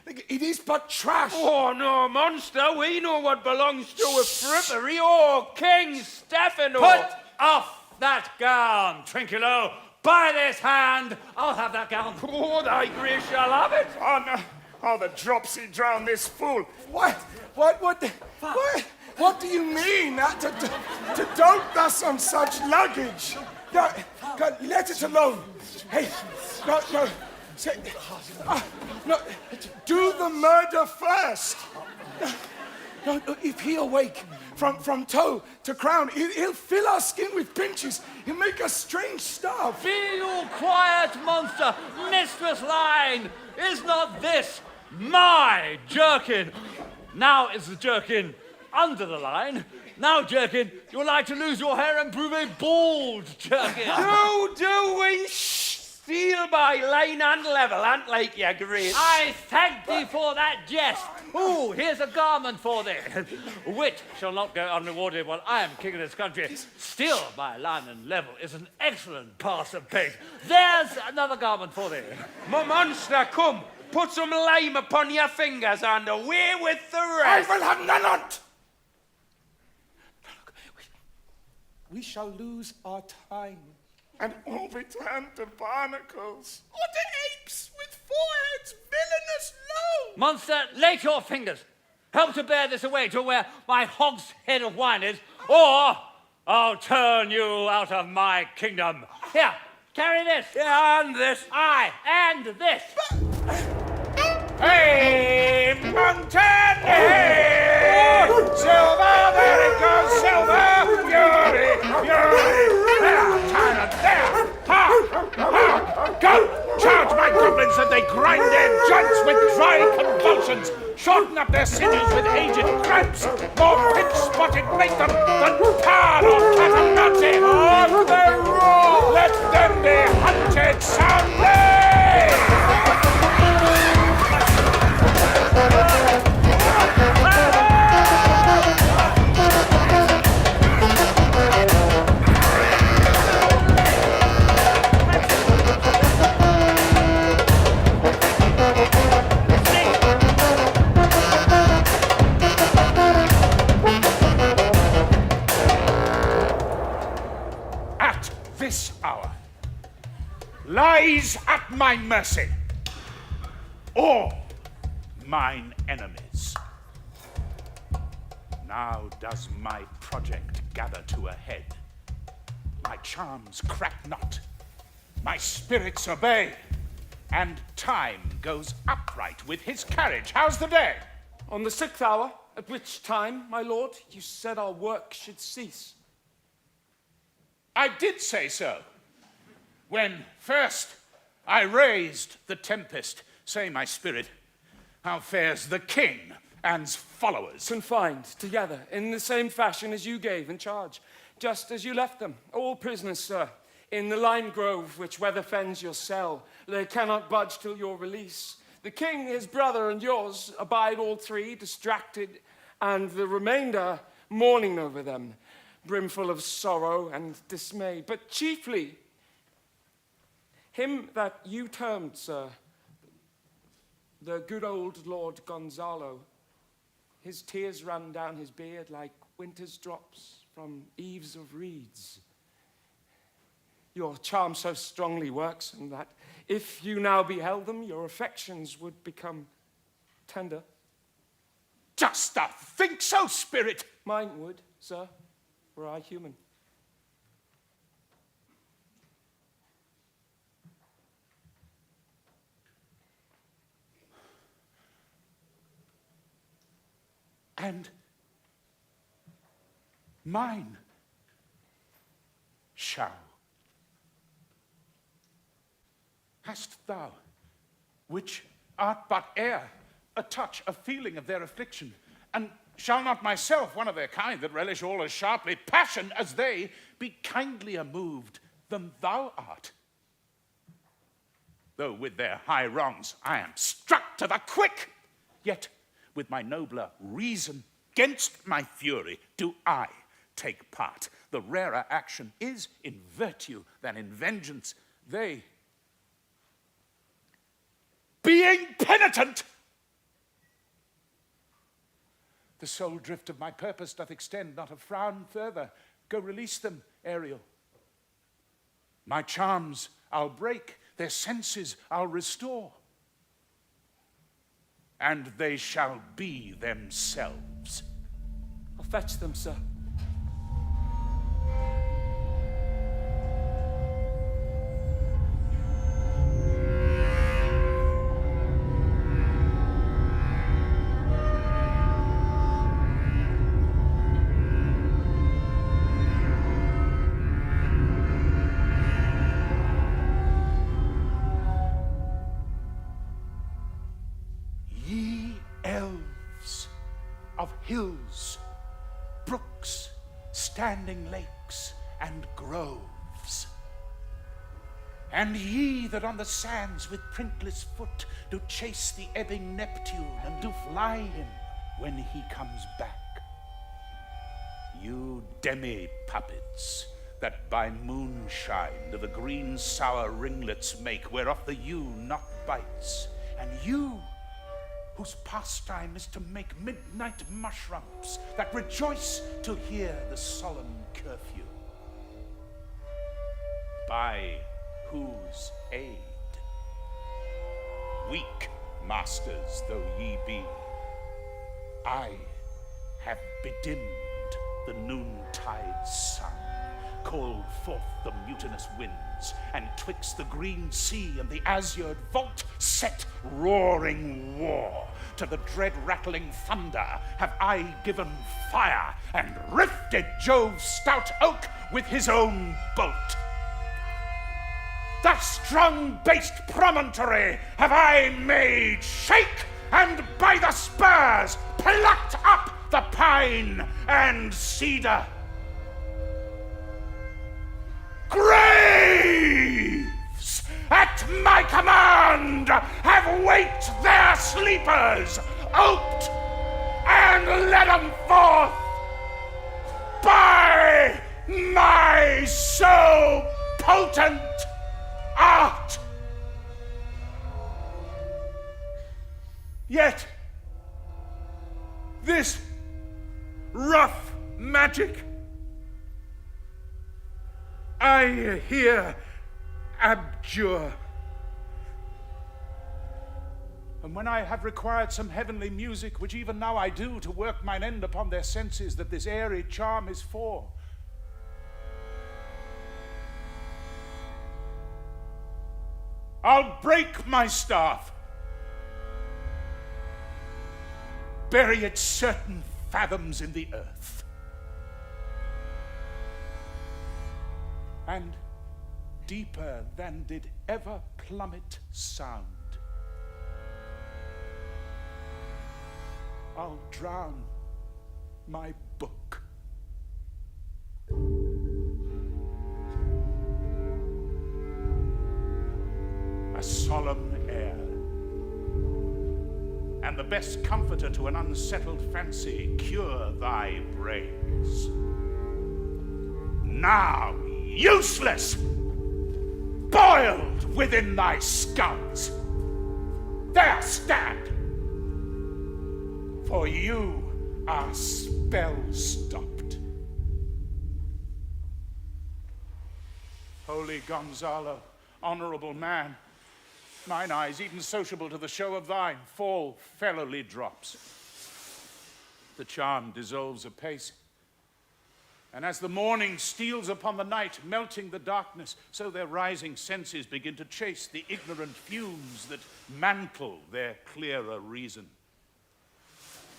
[SPEAKER 2] It is but trash!
[SPEAKER 12] Oh, no, monster! We know what belongs to a frippery! Oh, King Stefano!
[SPEAKER 1] Put off that gown, Trinculo! By this hand, I'll have that gown.
[SPEAKER 12] Oh, thy grace shall have it!
[SPEAKER 2] Oh, no. Oh, the dropsy drown this fool! What do you mean? To dote thus on such luggage?
[SPEAKER 13] No, God, let it alone. Hey, no, no. Say, no, do the murder first. No, no, if he awake from toe to crown, he'll fill our skin with pinches. He'll make us strange stuff.
[SPEAKER 1] Be you quiet, monster! Mistress Line! Is not this my jerkin? Now is the jerkin under the line. Now, jerkin, you would like to lose your hair and prove a bald jerkin.
[SPEAKER 12] Do we steal by line and level, and like your grace?
[SPEAKER 1] I thank thee for that jest. Ooh, here's a garment for thee. Wit shall not go unrewarded while I am king of this country. Still, by line and level is an excellent pass of paint. There's another garment for thee.
[SPEAKER 12] Monster, come, put some lime upon your fingers and away with the
[SPEAKER 13] I
[SPEAKER 12] rest.
[SPEAKER 13] will have none on't. We shall lose our time and all return to barnacles.
[SPEAKER 4] What apes with foreheads villainous low?
[SPEAKER 1] Monster, lay your fingers. Help to bear this away to where my hog's head of wine is, or I'll turn you out of my kingdom. Here, carry this.
[SPEAKER 12] Yeah, and this.
[SPEAKER 1] Aye, and this.
[SPEAKER 4] Hey, Mountain! Hey! Silver, there it goes, Silver! Fury! There, tyrant, there! Ha! Go! Charge my goblins and they grind their joints with dry convulsions, shorten up their sinews with aged cramps, more pinch-spotted make them than Pan or Catamante! On the roar! Let them be hunted soundly! At this hour lies at my mercy all mine enemies. Now does my project gather to a head. My charms crack not, my spirits obey, and time goes upright with his carriage. How's the day?
[SPEAKER 5] On the 6th hour, at which time, my lord, you said our work should cease.
[SPEAKER 4] I did say so. When first I raised the Tempest, say my spirit, how fares the king and's followers?
[SPEAKER 5] Confined together in the same fashion as you gave in charge, just as you left them, all prisoners, sir, in the lime grove which weather fens your cell. They cannot budge till your release. The king, his brother, and yours abide all three, distracted, and the remainder mourning over them, brimful of sorrow and dismay. But chiefly, him that you termed, sir, the good old Lord Gonzalo, his tears ran down his beard like winter's drops from eaves of reeds. Your charm so strongly works, and that if you now beheld them, your affections would become tender.
[SPEAKER 4] Dost thou think so, spirit?
[SPEAKER 5] Mine would, sir, were I human.
[SPEAKER 4] And mine shall. Hast thou, which art but air, a touch, a feeling of their affliction, and shall not myself, one of their kind that relish all as sharply passion as they, be kindlier moved than thou art? Though with their high wrongs I am struck to the quick, yet with my nobler reason, 'gainst my fury, do I take part. The rarer action is in virtue than in vengeance. They, being penitent, the sole drift of my purpose doth extend not a frown further. Go release them, Ariel. My charms I'll break, their senses I'll restore, and they shall be themselves.
[SPEAKER 5] I'll fetch them, sir.
[SPEAKER 4] delves of hills, brooks, standing lakes, and groves. And ye that on the sands with printless foot do chase the ebbing Neptune and do fly him when he comes back. You demi-puppets that by moonshine do the green sour ringlets make, whereof the ewe not bites, and you whose pastime is to make midnight mushrooms that rejoice to hear the solemn curfew. By whose aid, weak masters though ye be, I have bedimmed the noontide sun, called forth the mutinous winds, and twixt the green sea and the azured vault set roaring war. To the dread rattling thunder have I given fire, and rifted Jove's stout oak with his own bolt. The strong-based promontory have I made shake, and by the spurs plucked up the pine and cedar. Graves at my command have waked their sleepers, oped and led them forth by my so potent art. Yet this rough magic I here abjure. And when I have required some heavenly music, which even now I do, to work mine end upon their senses, that this airy charm is for, I'll break my staff, bury it certain fathoms in the earth, and deeper than did ever plummet sound, I'll drown my book. A solemn air, and the best comforter to an unsettled fancy, cure thy brains. Now useless, boiled within thy skulls, there stand, for you are spell-stopped. Holy Gonzalo, honorable man, mine eyes, even sociable to the show of thine, fall fellowly drops. The charm dissolves apace, and as the morning steals upon the night, melting the darkness, so their rising senses begin to chase the ignorant fumes that mantle their clearer reason.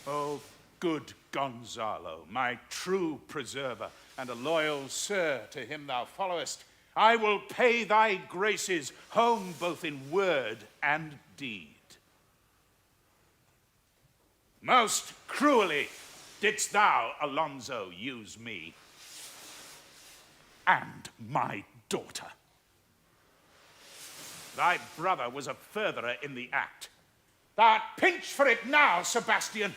[SPEAKER 4] O good Gonzalo, my true preserver, and a loyal sir to him thou followest, I will pay thy graces home both in word and deed. Most cruelly didst thou, Alonso, use me and my daughter. Thy brother was a furtherer in the act. Thou'rt pinched for it now, Sebastian.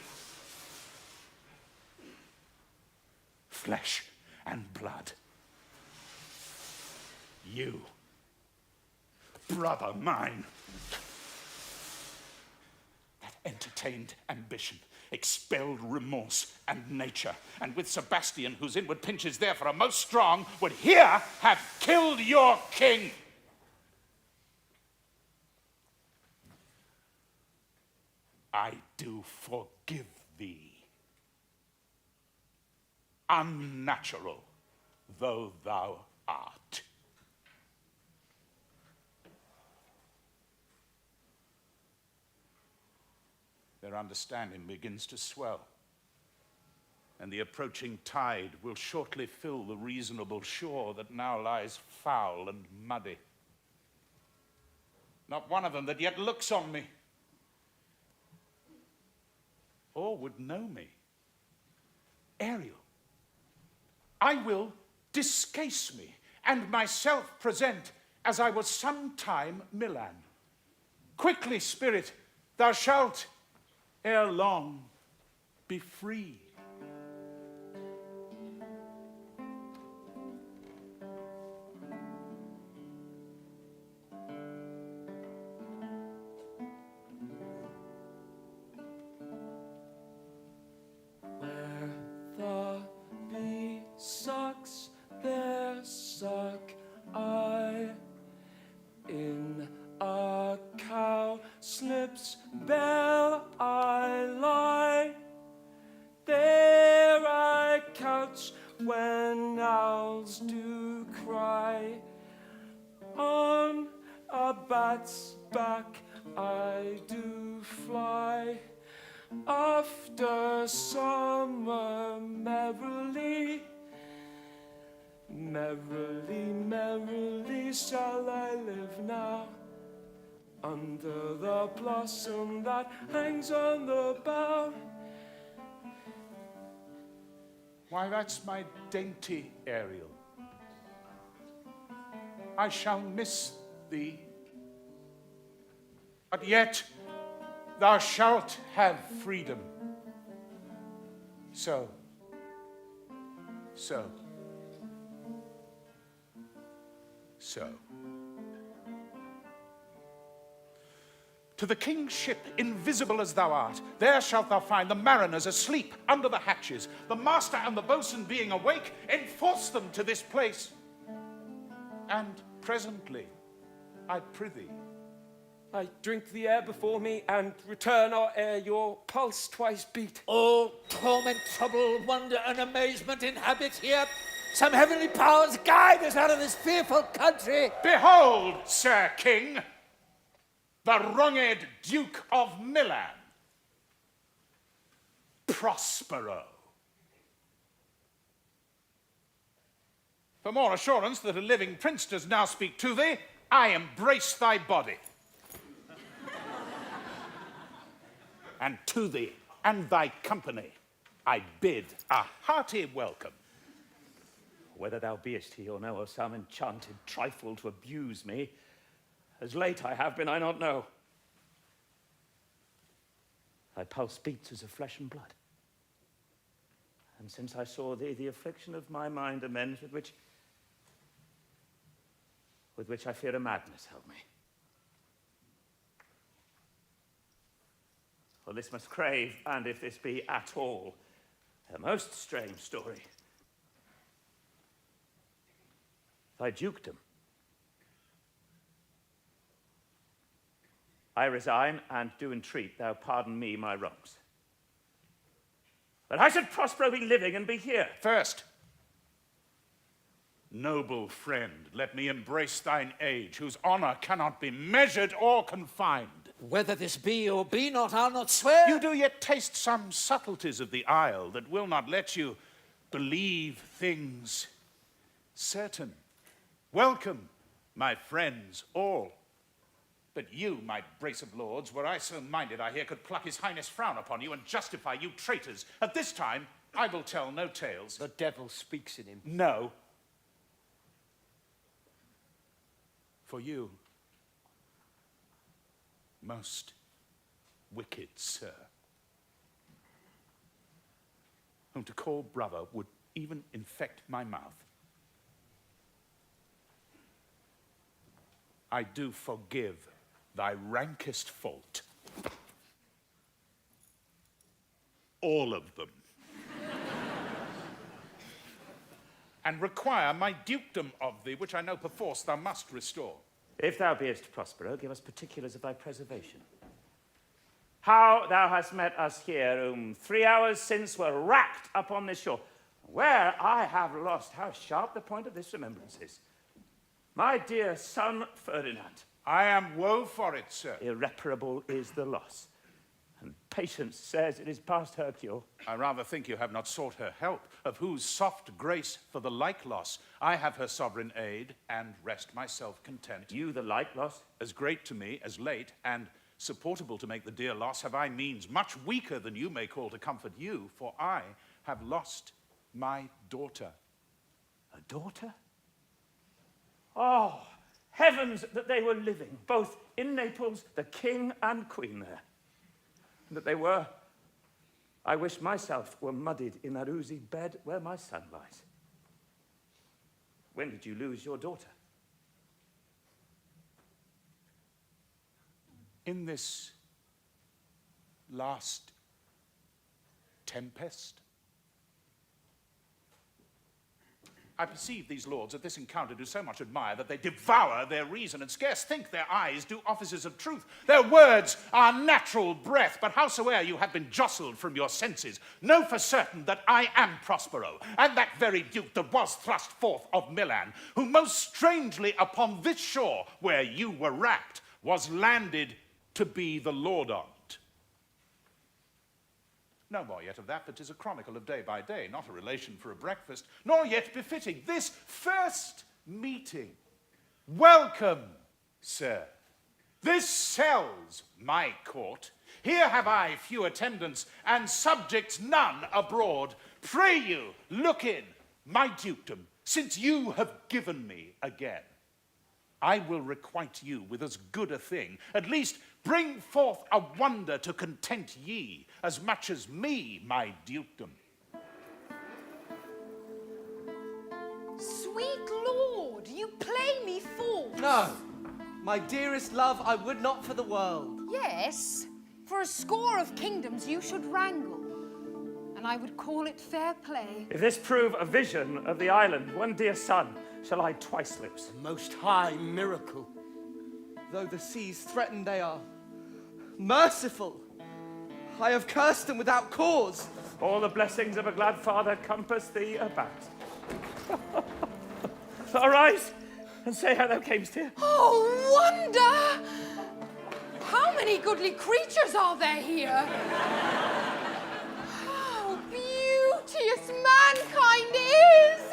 [SPEAKER 4] Flesh and blood. You, brother mine, that entertained ambition, expelled remorse and nature, and with Sebastian, whose inward pinch is therefore most strong, would here have killed your king. I do forgive thee, unnatural though thou art. Their understanding begins to swell, and the approaching tide will shortly fill the reasonable shore that now lies foul and muddy. Not one of them that yet looks on me. or would know me. Ariel, I will discase me, and myself present as I was sometime Milan. Quickly, spirit, thou shalt ere long be free.
[SPEAKER 8] Where the bee sucks, there suck I. In a cowslip's bell I lie. There I couch when owls do cry. On a bat's back I do fly. After summer merrily, merrily, merrily shall I live now, under the blossom that hangs on the bough.
[SPEAKER 4] Why, that's my dainty Ariel. I shall miss thee, but yet thou shalt have freedom. So. To the king's ship, invisible as thou art, there shalt thou find the mariners asleep under the hatches, the master and the boatswain being awake, enforce them to this place. And presently, I prithee,
[SPEAKER 5] I drink the air before me and return our air your pulse twice beat.
[SPEAKER 1] All torment, trouble, wonder, and amazement inhabit here. Some heavenly powers guide us out of this fearful country.
[SPEAKER 4] Behold, Sir King, the wronged Duke of Milan, Prospero. For more assurance that a living prince does now speak to thee, I embrace thy body. And to thee and thy company I bid a hearty welcome.
[SPEAKER 11] Whether thou beest he or no, or some enchanted trifle to abuse me, as late I have been, I not know. Thy pulse beats as of flesh and blood. And since I saw thee, the affliction of my mind amends, with which I fear a madness held me. For this must crave, and if this be at all, a most strange story. Thy dukedom. I resign, and do entreat thou pardon me my wrongs. But how should Prospero be living and be here?
[SPEAKER 4] First, noble friend, let me embrace thine age, whose honor cannot be measured or confined.
[SPEAKER 1] Whether this be or be not, I'll not swear.
[SPEAKER 4] You do yet taste some subtleties of the isle that will not let you believe things certain. Welcome, my friends all. But you, my brace of lords, were I so minded, I hear, could pluck his highness frown upon you and justify you traitors. At this time, I will tell no tales.
[SPEAKER 9] The devil speaks in him.
[SPEAKER 4] No. For you, most wicked sir, whom to call brother would even infect my mouth, I do forgive thy rankest fault. All of them. And require my dukedom of thee, which I know perforce thou must restore.
[SPEAKER 11] If thou beest Prospero, give us particulars of thy preservation. How thou hast met us here, whom 3 hours since were racked upon this shore, where I have lost how sharp the point of this remembrance is. My dear son Ferdinand.
[SPEAKER 4] I am woe for it, sir.
[SPEAKER 11] Irreparable is the loss, and patience says it is past her cure.
[SPEAKER 4] I rather think you have not sought her help, of whose soft grace for the like loss I have her sovereign aid, and rest myself content.
[SPEAKER 11] You the like loss?
[SPEAKER 4] As great to me as late, and supportable to make the dear loss, have I means much weaker than you may call to comfort you, for I have lost my daughter.
[SPEAKER 11] A daughter? Oh, heavens that they were living, both in Naples, the king and queen there. That they were. I wish myself were muddied in that oozy bed where my son lies. When did you lose your daughter?
[SPEAKER 4] In this last tempest? I perceive these lords at this encounter do so much admire that they devour their reason and scarce think their eyes do offices of truth. Their words are natural breath, but howsoe'er you have been jostled from your senses, know for certain that I am Prospero, and that very duke that was thrust forth of Milan, who most strangely upon this shore where you were wrapped was landed to be the lord on't. No more yet of that, but 'tis a chronicle of day by day, not a relation for a breakfast, nor yet befitting this first meeting. Welcome, sir. This cell's my court. Here have I few attendants, and subjects none abroad. Pray you, look in my dukedom, since you have given me again. I will requite you with as good a thing, at least bring forth a wonder to content ye, as much as me, my dukedom.
[SPEAKER 3] Sweet lord, you play me false.
[SPEAKER 7] No, my dearest love, I would not for the world.
[SPEAKER 3] Yes, for a score of kingdoms you should wrangle, and I would call it fair play.
[SPEAKER 11] If this prove a vision of the island, one dear son shall I twice lips.
[SPEAKER 9] A most high miracle.
[SPEAKER 7] Though the seas threaten, they are merciful. I have cursed them without cause.
[SPEAKER 11] All the blessings of a glad father compass thee about. Arise and say how thou camest here.
[SPEAKER 3] Oh, wonder! How many goodly creatures are there here? How beauteous mankind is!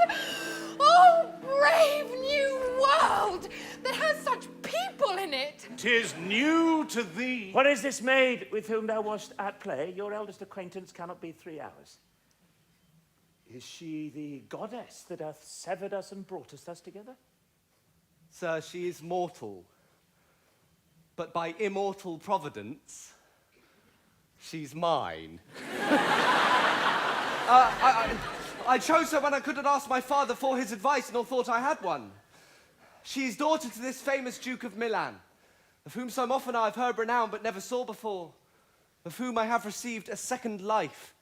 [SPEAKER 3] Oh, brave new world that has such people in it!
[SPEAKER 4] 'Tis new to thee.
[SPEAKER 11] What is this maid with whom thou wast at play? Your eldest acquaintance cannot be 3 hours. Is she the goddess that hath severed us and brought us thus together?
[SPEAKER 7] Sir, she is mortal. But by immortal providence, she's mine. I chose her when I couldn't ask my father for his advice, nor thought I had one. She is daughter to this famous Duke of Milan, of whom so often I have heard renown but never saw before, of whom I have received a second life,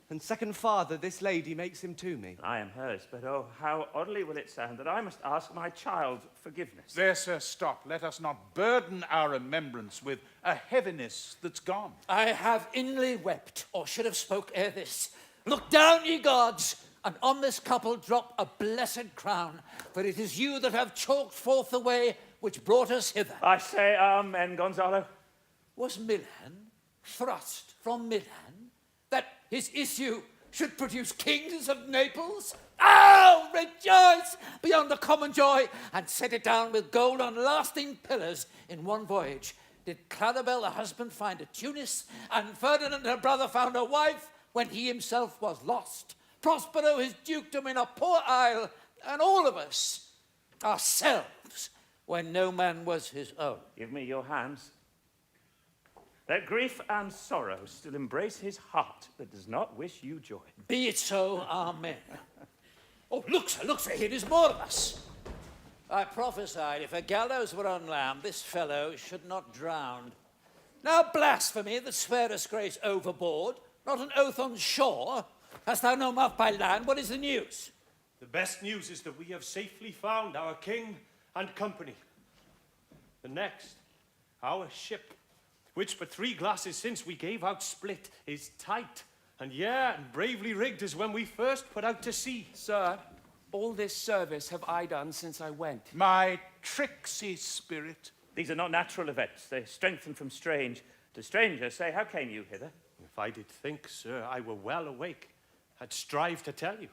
[SPEAKER 7] and second father this lady makes him to me.
[SPEAKER 11] I am hers, but oh, how oddly will it sound that I must ask my child forgiveness.
[SPEAKER 4] There, sir, stop. Let us not burden our remembrance with a heaviness that's gone.
[SPEAKER 1] I have inly wept, or should have spoke ere this. Look down, ye gods, and on this couple drop a blessed crown, for it is you that have chalked forth the way which brought us hither.
[SPEAKER 11] I say amen, Gonzalo.
[SPEAKER 1] Was Milan thrust from Milan, that his issue should produce kings of Naples? Oh, rejoice beyond the common joy, and set it down with gold on lasting pillars in one voyage. Did Claribel the husband find a Tunis, and Ferdinand her brother found a wife, when he himself was lost? Prospero his dukedom in a poor isle, and all of us, ourselves, when no man was his own.
[SPEAKER 11] Give me your hands. Let grief and sorrow still embrace his heart that does not wish you joy.
[SPEAKER 1] Be it so, amen. Oh, look, sir, here is more of us. I prophesied if a gallows were on land, this fellow should not drown. Now blasphemy that swearest grace overboard, not an oath on shore. Hast thou no mouth by land? What is the news?
[SPEAKER 8] The best news is that we have safely found our king and company. The next, our ship, which but 3 glasses since we gave out split, is tight, and bravely rigged as when we first put out to sea.
[SPEAKER 5] Sir, all this service have I done since I went.
[SPEAKER 4] My tricksy spirit.
[SPEAKER 11] These are not natural events. They strengthen from strange to stranger. Say, how came you hither?
[SPEAKER 8] If I did think, sir, I were well awake, I'd strive to tell you.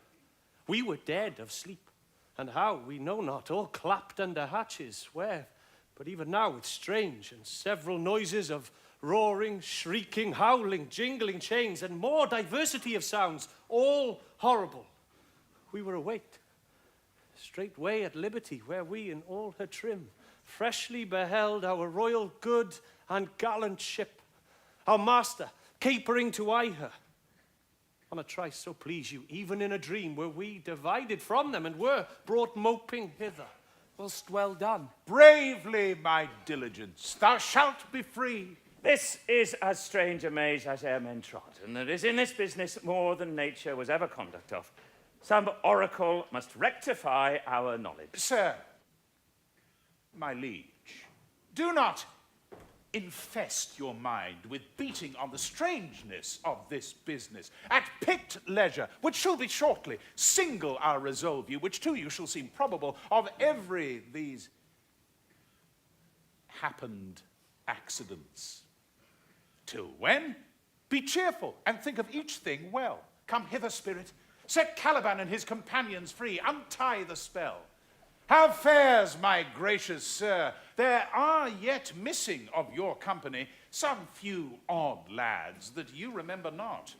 [SPEAKER 8] We were dead of sleep, and how, we know not, all clapped under hatches, where, but even now it's strange, and several noises of roaring, shrieking, howling, jingling chains, and more diversity of sounds, all horrible. We were awaked, straightway at liberty, where we in all her trim freshly beheld our royal good and gallant ship, our master capering to eye her. On a trice, so please you, even in a dream, were we divided from them and were brought moping hither. Whilst well done.
[SPEAKER 4] Bravely, my diligence, thou shalt be free.
[SPEAKER 11] This is as strange a maze as e'er men trod, and there is in this business more than nature was ever conduct of. Some oracle must rectify our knowledge.
[SPEAKER 4] Sir, my liege, do not infest your mind with beating on the strangeness of this business. At picked leisure, which shall be shortly, single I'll resolve you, which to you shall seem probable, of every these happened accidents. Till when? Be cheerful, and think of each thing well. Come hither, spirit. Set Caliban and his companions free. Untie the spell. How fares my gracious sir? There are yet missing of your company some few odd lads that you remember not.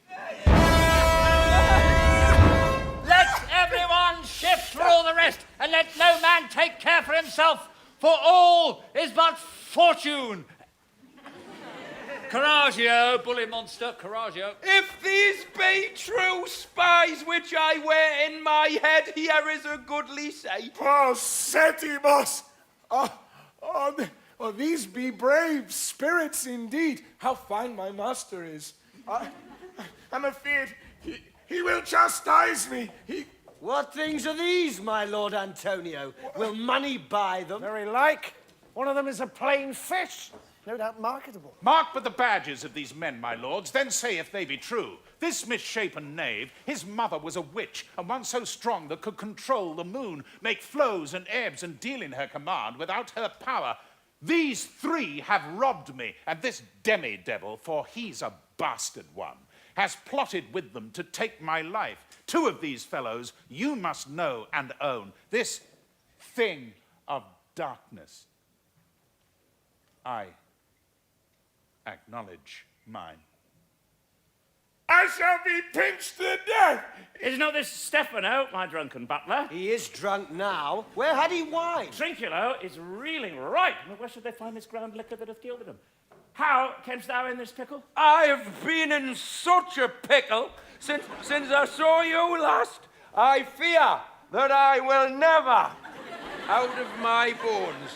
[SPEAKER 1] Let everyone shift for all the rest, and let no man take care for himself, for all is but fortune. Coraggio, bully monster, coraggio.
[SPEAKER 12] If these be true spies which I wear in my head, here is a goodly sight.
[SPEAKER 2] Oh, Setibus! These be brave spirits indeed. How fine my master is. I'm afeard he will chastise me.
[SPEAKER 9] What things are these, my Lord Antonio? Will money buy them?
[SPEAKER 2] Very like. One of them is a plain fish. No doubt marketable.
[SPEAKER 4] Mark but the badges of these men, my lords, then say if they be true. This misshapen knave, his mother was a witch, and one so strong that could control the moon, make flows and ebbs, and deal in her command without her power. These three have robbed me, and this demi-devil, for he's a bastard one, has plotted with them to take my life. Two of these fellows you must know and own. This thing of darkness, I acknowledge mine.
[SPEAKER 2] I shall be pinched to death.
[SPEAKER 11] Is not this Stefano, my drunken butler?
[SPEAKER 9] He is drunk now. Where had he wine?
[SPEAKER 11] Trinculo is reeling right. Where should they find this ground liquor that hath gilded him? How camest thou in this pickle?
[SPEAKER 12] I have been in such a pickle since I saw you last. I fear that I will never out of my bones.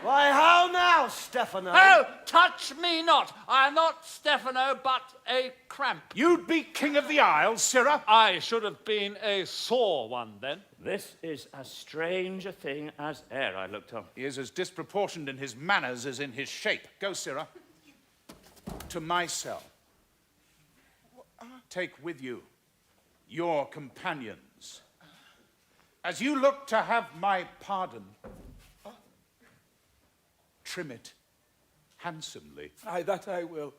[SPEAKER 9] Why, how now, Stefano?
[SPEAKER 1] Oh, touch me not. I am not Stefano, but a cramp.
[SPEAKER 4] You'd be king of the Isles, sirrah?
[SPEAKER 1] I should have been a sore one then.
[SPEAKER 11] This is as strange a thing as e'er I looked on.
[SPEAKER 4] He is as disproportioned in his manners as in his shape. Go, sirrah, to my cell. Take with you your companions. As you look to have my pardon, trim it handsomely.
[SPEAKER 2] Aye, that I will.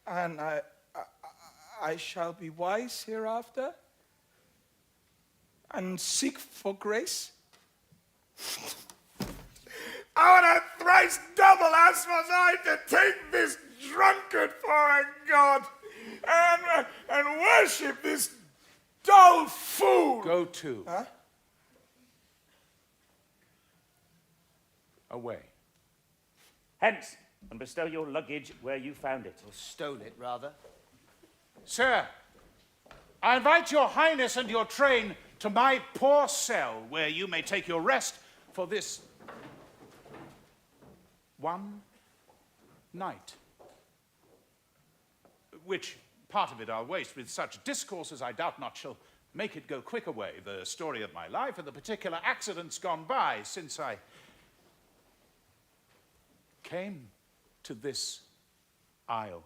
[SPEAKER 2] And I shall be wise hereafter and seek for grace. I would have thrice double as was I to take this drunkard for a god and worship this dull fool.
[SPEAKER 4] Go to.
[SPEAKER 2] Huh?
[SPEAKER 4] Away.
[SPEAKER 11] Hence, and bestow your luggage where you found it.
[SPEAKER 9] Or stole it, rather.
[SPEAKER 4] Sir, I invite your highness and your train to my poor cell, where you may take your rest for this one night. Which part of it I'll waste with such discourse as I doubt not shall make it go quick away, the story of my life and the particular accidents gone by since I came to this isle.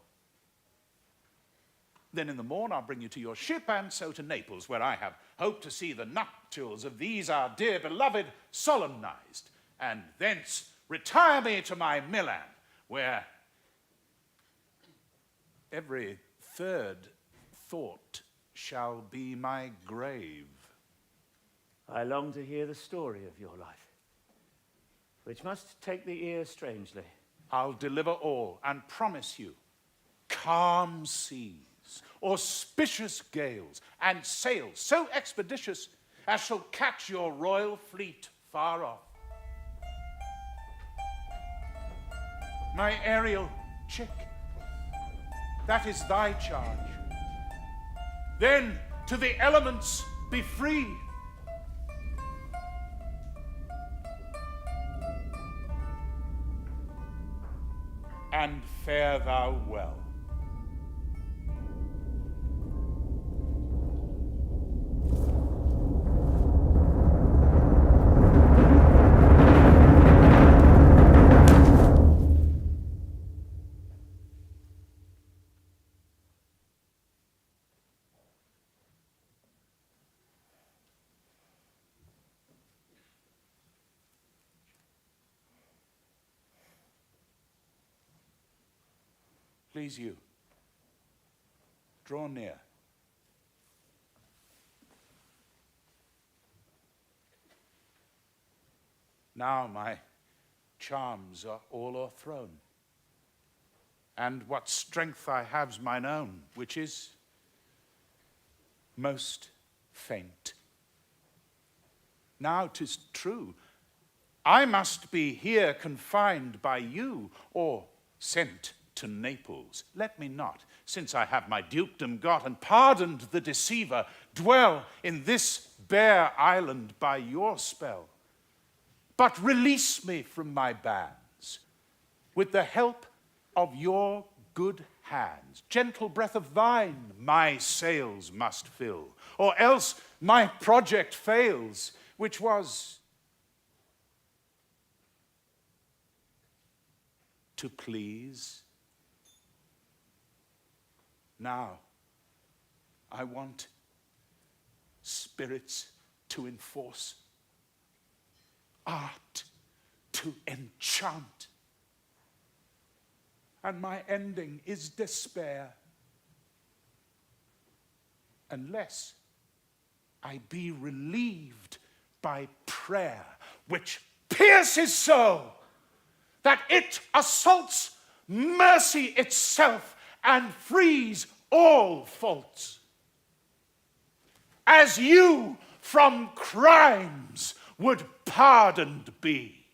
[SPEAKER 4] Then in the morn I'll bring you to your ship, and so to Naples, where I have hoped to see the nuptials of these our dear beloved solemnized, and thence retire me to my Milan, where every third thought shall be my grave.
[SPEAKER 11] I long to hear the story of your life. which must take the ear strangely.
[SPEAKER 4] I'll deliver all and promise you calm seas, auspicious gales, and sails so expeditious as shall catch your royal fleet far off. My aerial chick, that is thy charge. Then to the elements be free. And fare thou well. Please you, draw near. Now my charms are all o'erthrown, and what strength I have's mine own, which is most faint. Now 'tis true, I must be here confined by you, or sent to Naples. Let me not, since I have my dukedom got and pardoned the deceiver, dwell in this bare island by your spell. But release me from my bands with the help of your good hands. Gentle breath of thine my sails must fill, or else my project fails, which was to please. Now, I want spirits to enforce, art to enchant, and my ending is despair, unless I be relieved by prayer, which pierces so that it assaults mercy itself and frees all faults. As you from crimes would pardoned be,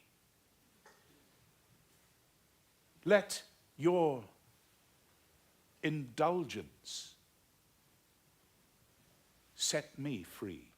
[SPEAKER 4] let your indulgence set me free.